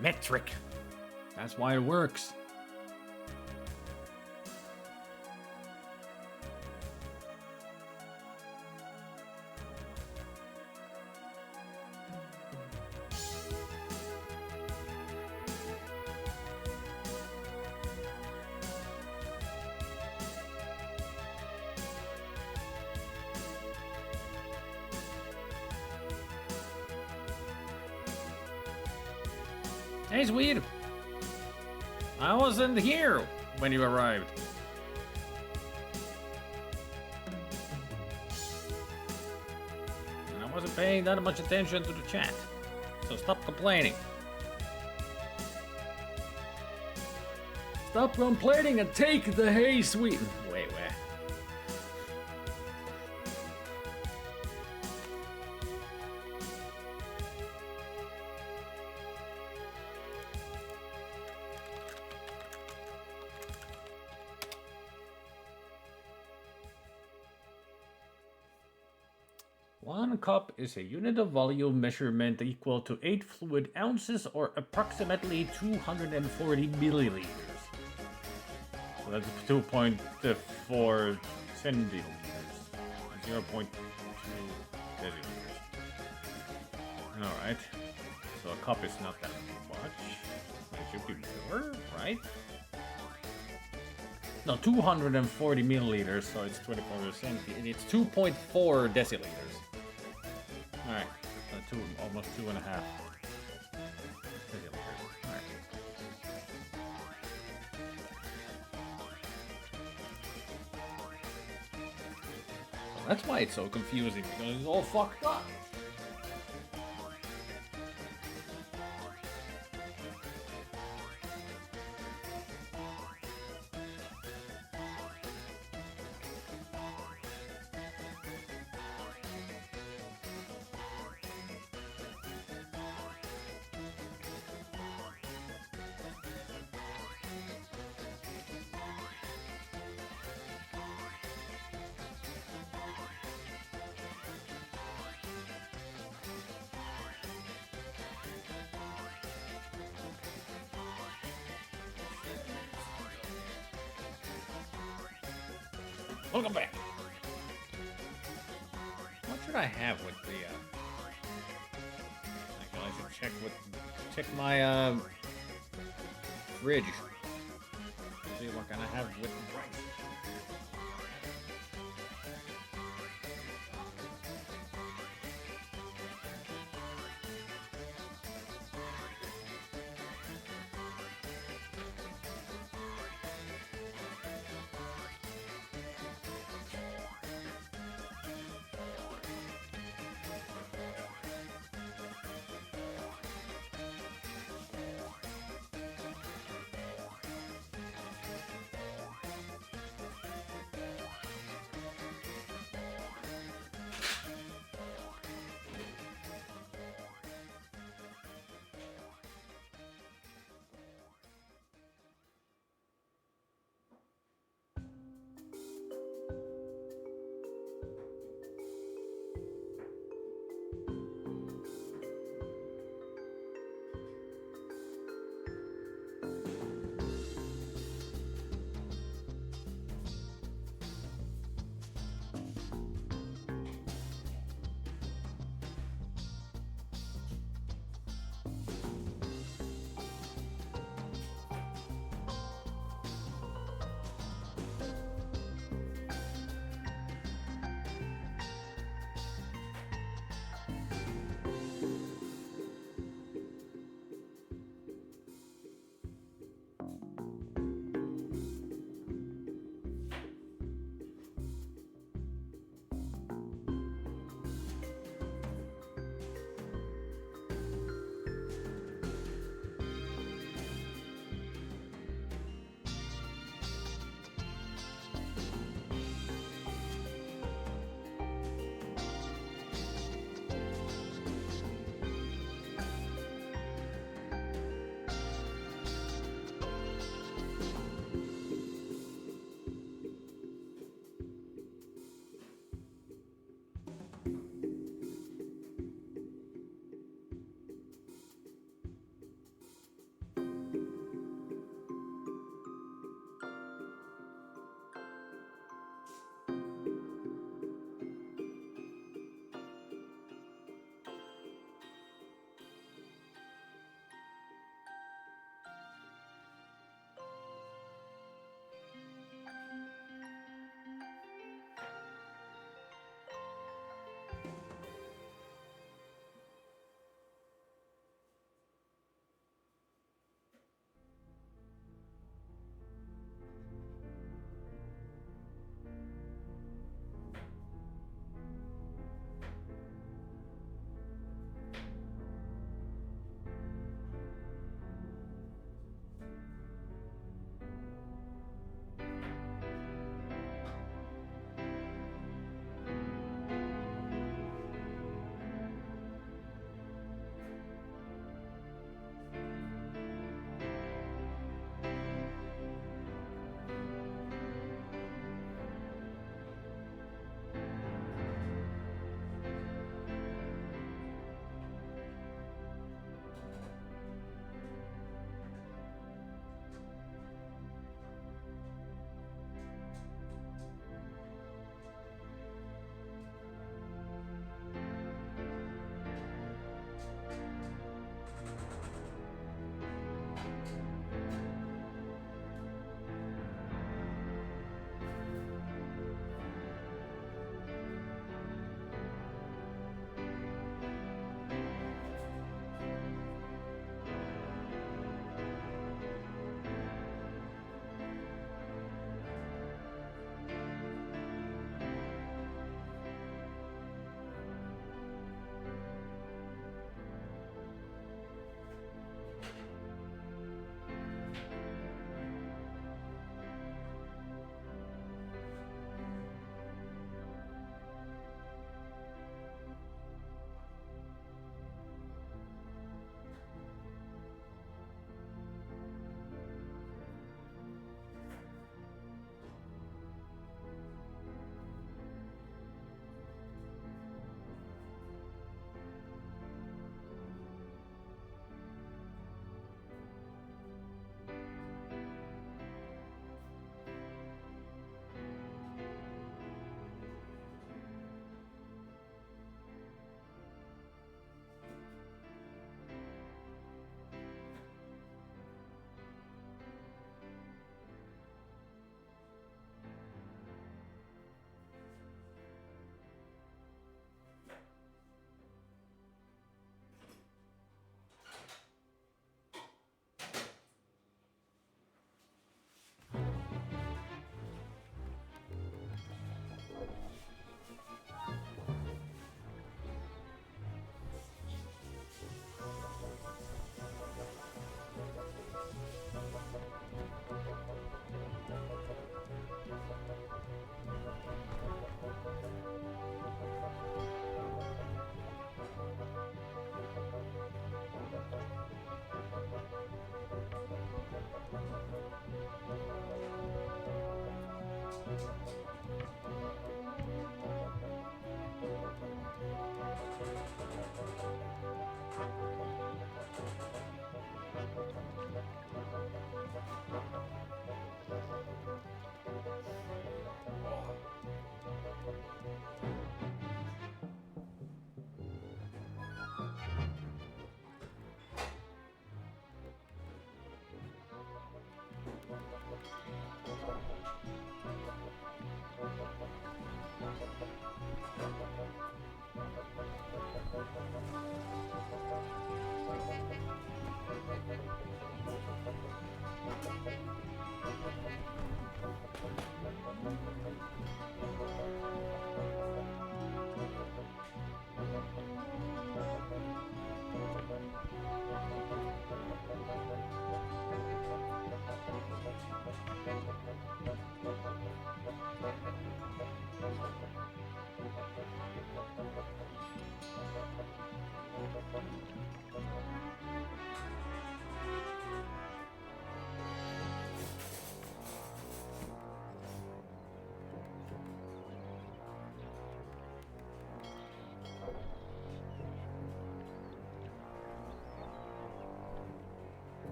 Metric. That's why it works. Hey, Swede. I wasn't here when you arrived. And I wasn't paying that much attention to the chat. So stop complaining. Stop complaining and take the hay, Swede. Wait, wait. One cup is a unit of volume measurement equal to 8 fluid ounces or approximately 240 milliliters. So that's 2.4 centiliters. 0.2 deciliters. Alright. So a cup is not that much. It should be more, right? No, 240 milliliters, so it's 24%. It's 2.4 deciliters. Alright, so almost 2.5 deciliters. Alright. So that's why it's so confusing, because it's all fucked up. Welcome back. What should I have with the, I should check my, fridge. See what can I have with rice.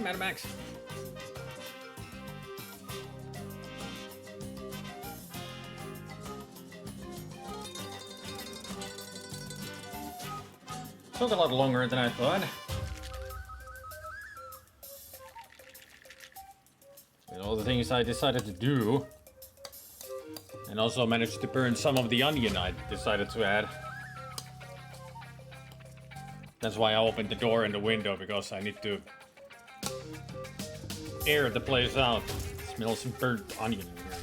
Mad Max. Took a lot longer than I thought. With all the things I decided to do. And also managed to burn some of the onion I decided to add. That's why I opened the door and the window, because I need to air the place out. Smells some burnt onion in here now.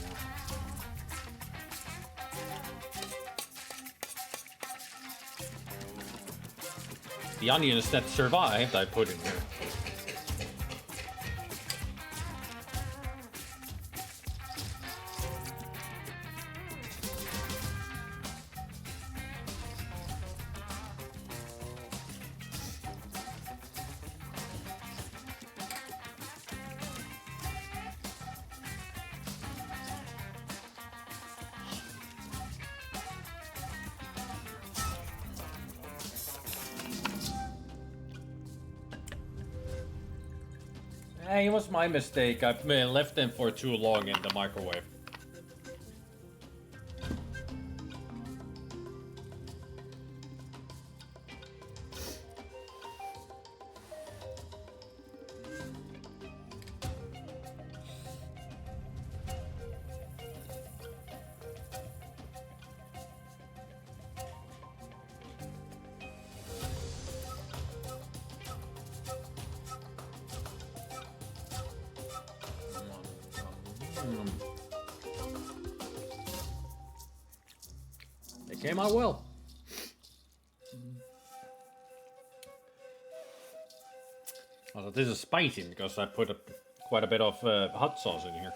The onions that survived, I put in here. Hey, it was my mistake. I left them for too long in the microwave. They came out well. Also, this is spicy because I put quite a bit of hot sauce in here.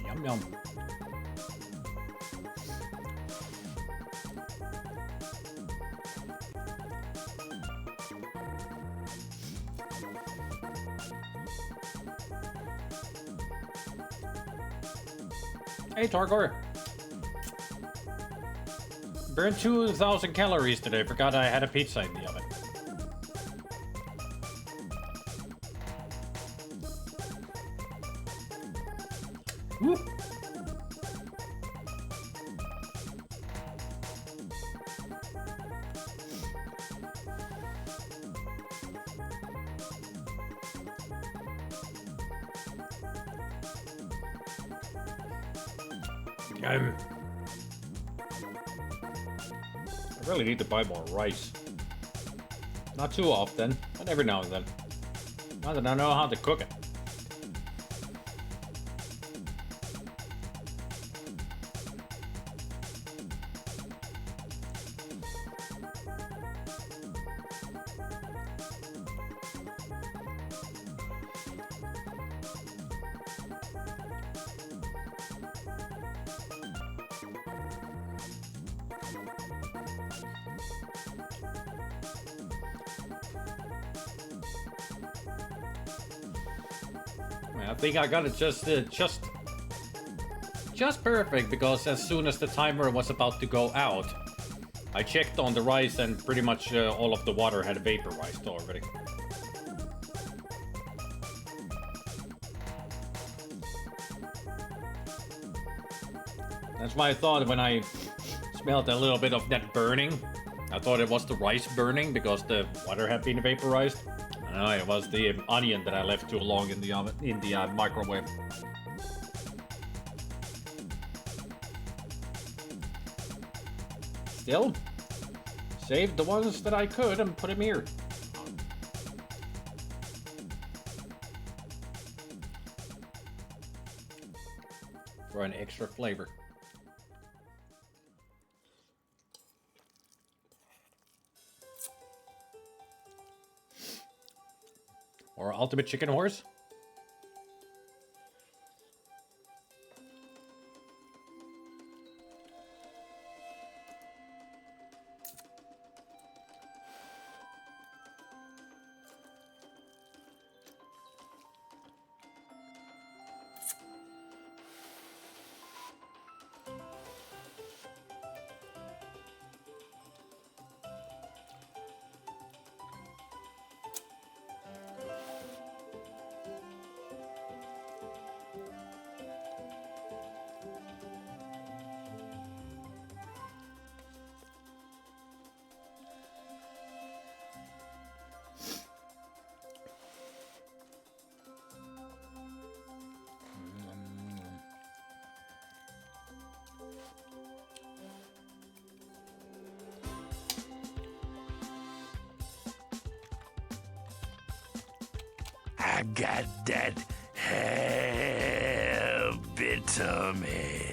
Yum yum. Hey Targor. Burned 2,000 calories today. Forgot I had a pizza in the oven. Woo. I really need to buy more rice. Not too often, but every now and then. Now that I know how to cook it. I think I got it just perfect, because as soon as the timer was about to go out, I checked on the rice and pretty much all of the water had vaporized already. That's why I thought when I smelled a little bit of that burning, I thought it was the rice burning because the water had been vaporized. No, it was the onion that I left too long in the oven, in the microwave. Still, saved the ones that I could and put them here. For an extra flavor. Or Ultimate Chicken Horse? I got that happy tummy.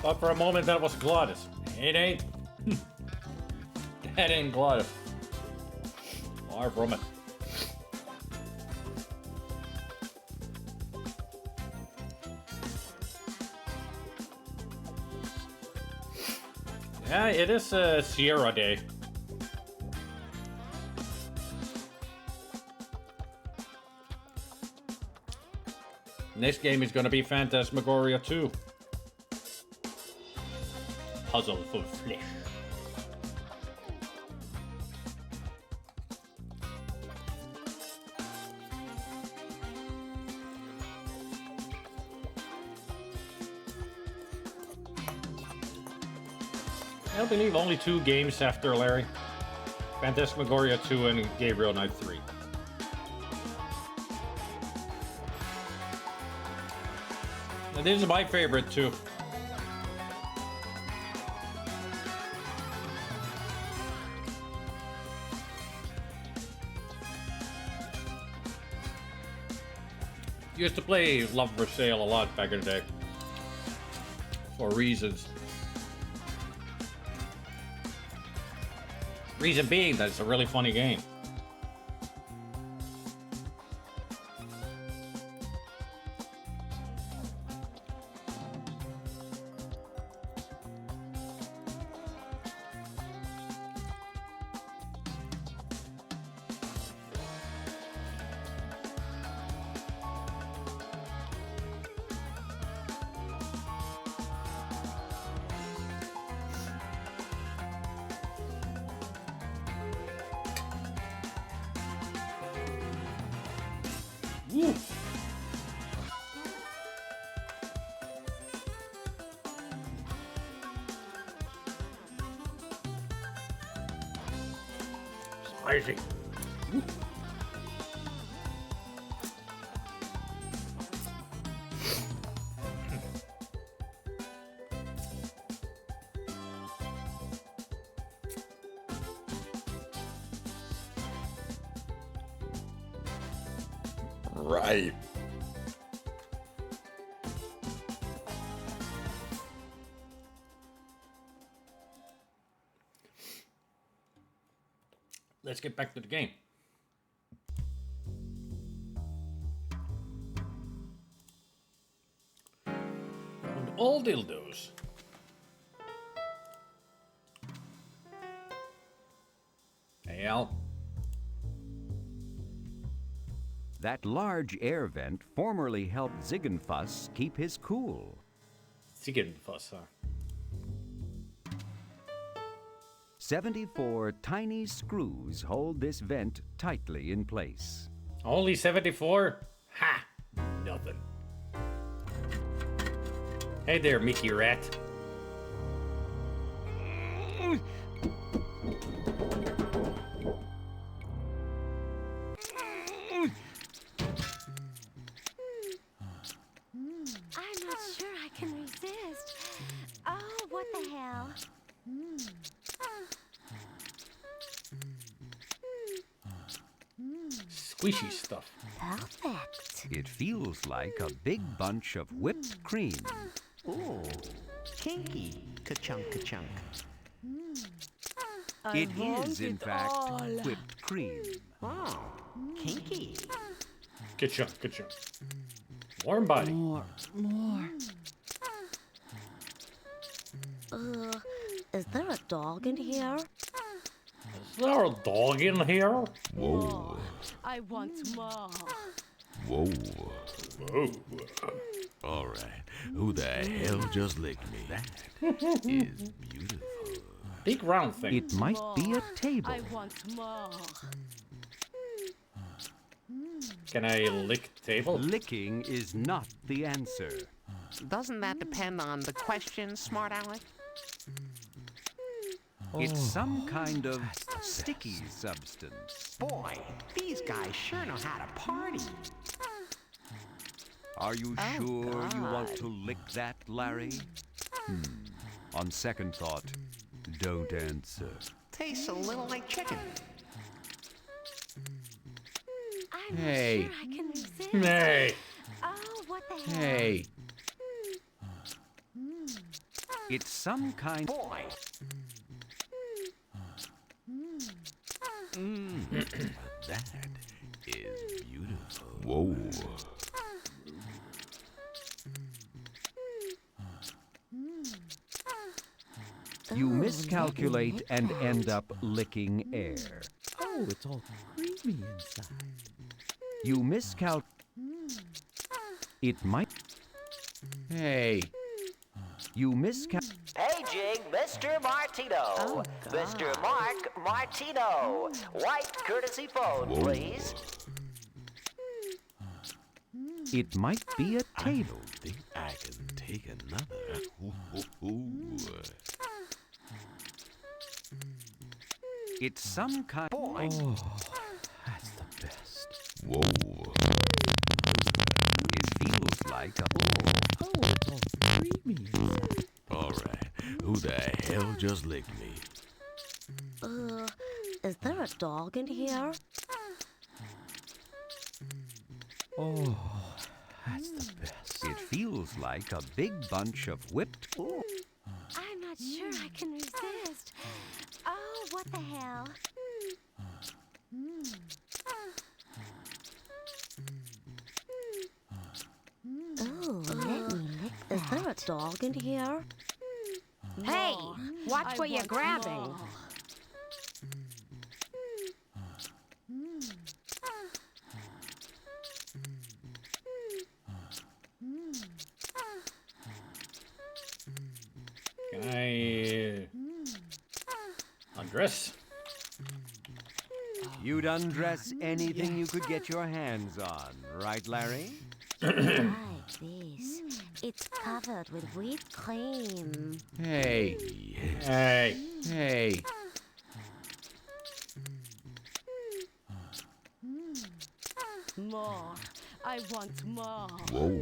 Thought for a moment that was Glottis. It ain't. That ain't Glottis. Far from it. Yeah, it is Sierra Day. Next game is gonna be Phantasmagoria 2. Puzzle for flesh. I believe only 2 games after Larry. Phantasmagoria 2 and Gabriel Knight 3. And this is my favorite too. Used to play Love for Sale a lot back in the day. For reasons. Reason being that it's a really funny game. Woo. Spicy. Woo. Right. Let's get back to the game. Found all dildos. Hey, Al. That large air vent formerly helped Ziegenfuss keep his cool. Ziegenfuss, huh? 74 tiny screws hold this vent tightly in place. Only 74? Ha! Nothing. Hey there, Mickey Rat. I'm not sure I can resist. squishy stuff. Perfect. It feels like a big bunch of whipped cream. Ooh, kinky. Ka-chunk, ka-chunk. It is, in fact, whipped cream. Oh, kinky. Ka-chunk, ka-chunk. Warm body. More. Is there a dog in here? Is there a dog in here? Whoa. I want more. Whoa. Whoa. All right. Who the hell just licked me? That is beautiful. Big round thing. It might be a table. I want more. Can I lick the table? Licking is not the answer. Doesn't that depend on the question, smart Alec? It's some kind of sticky substance. Boy, these guys sure know how to party. Are you sure you want to lick that, Larry? On second thought, don't answer. Tastes a little like chicken. I'm Hey. not sure I can resist. Hey. Oh, what the hell? Hey. It's some kind. Boy. That is beautiful. Whoa. You miscalculate and end up licking air. Oh, it's all creamy inside. You miscal. It might. Hey. You miscal. Paging Mr. Martino. Mr. Mark Martino. White courtesy phone, please. It might be a table. I think I can take another. Ooh. It's some kind. Boy. Oh, that's the best. Whoa. It feels like a. Oh, it's all creamy inside. All right. Who the hell just licked me? Is there a dog in here? Oh, that's the best. It feels like a big bunch of whipped. I'm not sure I can resist. Oh, what the hell? Oh, is there a dog in here? Hey, watch what you're grabbing. Can I undress? You'd undress anything you could get your hands on, right, Larry? Like this. It's covered with whipped cream. Hey. Hey. Hey. More. I want more. Whoa.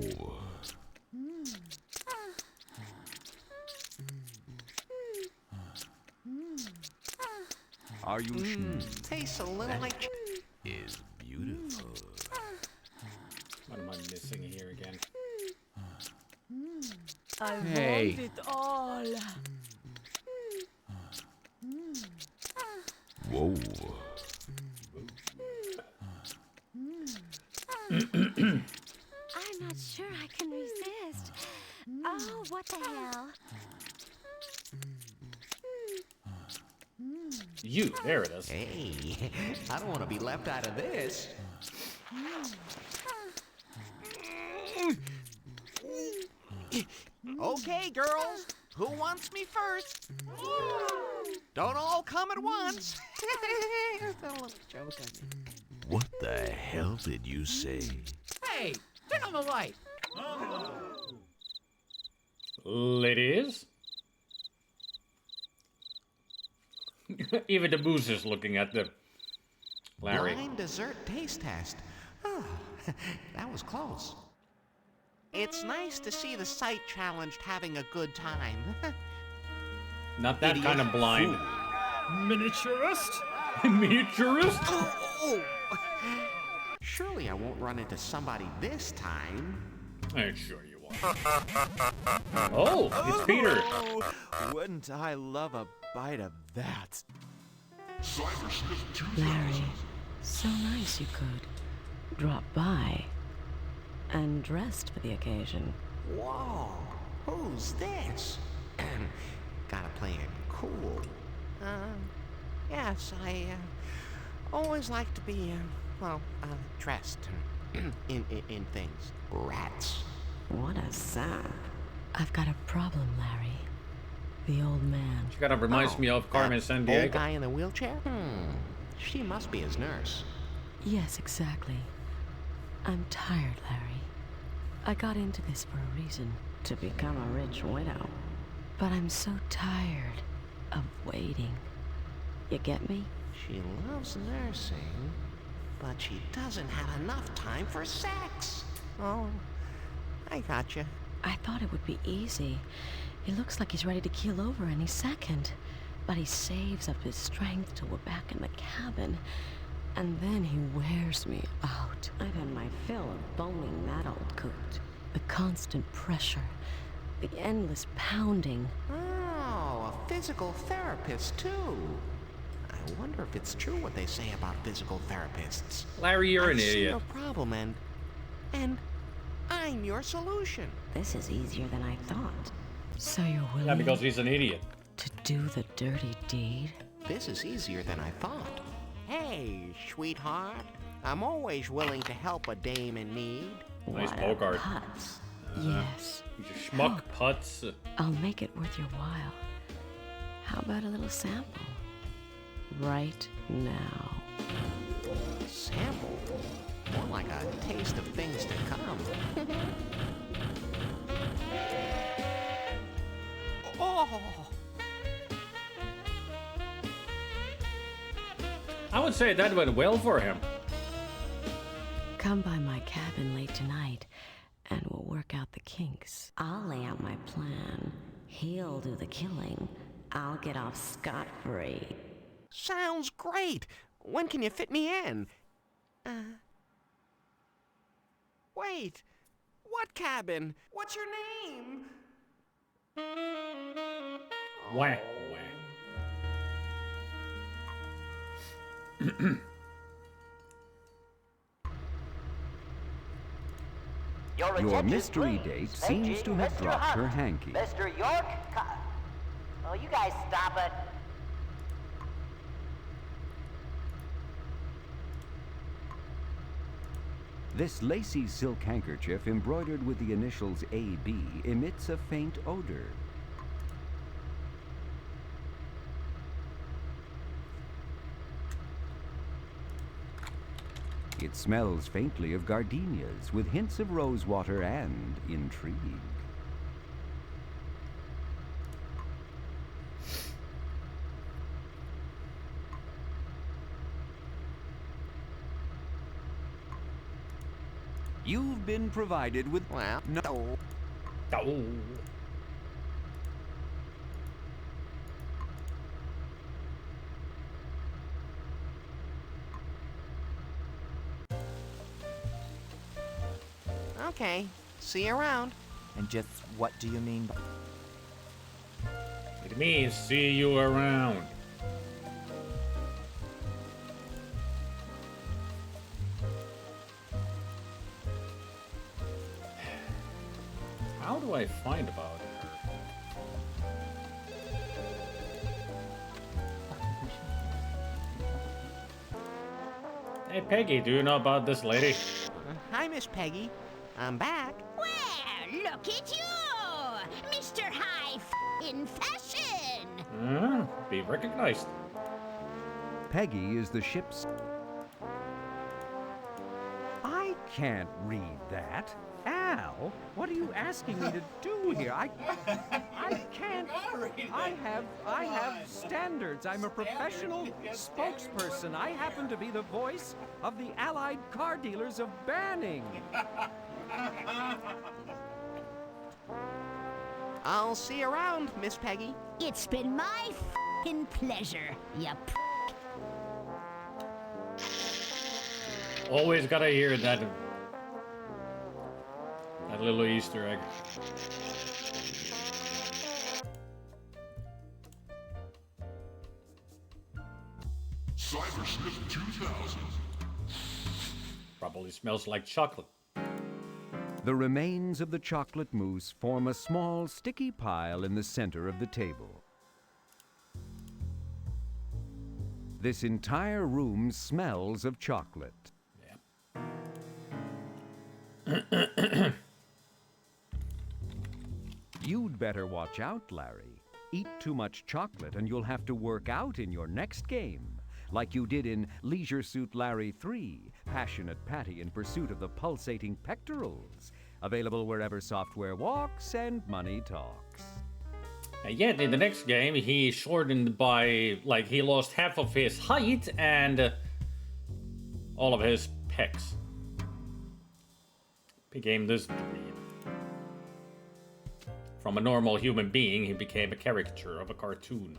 Are you sure? Tastes a little like chicken. Is beautiful. What am I missing here again? I Hey. want it all. Whoa. I'm not sure I can resist. Oh, what the hell? You. There it is. Hey, I don't want to be left out of this. Okay, girls, who wants me first? Don't all come at once. That's a little joke I made. What the hell did you say? Hey, turn on the light. Ladies? Even the boozer's looking at the Larry. Blind dessert taste test. Oh, that was close. It's nice to see the sight challenged having a good time. Not that kind of blind. Miniaturist? Miniaturist? Oh. Surely I won't run into somebody this time. I'm sure you won't. Oh, it's Peter. Wouldn't I love a bite of that? Larry, so nice you could drop by and dressed for the occasion. Whoa, who's this? Gotta play it cool. Yes, I always like to be, dressed in things. Rats. What a sap. I've got a problem, Larry. The old man. She kind of reminds me of Carmen Sandiego. Old guy in the wheelchair? She must be his nurse. Yes, exactly. I'm tired, Larry. I got into this for a reason, to become a rich widow. But I'm so tired of waiting. You get me? She loves nursing, but she doesn't have enough time for sex. Oh, I gotcha. I thought it would be easy. He looks like he's ready to keel over any second. But he saves up his strength till we're back in the cabin. And then he wears me out. I've had my fill of boning that old coot. The constant pressure. The endless pounding. Oh, a physical therapist, too. I wonder if it's true what they say about physical therapists. Larry, you're an I see idiot. no problem, and I'm your solution. This is easier than I thought. So you're willing Yeah, because he's an idiot. to do the dirty deed? This is easier than I thought. Hey, sweetheart. I'm always willing to help a dame in need. Nice What a bogart. putz. Yes. You schmuck putz. I'll make it worth your while. How about a little sample? Right now. Sample? More like a taste of things to come. Oh! I would say that went well for him. Come by my cabin late tonight, and we'll work out the kinks. I'll lay out my plan. He'll do the killing. I'll get off scot-free. Sounds great. When can you fit me in? Wait. What cabin? What's your name? Wah, wah. Your mystery date seems to have dropped her hanky. Mr. York? Oh, you guys stop it. This lacy silk handkerchief embroidered with the initials AB emits a faint odor. It smells faintly of gardenias with hints of rosewater and intrigue. You've been provided with... Well, no. Oh. Okay, see you around. And just what do you mean by... It means see you around. How do I find about her? Hey Peggy, do you know about this lady? Hi, Miss Peggy. I'm back. Well, look at you, Mr. High in fashion. Be recognized. Peggy is the ship's... I can't read that. Al, what are you asking me to do here? I can't. I have standards. I'm a professional spokesperson. I happen to be the voice of the Allied car dealers of Banning. I'll see you around, Miss Peggy. It's been my pleasure, you Always gotta hear that little Easter egg. Cybersmith 2000. Probably smells like chocolate. The remains of the chocolate mousse form a small, sticky pile in the center of the table. This entire room smells of chocolate. Yeah. You'd better watch out, Larry. Eat too much chocolate and you'll have to work out in your next game, like you did in Leisure Suit Larry 3, Passionate Patty in Pursuit of the Pulsating Pectorals. Available wherever software walks and money talks. And yet, in the next game, he shortened by, like, he lost half of his height and all of his pecs. Became this dweeb. From a normal human being, he became a caricature of a cartoon.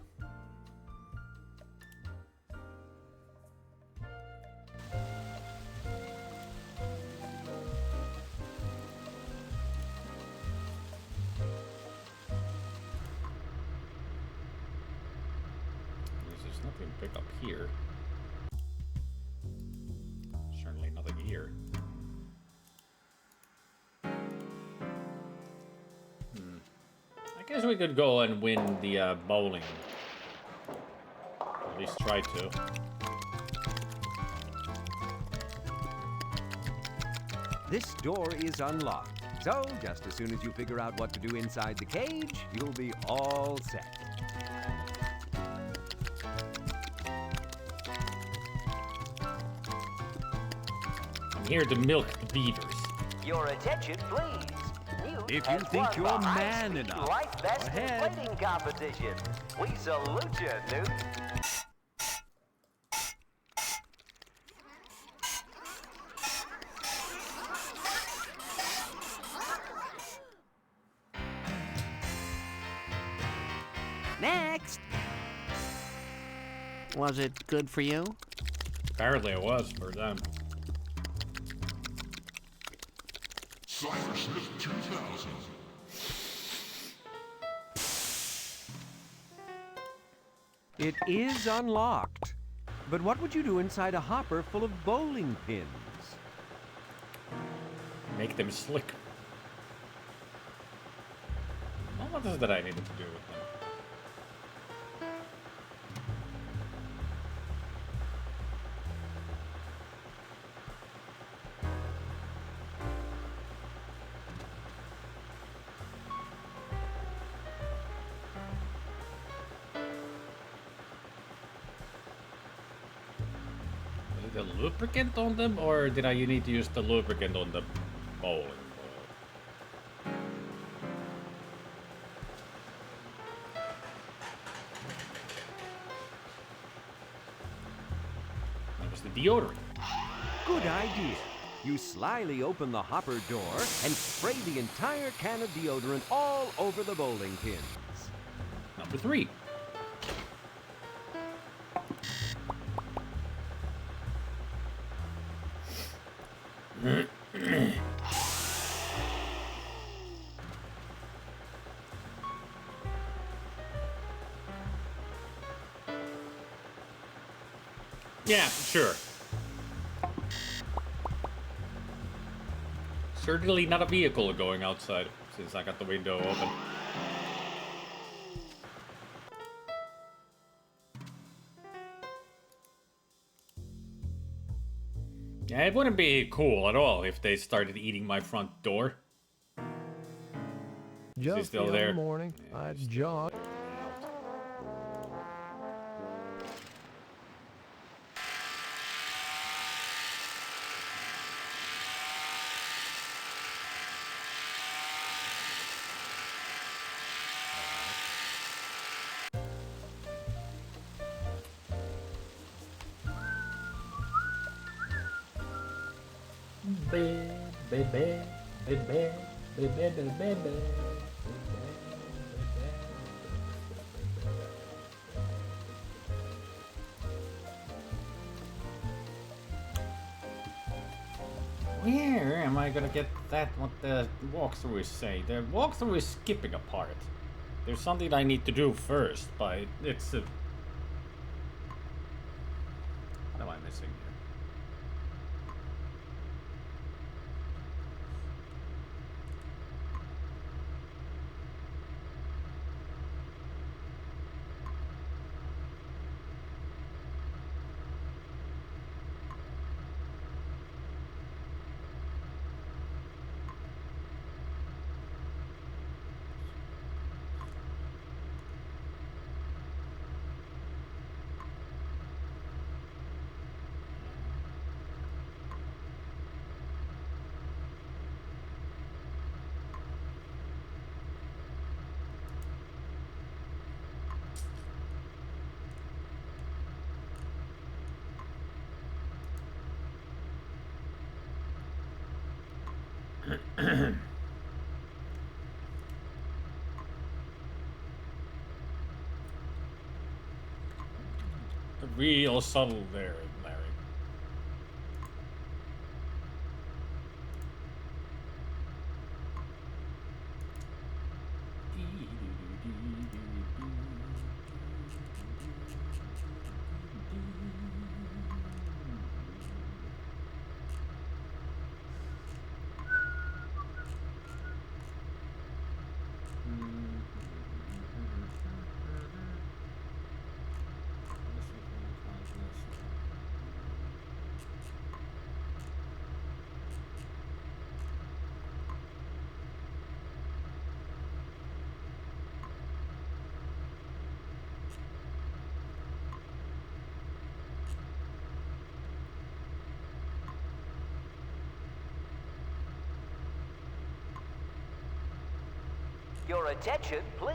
There's nothing to pick up here. Certainly nothing here. I guess we could go and win the bowling. At least try to. This door is unlocked, so just as soon as you figure out what to do inside the cage, you'll be all set. I'm here to milk the beavers. Your attention, please. If you think you're man enough, Life go Best ahead. Plating Competition. We salute you, Newt. Next! Was it good for you? Apparently it was for them. Cybersmith 2000. It is unlocked. But what would you do inside a hopper full of bowling pins? Make them slick. Well, what is that I needed to do with them? The lubricant on them, or did I need to use the lubricant on the bowling ball? That was the deodorant. Good idea. You slyly open the hopper door and spray the entire can of deodorant all over the bowling pins. Number 3. Yeah, sure. Certainly not a vehicle going outside, since I got the window open. Yeah, it wouldn't be cool at all if they started eating my front door. Just still the there? other morning, I jogged. where am I gonna get that, what the walkthrough is saying? The walkthrough is skipping a part. There's something I need to do first, but it's a... What am I missing here? Real subtle there, Larry. Your attention, please.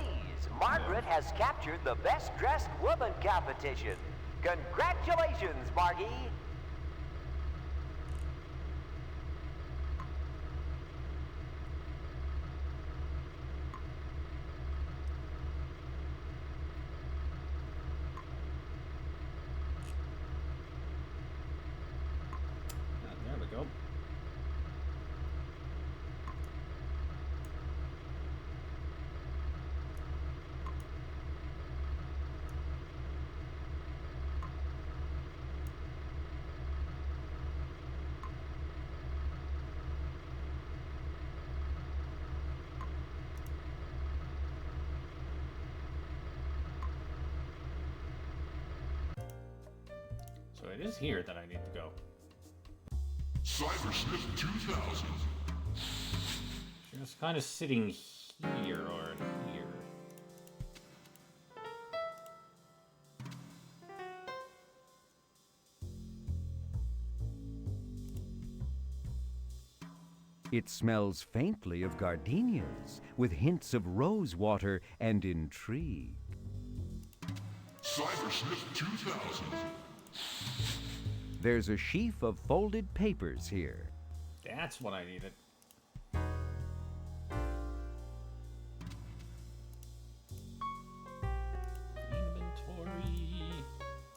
Margaret has captured the Best Dressed Woman competition. Congratulations, Margie. There we go. So it is here that I need to go. Cybersmith 2000. Just kind of sitting here or here. It smells faintly of gardenias, with hints of rose water and intrigue. Cybersmith 2000. There's a sheaf of folded papers here. That's what I needed. Inventory.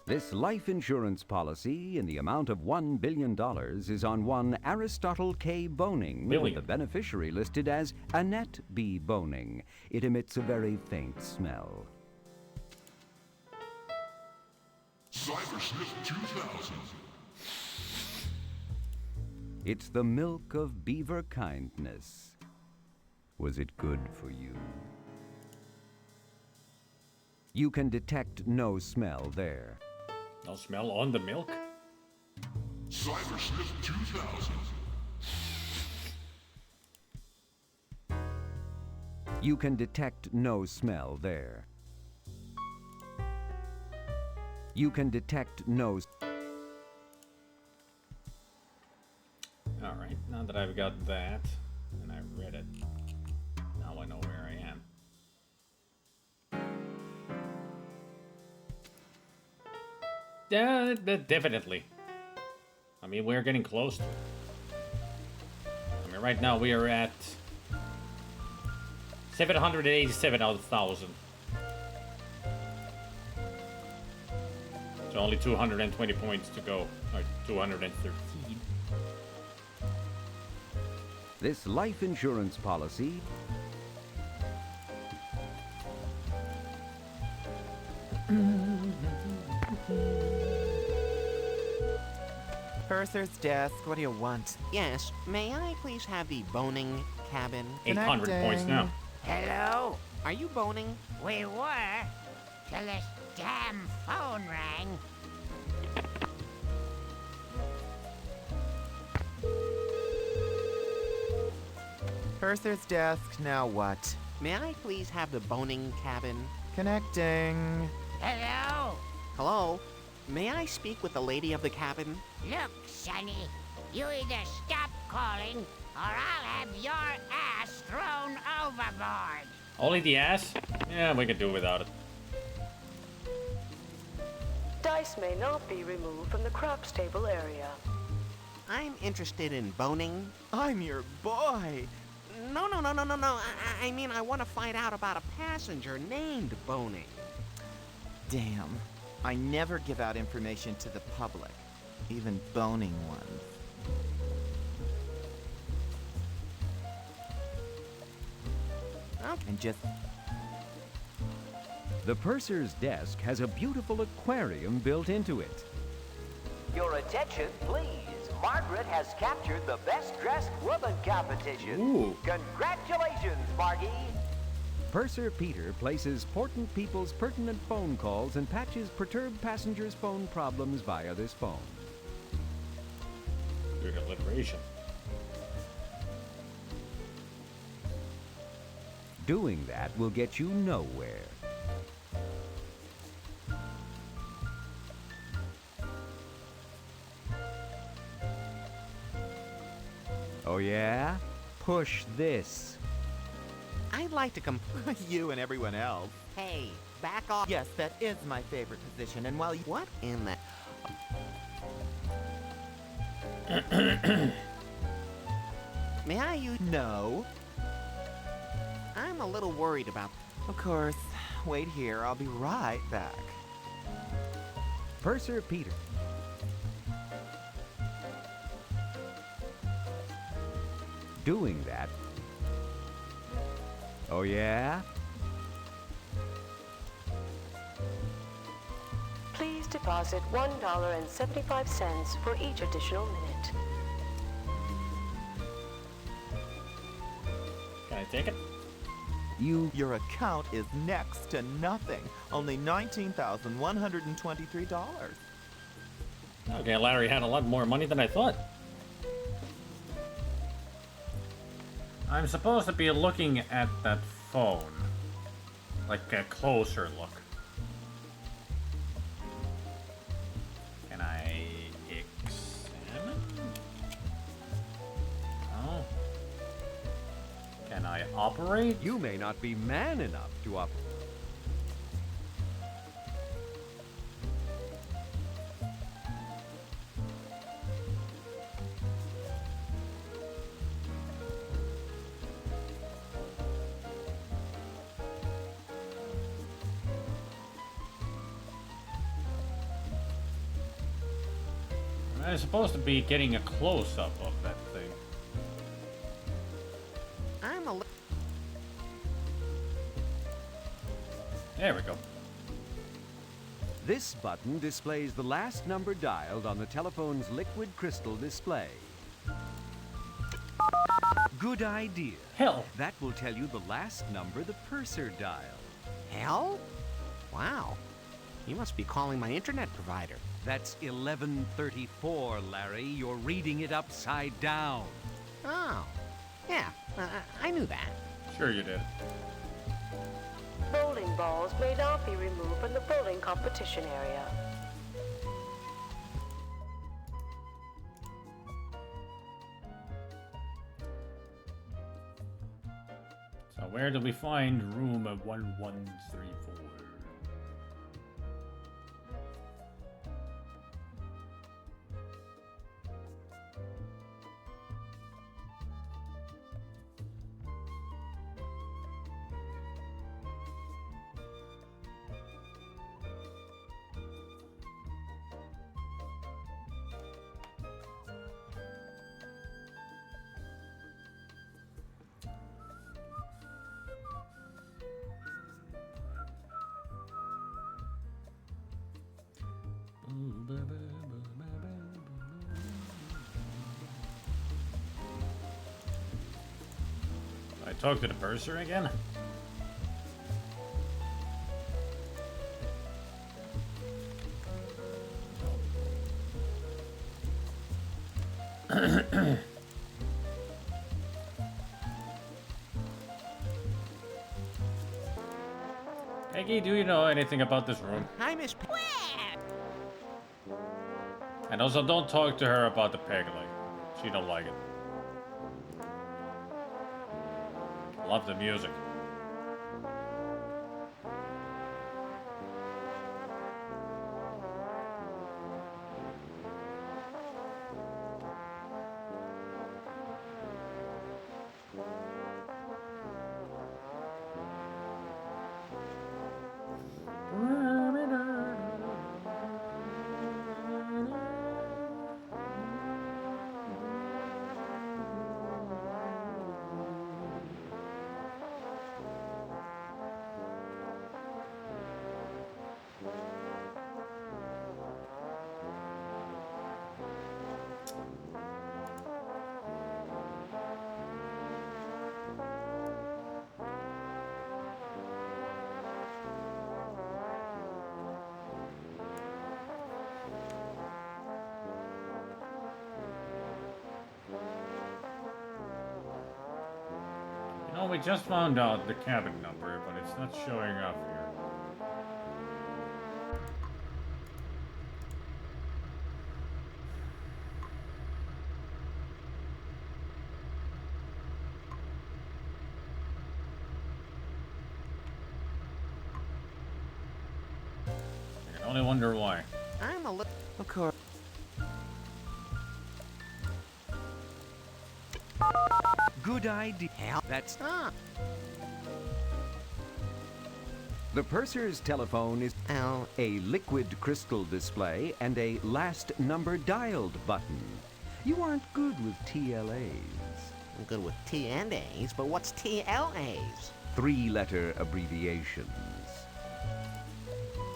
This life insurance policy in the amount of $1 billion is on one Aristotle K. Boning, with the beneficiary listed as Annette B. Boning. It emits a very faint smell. Cybersmith 2000. It's the milk of beaver kindness. Was it good for you? You can detect no smell there. No smell on the milk? Cybersmith 2000. You can detect no smell there. You can detect no... Alright, now that I've got that, and I read it, now I know where I am. Yeah, definitely. I mean, we're getting close to it. I mean, right now we are at 787 out of 1,000. So only 220 points to go, or 213. This life insurance policy Purser's desk, what do you want? Yes, may I please have the boning cabin? 800 points now. Hello? Are you boning? We were, till this damn phone rang. Purser's desk, now what? May I please have the boning cabin? Connecting. Hello? Hello? May I speak with the lady of the cabin? Look, Sonny, you either stop calling, or I'll have your ass thrown overboard. Only the ass? Yeah, we could do without it. Dice may not be removed from the craps table area. I'm interested in boning. I'm your boy. No. I mean, I want to find out about a passenger named Boning. Damn. I never give out information to the public, even boning ones. And just... The purser's desk has a beautiful aquarium built into it. Your attention, please. Margaret has captured the best dressed woman competition. Ooh. Congratulations, Margie. Purser Peter places important people's pertinent phone calls and patches perturbed passengers' phone problems via this phone. Good alliteration. Doing that will get you nowhere. Oh yeah? Push this. I'd like to You and everyone else. Hey, back off. Yes, that is my favorite position, and while you... What in the... May I use... No. I'm a little worried about... Of course. Wait here, I'll be right back. Purser Peter. Doing that. Oh yeah? Please deposit $1.75 for each additional minute. Can I take it? Your account is next to nothing. Only $19,123. Okay, Larry had a lot more money than I thought. I'm supposed to be looking at that phone. Like a closer look. Can I examine? Oh. Can I operate? You may not be man enough to operate. I'm supposed to be getting a close-up of that thing. I'm a... There we go. This button displays the last number dialed on the telephone's liquid crystal display. Good idea. Hell. That will tell you the last number the purser dialed. Hell? Wow. You must be calling my internet provider. That's 1134, Larry. You're reading it upside down. Oh. Yeah, I knew that. Sure you did. Bowling balls may not be removed from the bowling competition area. So where do we find room 1134? talk to the purser again? Peggy, do you know anything about this room? Hi, Miss. And also, don't talk to her about the peg leg. She don't like it. Love the music. You know, we just found out the cabin number, but it's not showing up here. I can only wonder why. I'm a little. Of course. Good idea. That's... Ah. The purser's telephone is a liquid crystal display and a last number dialed button. You aren't good with TLAs. I'm good with T and A's, but what's TLA's? 3-letter abbreviations.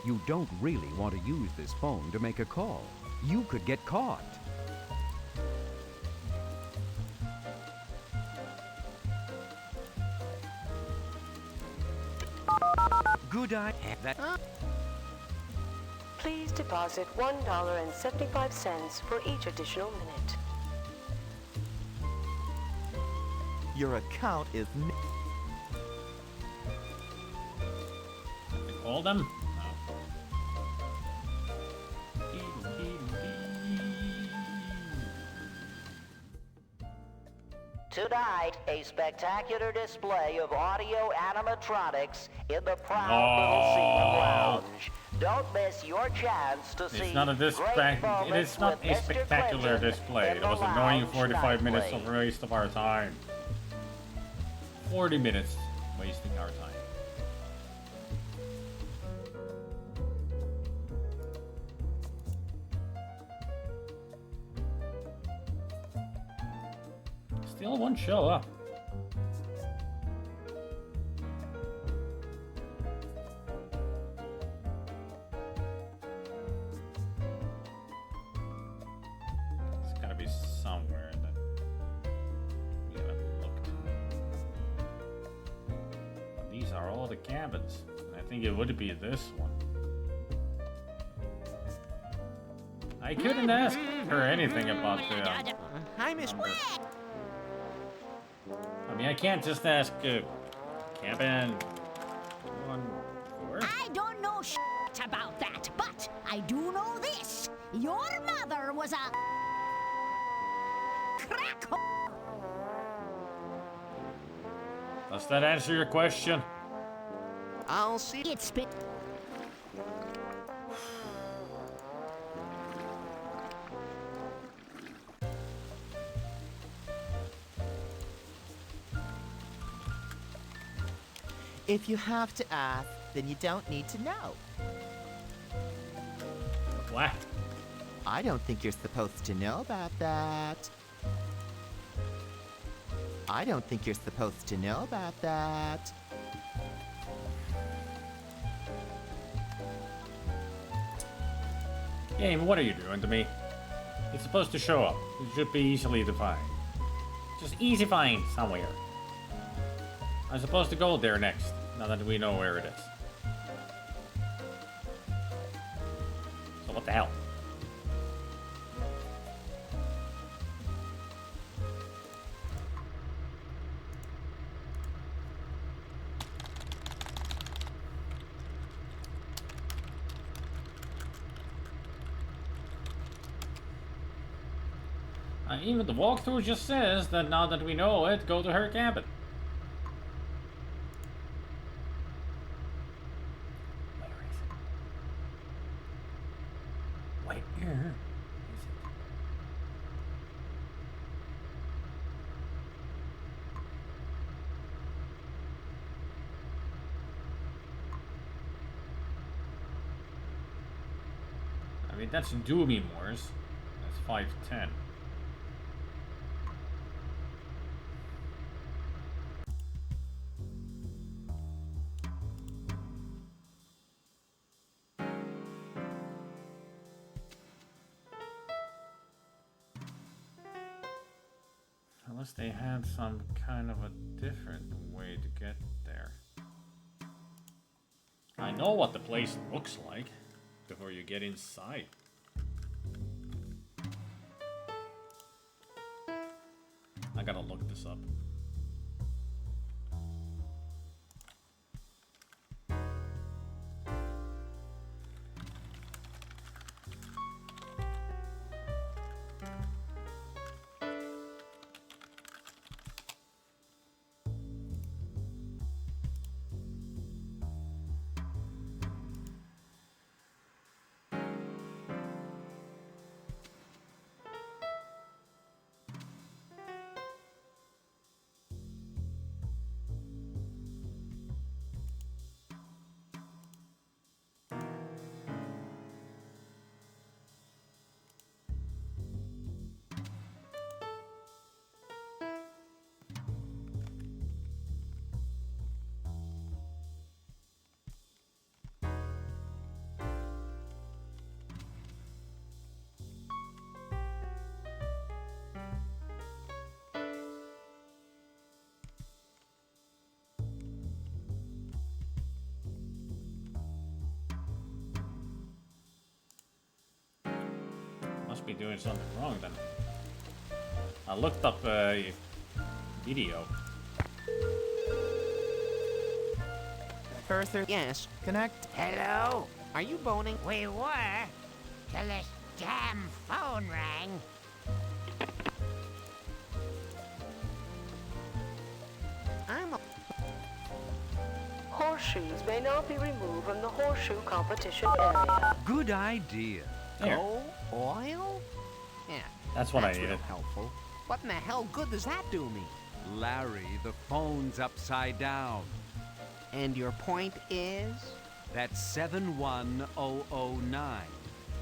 You don't really want to use this phone to make a call. You could get caught. Good idea. Please deposit $1.75 for each additional minute. Your account is... Call them? Tonight, a spectacular display of audio animatronics in the proud little Seaman Lounge. Don't miss your chance to see It's not a great it is not a spectacular display. It was annoying 45 minutes of waste of our time. 40 minutes wasting our time. Still won't show up. It's gotta be somewhere that we haven't looked. These are all the cabins. And I think it would be this one. I couldn't ask her anything about the... Hi, Miss. I mean, I can't just ask cabin 1-4. I don't know shit about that, but I do know this. Your mother was a crack. Does that answer your question? I'll see. It's been. If you have to ask, then you don't need to know. What? I don't think you're supposed to know about that. I don't think you're supposed to know about that. Game, what are you doing to me? It's supposed to show up. It should be easily defined. Just easy find somewhere. I'm supposed to go there next, now that we know where it is. So what the hell? Even the walkthrough just says that now that we know it, go to her cabin. Where is it? Where is it? I mean, that's Doomy Moors. That's 510. Unless they had some kind of a different way to get there. I know what the place looks like before you get inside. I gotta look this up. Must be doing something wrong then. I looked up a video. Arthur, yes. Connect. Hello? Are you boning? We were, till this damn phone rang. I'm a... Horseshoes may now be removed from the horseshoe competition area. Good idea. There. Oh, oil? Yeah. That's what I real needed. helpful. What in the hell good does that do me? Larry, the phone's upside down. And your point is? That's 71009.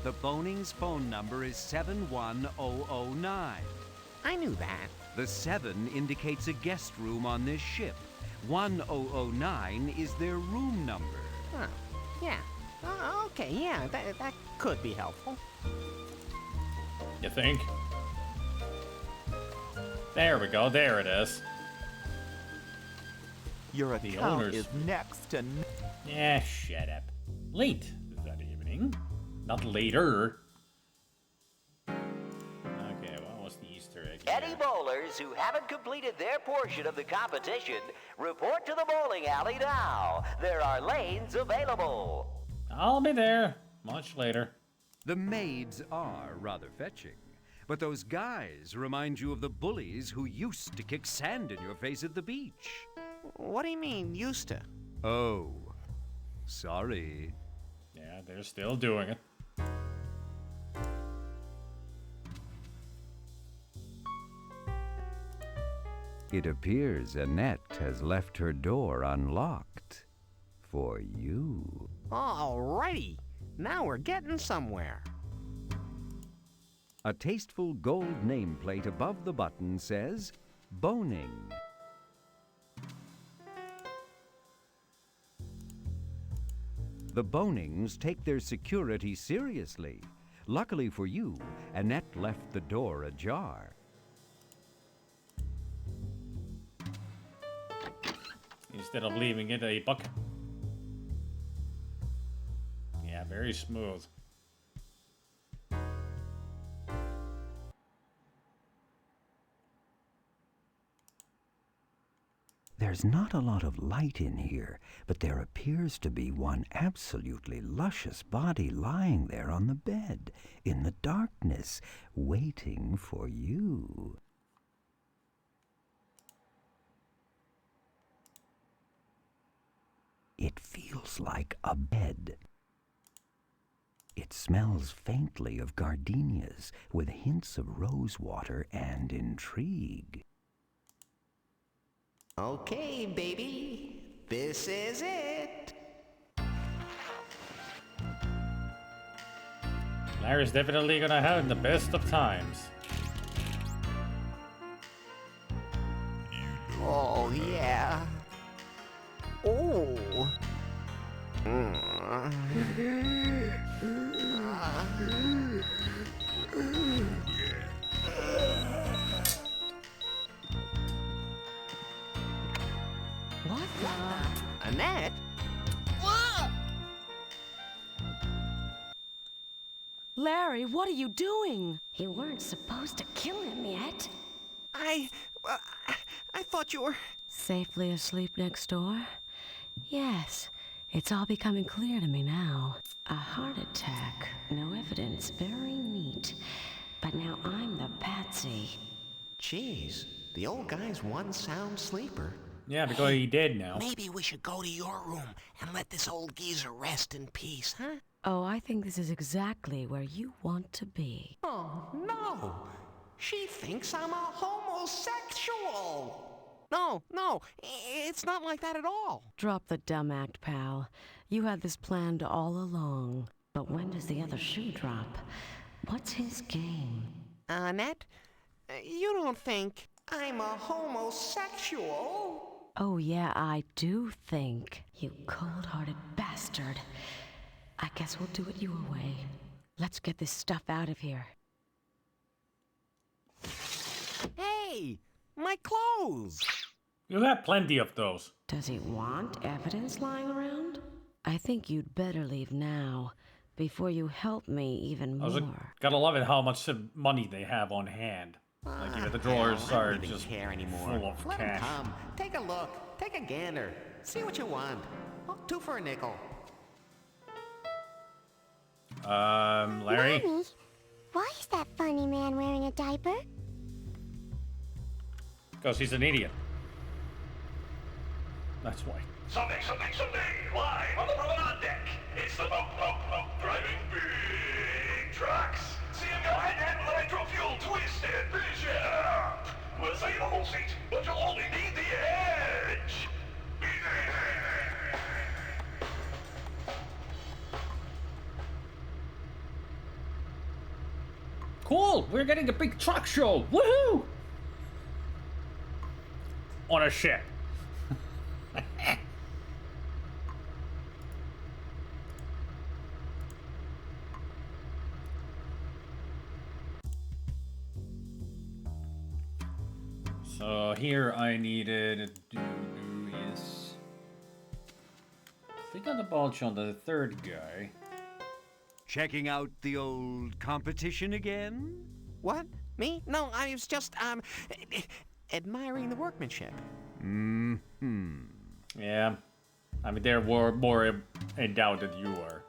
The Boning's phone number is 71009. I knew that. The 7 indicates a guest room on this ship. 1009 is their room number. Huh. Yeah. Okay, yeah, that could be helpful. You think? There we go, there it is. Your The account owners. is next to... Yeah, shut up. Late that evening. Not later. Okay, what was the Easter egg? Any here? bowlers who haven't completed their portion of the competition, report to the bowling alley now. There are lanes available. I'll be there. Much later. The maids are rather fetching, but those guys remind you of the bullies who used to kick sand in your face at the beach. What do you mean, used to? Oh, sorry. Yeah, they're still doing it. It appears Annette has left her door unlocked for you. Alrighty. Now we're getting somewhere. A tasteful gold nameplate above the button says, Boning. The Bonings take their security seriously. Luckily for you, Annette left the door ajar. instead of leaving it a bucket. Yeah, very smooth. There's not a lot of light in here, but there appears to be one absolutely luscious body lying there on the bed, in the darkness, waiting for you. It feels like a bed. It smells faintly of gardenias, with hints of rosewater and intrigue. Okay, baby. This is it. Larry's definitely gonna have the best of times. Oh, yeah. Oh. What the? Annette? Larry, what are you doing? You weren't supposed to kill him yet. I thought you were... Safely asleep next door? Yes, it's all becoming clear to me now. A heart attack, no evidence, very neat. But now I'm the patsy. Jeez, the old guy's one sound sleeper. Yeah, because he dead now. Maybe we should go to your room and let this old geezer rest in peace, huh? Oh, I think this is exactly where you want to be. Oh, no! She thinks I'm a homosexual! No, it's not like that at all. Drop the dumb act, pal. You had this planned all along. But when does the other shoe drop? What's his game? Annette, you don't think I'm a homosexual? Oh yeah, I do think. You cold-hearted bastard. I guess we'll do it your way. Let's get this stuff out of here. Hey! My clothes! You have plenty of those. Does he want evidence lying around? I think you'd better leave now, before you help me even more. Gotta love it how much money they have on hand. Like even the drawers are just full of Let cash. him come. Take a look. Take a gander. See what you want. Oh, 2 for a nickel. Larry? Mommy, why is that funny man wearing a diaper? Because he's an idiot. That's why. Sunday, live on the promenade deck. It's the Moke driving big trucks. See him go hand-to-hand with electro-fuel twisted bishop. We'll save the whole seat, but you'll only need the edge. Cool! We're getting a big truck show! Woohoo! On a ship. So here I needed to do is think on the bulge on the third guy. Checking out the old competition again? What? Me? No, I was just, admiring the workmanship. Mm-hmm. Yeah. I mean, they're more in doubt than you are.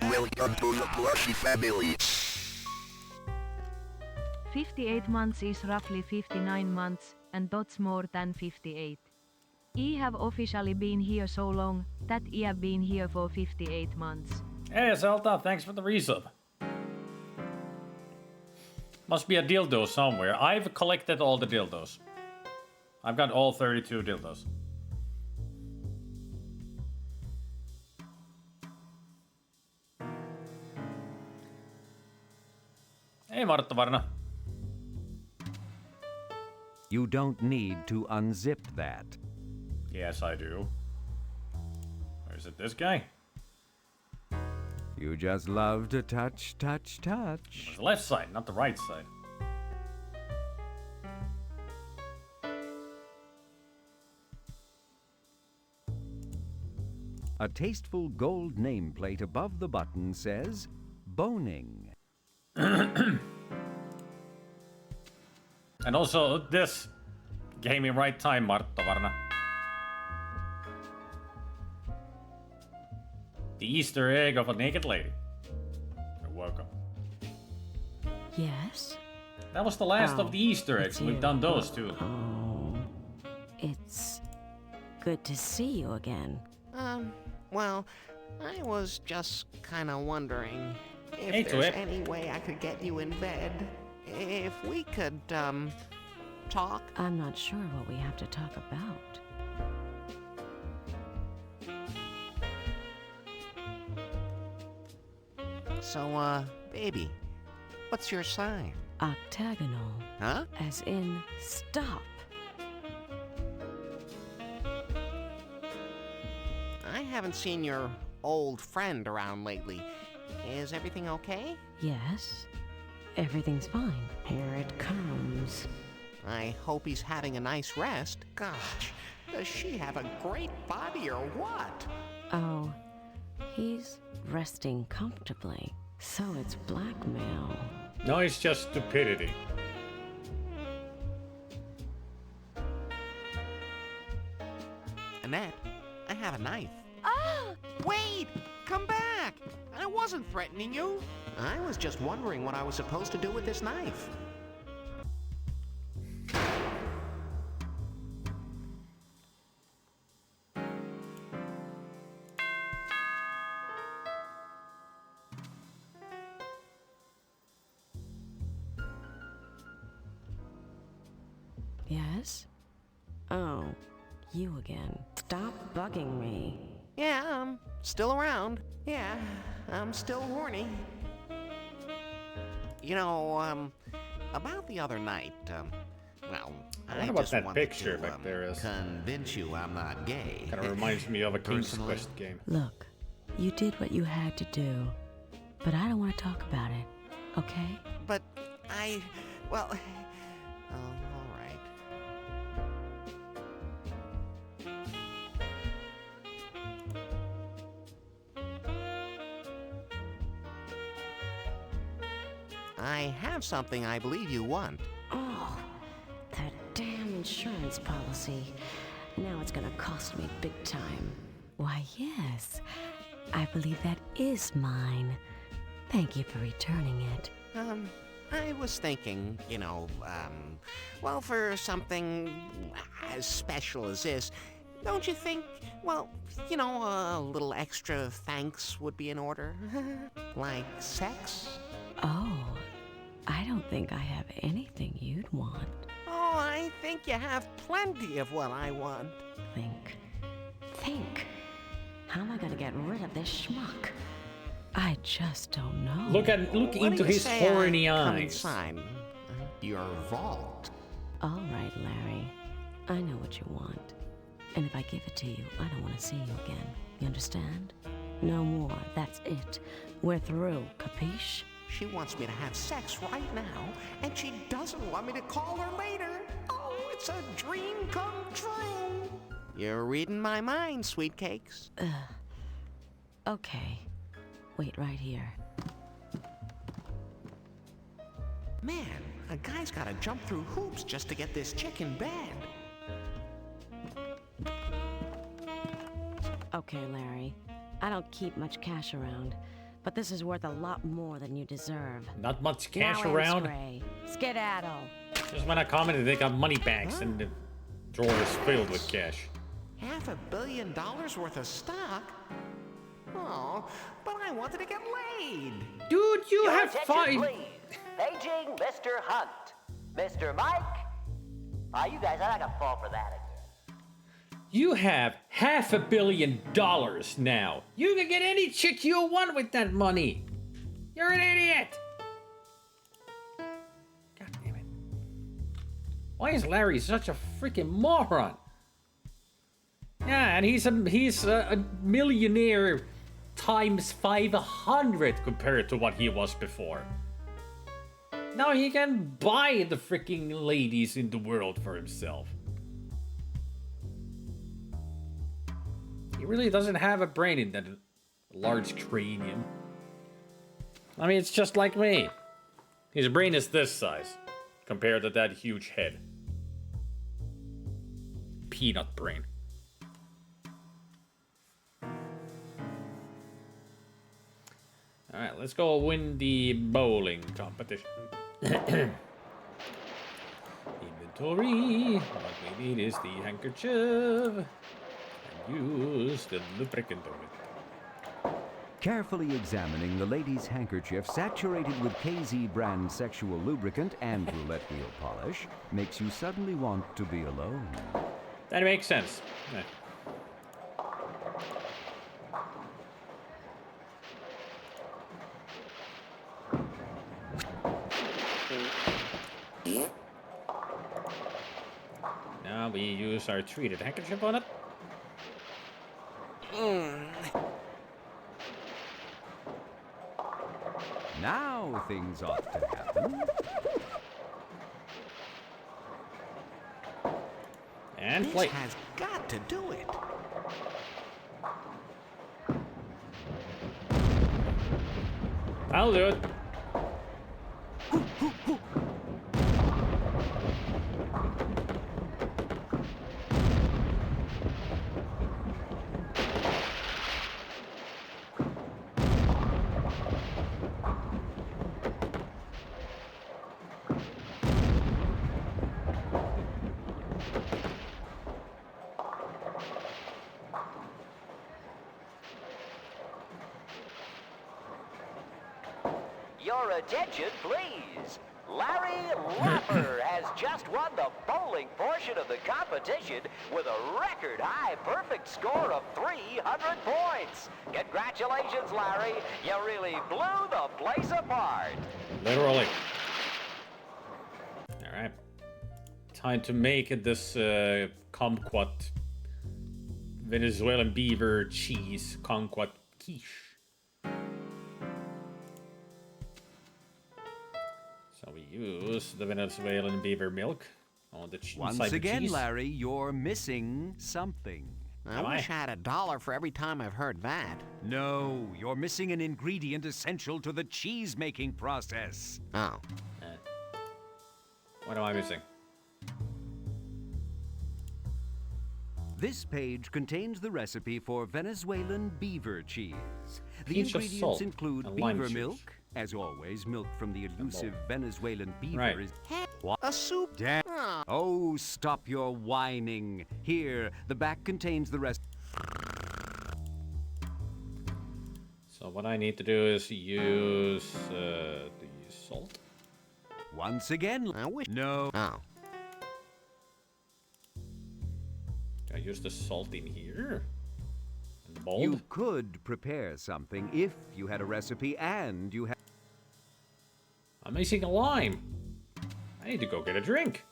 Welcome to the Plushy family. 58 months is roughly 59 months, and that's more than 58. I have officially been here so long that I have been here for 58 months. Hey, Zelda, thanks for the resub. Must be a dildo somewhere. I've collected all the dildos. I've got all 32 dildos. Hey, Martta Varna. You don't need to unzip that. Yes, I do. Or is it this guy? You just love to touch, touch, touch. The left side, not the right side. A tasteful gold nameplate above the button says, Boning. And also, this gave me right time, Martta Varna. The Easter egg of a naked lady. You're welcome. Yes? That was the last of the Easter eggs. We've done those too. Oh, it's good to see you again. Well, I was just kind of wondering if Hey, there's Twip. any way I could get you in bed. If we could, talk. I'm not sure what we have to talk about. So, baby, what's your sign? Octagonal. Huh? As in, stop. I haven't seen your old friend around lately. Is everything okay? Yes. Everything's fine. Here it comes. I hope he's having a nice rest. Gosh, does she have a great body or what? Oh, he's resting comfortably. So it's blackmail. No, it's just stupidity. Annette, I have a knife. Oh! Wait! Come back! I wasn't threatening you. I was just wondering what I was supposed to do with this knife. Yes? Oh, you again. Stop bugging me. Yeah, I'm still around. Yeah, I'm still horny. You know, about the other night, well, I wonder I what just that wanted picture to, back there is. Convince you I'm not gay. Kind of reminds me of a King's Personally. Quest game. Look, you did what you had to do, but I don't want to talk about it, okay? But well, all right. I have something I believe you want. Oh, that damn insurance policy. Now it's gonna cost me big time. Why, yes. I believe that is mine. Thank you for returning it. I was thinking, you know, well, for something as special as this, don't you think, well, you know, a little extra thanks would be in order? Like sex? Oh, I don't think I have anything you'd want. Oh, I think you have plenty of what I want. Think. How am I gonna get rid of this schmuck? I just don't know. Look What into do you his say horny I come eyes. inside your vault? All right, Larry. I know what you want. And if I give it to you, I don't want to see you again. You understand? No more. That's it. We're through. Capiche? She wants me to have sex right now, and she doesn't want me to call her later. Oh, it's a dream come true. You're reading my mind, sweet cakes. Okay. Wait right here. Man, a guy's gotta jump through hoops just to get this chick in bed. Okay, Larry. I don't keep much cash around, but this is worth a lot more than you deserve. Not much cash now around. Spray. Skedaddle. Just when I commented, they got money bags and the drawer is filled with cash. $500 million worth of stock? Oh, but I wanted to get laid. Dude, you Your have attention, five. please. Paging Mr. Hunt. Mr. Mike. You guys are not gonna fall for that again. You have $500 million now. You can get any chick you want with that money. You're an idiot. God damn it. Why is Larry such a freaking moron? Yeah, and he's a millionaire times 500 compared to what he was before. Now he can buy the freaking ladies in the world for himself. He really doesn't have a brain in that large cranium. I mean, it's just like me. His brain is this size compared to that huge head. Peanut brain. Alright, let's go win the bowling competition. Inventory. What we need is the handkerchief. And use the lubricant on it. Carefully examining the lady's handkerchief saturated with KZ brand sexual lubricant and roulette wheel polish makes you suddenly want to be alone. That makes sense. Yeah. Now we use our treated handkerchief on it. Now things ought to happen. And this play. has got to do it. I'll do it. Your attention, please. Larry Lapper has just won the bowling portion of the competition with a record high perfect score of 300 points. Congratulations, Larry. You really blew the place apart. Literally. Alright. Time to make this kumquat Venezuelan beaver cheese kumquat quiche. So we use the Venezuelan beaver milk on the cheese. Once again, Larry, you're missing something. I wish I had $1 for every time I've heard that. No, you're missing an ingredient essential to the cheese-making process. Oh. What am I missing? This page contains the recipe for Venezuelan beaver cheese. The Pinch of ingredients salt include and lime beaver juice. milk. As always, milk from the elusive Venezuelan beaver Right. is... What? A soup? Damn. Oh, stop your whining. Here, the back contains the rest. So what I need to do is use the salt. Once again, I wish. No. Oh. Can I use the salt in here? In the bowl? You could prepare something if you had a recipe and you had... I'm missing a lime. I need to go get a drink.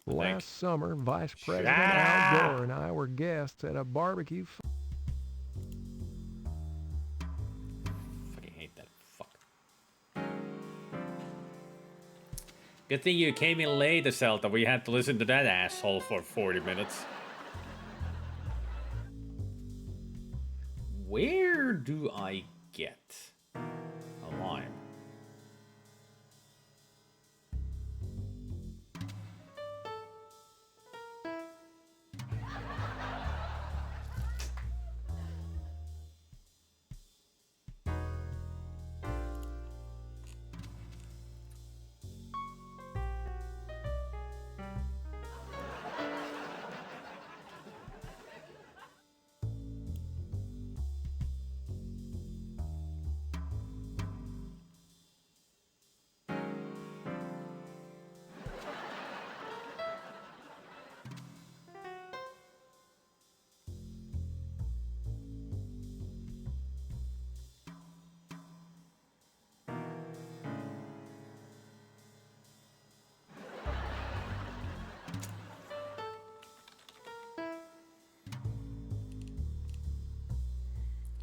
Last summer, Vice President Al Gore and I were guests at a barbecue. Fucking hate that fuck. Good thing you came in late, Zelda. We had to listen to that asshole for 40 minutes. Where do I get a lime?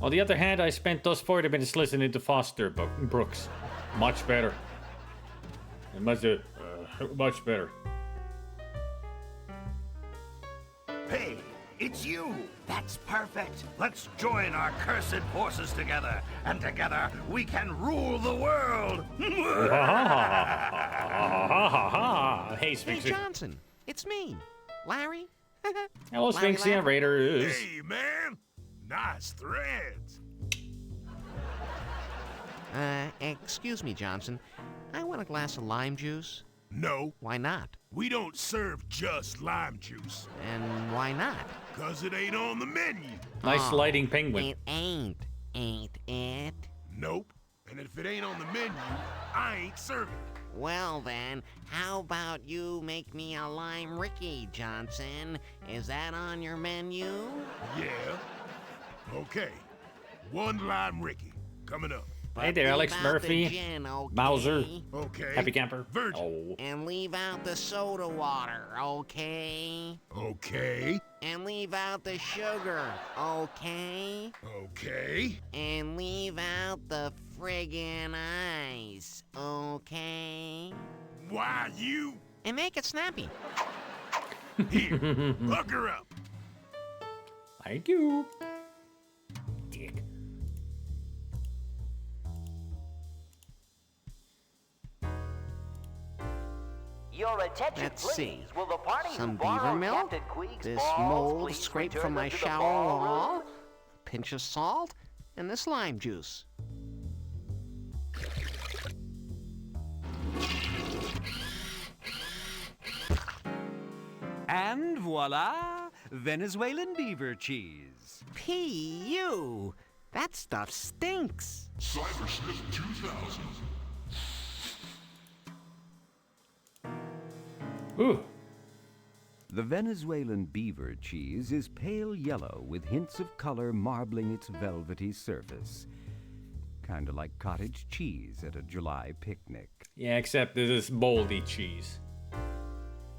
On the other hand, I spent those 40 minutes listening to Foster Brooks. Much better. Much better. Hey, it's you! That's perfect! Let's join our cursed forces together, and together we can rule the world! Hey, Sphinxy. Hey, Johnson, it's me, Larry. Hello, Sphinxy and Raiders. Hey, man! Nice threads! Excuse me, Johnson. I want a glass of lime juice. No. Why not? We don't serve just lime juice. And why not? 'Cause it ain't on the menu. Nice lighting penguin. It ain't it? Nope. And if it ain't on the menu, I ain't serving it. Well then, how about you make me a lime Ricky, Johnson? Is that on your menu? Yeah. Okay. One lime Ricky. Coming up. Hey there, Alex Murphy. Gin, okay? Bowser. Okay. Happy Camper. Virgin. Oh. And leave out the soda water, okay? Okay. And leave out the sugar, okay? Okay. And leave out the friggin' ice, okay? Why, you... And make it snappy. Here, hook her up. Thank you. Dick. Your attention, Let's please. see. Will the party Some who borrowed beaver milk, Captain Queeg's this balls mold please scraped return from them my to the shower ballroom? wall, pinch of salt, and this lime juice. And voila, Venezuelan beaver cheese. P.U. That stuff stinks. Cybersnip 2000. Ooh. The Venezuelan beaver cheese is pale yellow with hints of color marbling its velvety surface. Kinda like cottage cheese at a July picnic. Yeah, except this is moldy cheese.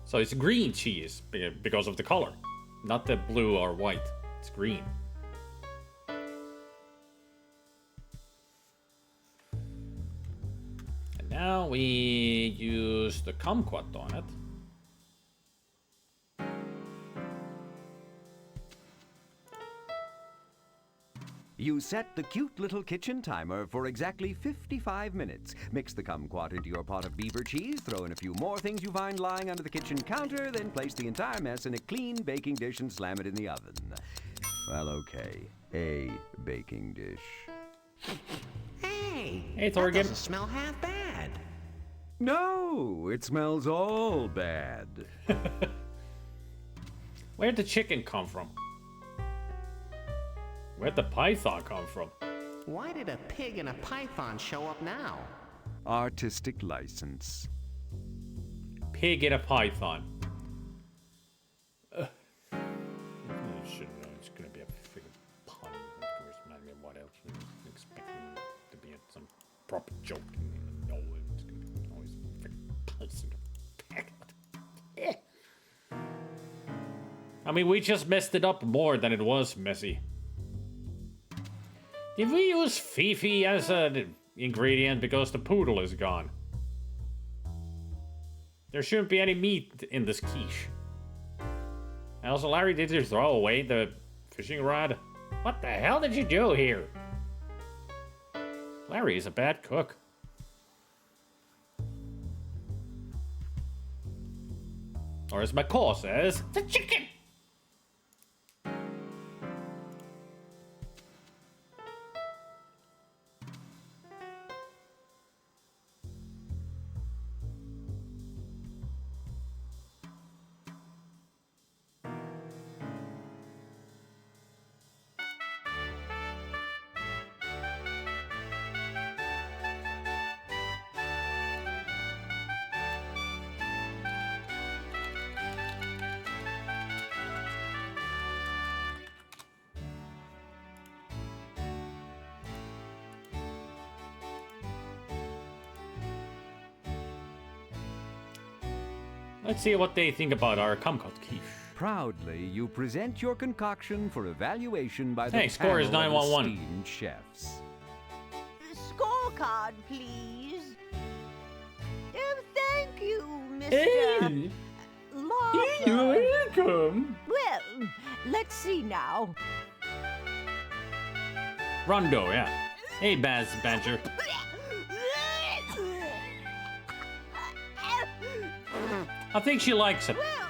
So it's green cheese because of the color. Not the blue or white. It's green. And now we use the kumquat on it. You set the cute little kitchen timer for exactly 55 minutes. Mix the kumquat into your pot of beaver cheese, throw in a few more things you find lying under the kitchen counter, then place the entire mess in a clean baking dish and slam it in the oven. Well, okay, a baking dish. Hey, Hey, that Thorgan. doesn't smell half bad. No, it smells all bad. Where'd the chicken come from? Where'd the python come from? Why did a pig and a python show up now? Artistic license. Pig and a python. It's gonna be a freaking pun. Of course, I mean, what else was expecting to be some proper joke? No, it's gonna be always freaking puns in the back. I mean, we just messed it up more than it was messy. Did we use Fifi as an ingredient because the poodle is gone? There shouldn't be any meat in this quiche. And also, Larry, did you throw away the fishing rod? What the hell did you do here? Larry is a bad cook. Or as McCall says, the chicken! Let's see what they think about our kumquat quiche. Proudly, you present your concoction for evaluation by the Hey, score is panel of 911. esteemed chefs. Scorecard, please. Oh, thank you, Mr. Hey. Lava. You're welcome. Well, let's see now. Rondo, yeah. Hey, Baz Badger. I think she likes it. Well,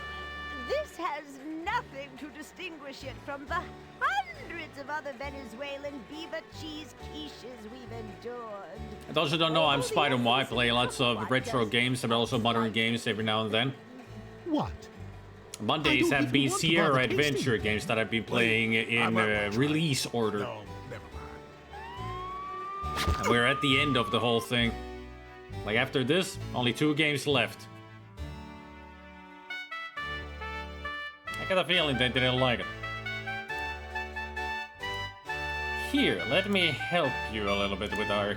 this has nothing to distinguish it from the hundreds of other Venezuelan beaver cheese quiches we've endured. And those who don't know, I'm SpiderMwa. I play lots of retro games, but also modern games every now and then. What? Mondays have been Sierra Adventure games that I've been playing in release order. And we're at the end of the whole thing. Like after this, only 2 games left. I got a feeling they didn't like it. Here, let me help you a little bit with our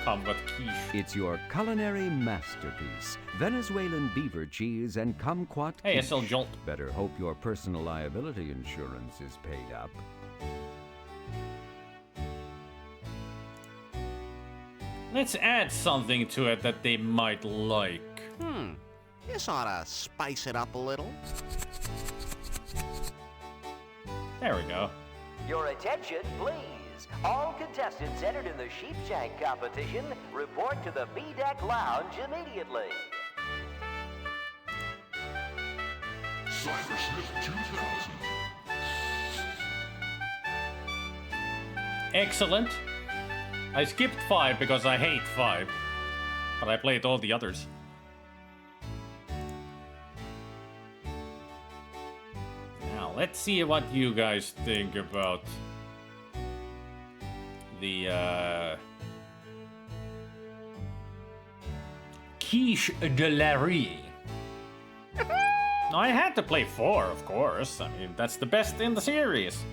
kumquat quiche. It's your culinary masterpiece, Venezuelan beaver cheese and kumquat Hey, quiche. SL Jolt. Better hope your personal liability insurance is paid up. Let's add something to it that they might like. This ought to spice it up a little. There we go. Your attention, please. All contestants entered in the sheep shank competition report to the B-Deck Lounge immediately. Cybersmith 2000. Excellent. I skipped 5 because I hate 5. But I played all the others. Now, let's see what you guys think about the quiche de la Rie. Now, I had to play 4, of course. I mean, that's the best in the series.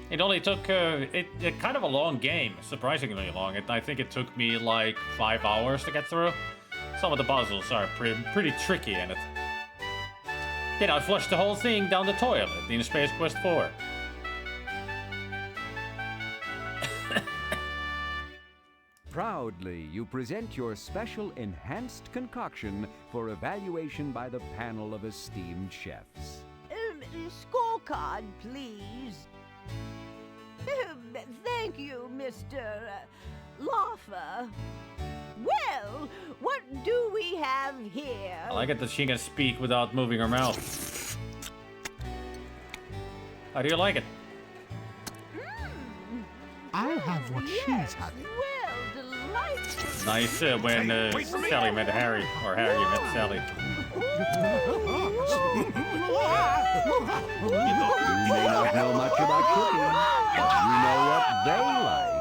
It only took it kind of a long game, surprisingly long. I think it took me like 5 hours to get through. Some of the puzzles are pretty tricky in it. Then I flushed the whole thing down the toilet in Space Quest 4. Proudly, you present your special enhanced concoction for evaluation by the panel of esteemed chefs. Scorecard, please. Thank you, Mr. Laffer. Well, what do we have here? I like it that she can speak without moving her mouth. How do you like it? I'll have what she's having. Well, delightful. Nice when Sally met Harry, or Harry met Sally. You may not know much about cooking, but you know what they like.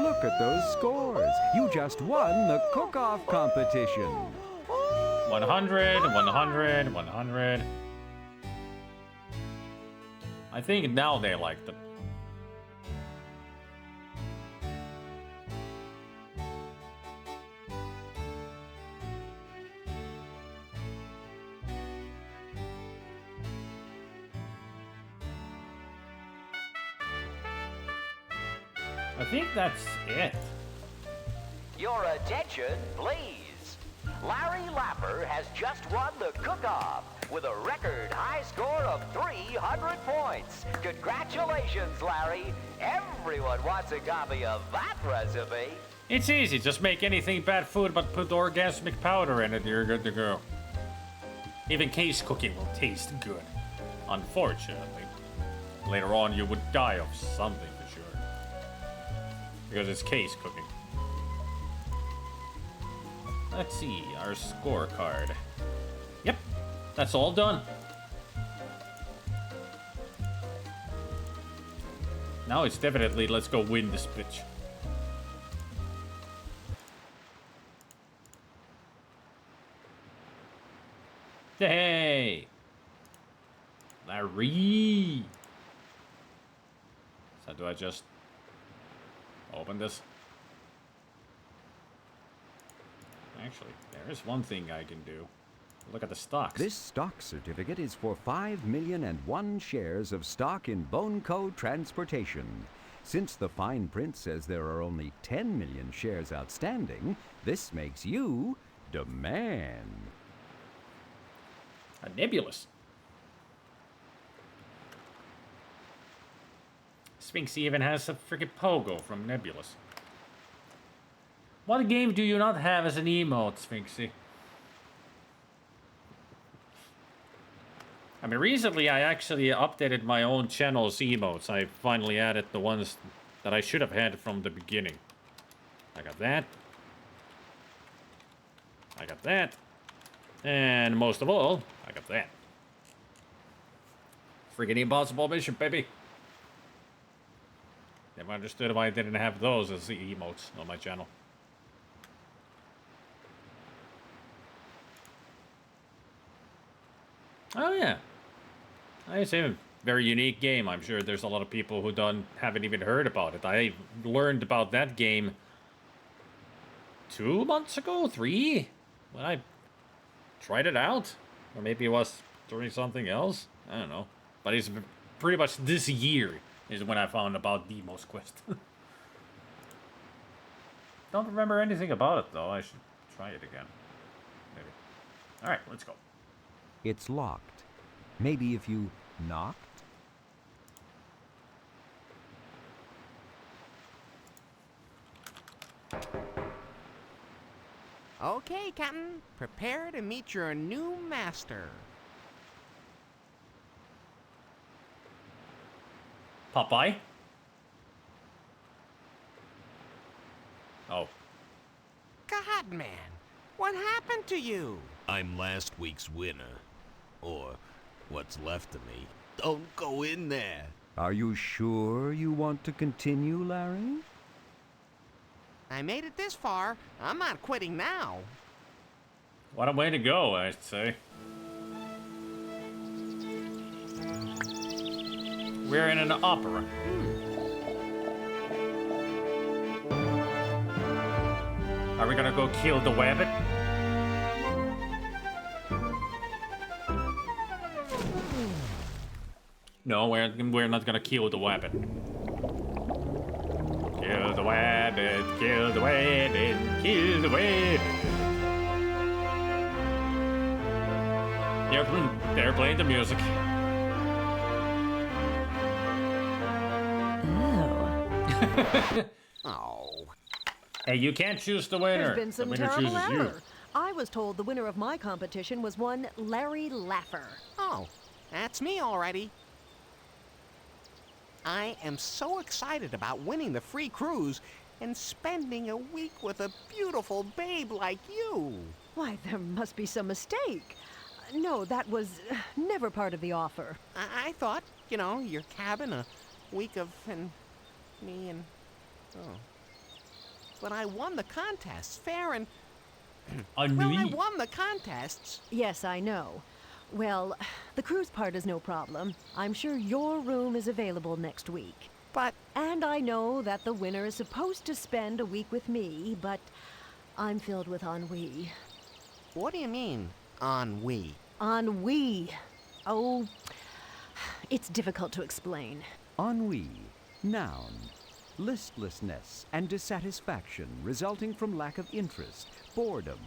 Look at those scores. You just won the cook-off competition. 100, 100, 100. I think now they liked it. I think that's it. Your attention, please. Larry Lapper has just won the cook-off with a record high score of 300 points. Congratulations, Larry. Everyone wants a copy of that recipe. It's easy, just make anything bad food but put orgasmic powder in it, you're good to go. Even case cooking will taste good. Unfortunately. Later on you would die of something for sure. Because it's case cooking. Let's see, our scorecard. Yep, that's all done. Now it's definitely let's go win this bitch. Hey! Larry! So do I just open this? Actually, there is one thing I can do. Look at the stocks. This stock certificate is for 5,000,001 shares of stock in Boneco Transportation. Since the fine print says there are only 10 million shares outstanding, this makes you the man. A Nebulous. Sphinx even has a freaking pogo from Nebulous. What game do you not have as an emote, Sphinxy? I mean, recently I actually updated my own channel's emotes. I finally added the ones that I should have had from the beginning. I got that. I got that. And most of all, I got that. Freaking impossible mission, baby. Never understood why I didn't have those as the emotes on my channel. Oh yeah. It's a very unique game. I'm sure there's a lot of people who haven't even heard about it. I learned about that game 2 months ago, 3, when I tried it out. Or maybe it was doing something else. I don't know. But it's pretty much this year is when I found about Demo's Quest. Don't remember anything about it though. I should try it again. Maybe. Alright, let's go. It's locked. Maybe if you knocked? Okay, Captain. Prepare to meet your new master. Popeye? Oh. God, man. What happened to you? I'm last week's winner. Or what's left of me. Don't go in there. Are you sure you want to continue, Larry? I made it this far. I'm not quitting now. What a way to go, I'd say. We're in an opera. Are we gonna go kill the wabbit? No, we're not gonna kill the wabbit. Kill the wabbit, kill the wabbit, kill the wabbit. Yep, they're playing the music. Oh. Hey, you can't choose the winner. There's been some the winner terrible chooses you. error. I was told the winner of my competition was one Larry Laffer. Oh, that's me already. I am so excited about winning the free cruise and spending a week with a beautiful babe like you. Why, there must be some mistake. No, that was never part of the offer. I thought, you know, your cabin, a week of, and me and, oh. But I won the contests, fair and... Well, I won the contests. Yes, I know. Well, the cruise part is no problem. I'm sure your room is available next week. But... And I know that the winner is supposed to spend a week with me, but I'm filled with ennui. What do you mean, ennui? Ennui. Oh, it's difficult to explain. Ennui, noun. Listlessness and dissatisfaction resulting from lack of interest, boredom.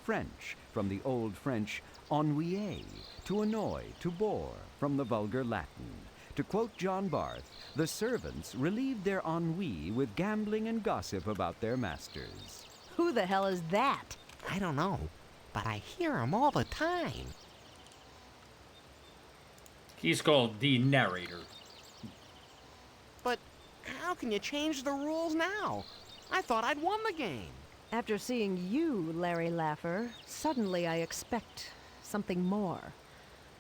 French, from the Old French ennuyer, to annoy, to bore, from the vulgar Latin. To quote John Barth, the servants relieved their ennui with gambling and gossip about their masters. Who the hell is that? I don't know, but I hear him all the time. He's called the narrator. But how can you change the rules now? I thought I'd won the game. After seeing you, Larry Laffer, suddenly I expect something more.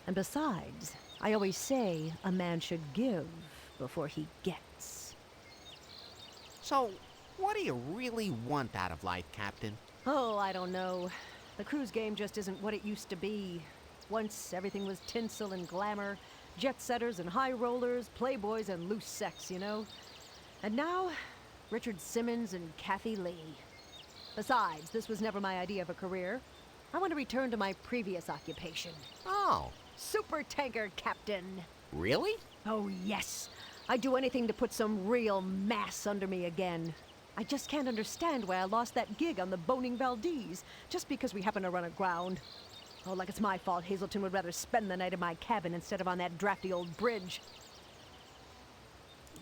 And besides, I always say a man should give before he gets. So, what do you really want out of life, Captain? Oh, I don't know. The cruise game just isn't what it used to be. Once everything was tinsel and glamour, jet-setters and high rollers, playboys and loose sex, you know? And now, Richard Simmons and Kathy Lee. Besides, this was never my idea of a career. I want to return to my previous occupation. Oh. Super tanker captain. Really? Oh, yes. I'd do anything to put some real mass under me again. I just can't understand why I lost that gig on the Boning Valdez, just because we happen to run aground. Oh, like it's my fault Hazelton would rather spend the night in my cabin instead of on that drafty old bridge.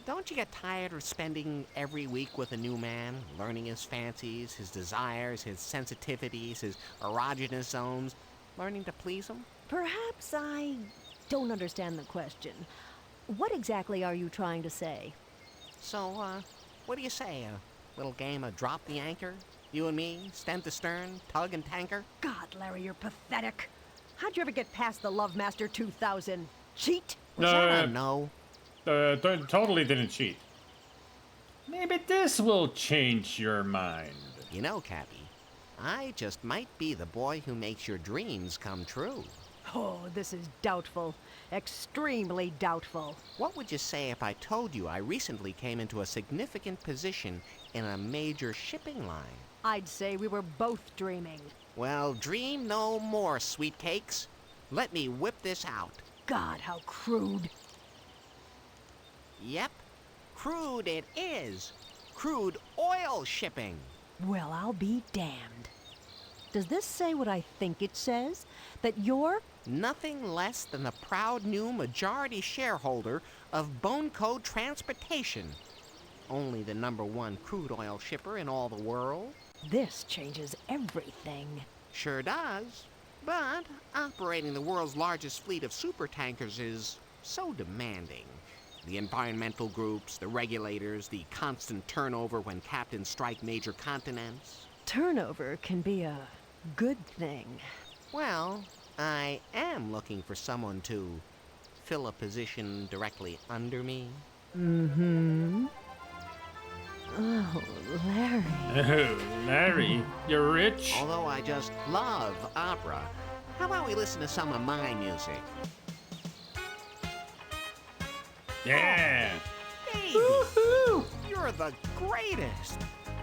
Don't you get tired of spending every week with a new man, learning his fancies, his desires, his sensitivities, his erogenous zones, learning to please him? Perhaps I don't understand the question. What exactly are you trying to say? So, what do you say? A little game of drop the anchor? You and me, stem to stern, tug and tanker? God, Larry, you're pathetic. How'd you ever get past the Love Master 2000? Cheat? Was that a no? Totally didn't cheat. Maybe this will change your mind. You know, Cappy, I just might be the boy who makes your dreams come true. Oh, this is doubtful. Extremely doubtful. What would you say if I told you I recently came into a significant position in a major shipping line? I'd say we were both dreaming. Well, dream no more, sweet cakes. Let me whip this out. God, how crude. Yep, crude it is. Crude oil shipping. Well, I'll be damned. Does this say what I think it says? That you're... Nothing less than the proud new majority shareholder of Boneco Transportation. Only the #1 crude oil shipper in all the world. This changes everything. Sure does. But operating the world's largest fleet of supertankers is so demanding. The environmental groups, the regulators, the constant turnover when captains strike major continents. Turnover can be a good thing. Well, I am looking for someone to fill a position directly under me. Mm-hmm. Oh, Larry. Oh, Larry, you're rich? Although I just love opera, how about we listen to some of my music? Yeah! Baby, woohoo! You're the greatest!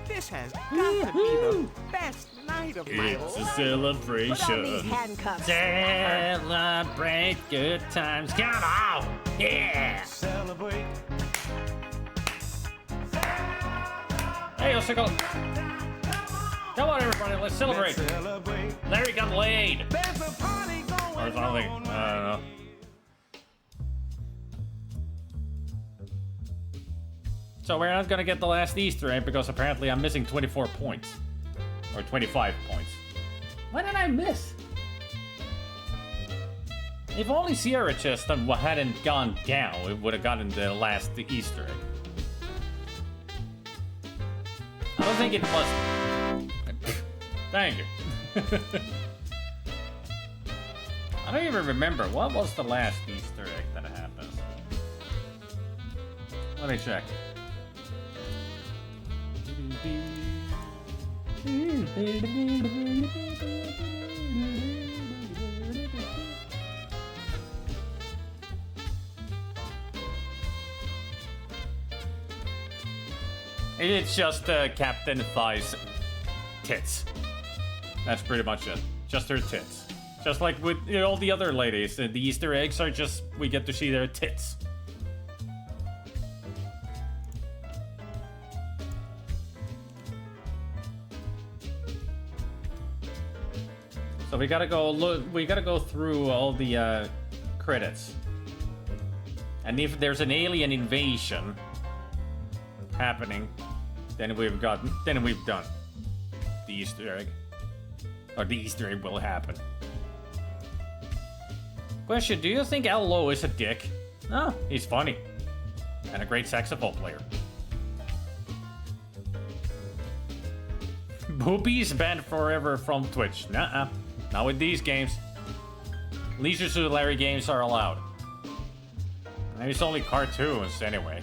This has got to be the best night of my It's life! a celebration. Put on these handcuffs. Celebrate good times. Come on! Yeah! Celebrate. Hey, let's go. Come on, everybody, let's celebrate. Larry got laid. Or something. I don't know. So we're not gonna get the last Easter egg because apparently I'm missing 24 points. Or 25 points. What did I miss? If only Sierra Chest hadn't gone down, it would have gotten the last Easter egg. I don't think it was. Thank you. I don't even remember. What was the last Easter egg that happened? Let me check. It's just Captain Thigh's tits. That's pretty much it. Just her tits. Just like with all the other ladies, the Easter eggs are just, we get to see their tits. So we gotta go through all the credits. And if there's an alien invasion happening, then we've done the Easter egg. Or the Easter egg will happen. Question, do you think L.O. is a dick? No, he's funny. And a great saxophone player. Boobies banned forever from Twitch. Nuh-uh. Not with these games. Leisure Suit Larry games are allowed. And it's only cartoons anyway.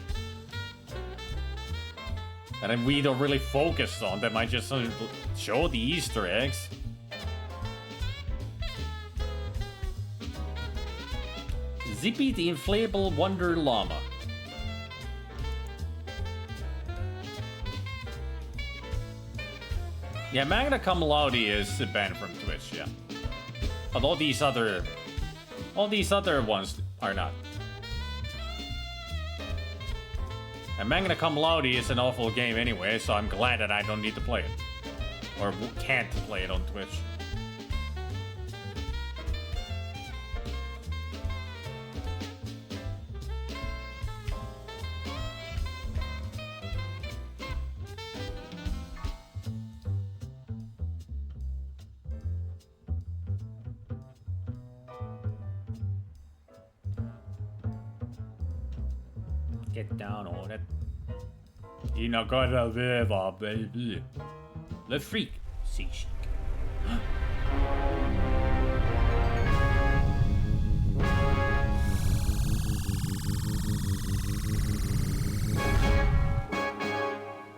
And then we don't really focus on them. I just show the Easter eggs. Zippy the Inflatable Wonder Llama. Yeah, magna cum laude is banned from Twitch, yeah. But all these other ones are not. And magna cum laude is an awful game anyway, so I'm glad that I don't need to play it. Or can't play it on Twitch. Get down on it. Inagara baby. Le freak. See chic.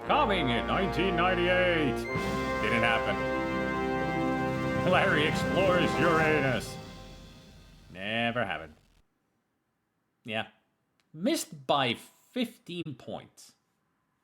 Coming in 1998. Didn't happen. Larry explores Uranus. Never happened. Yeah. Missed by 15 points.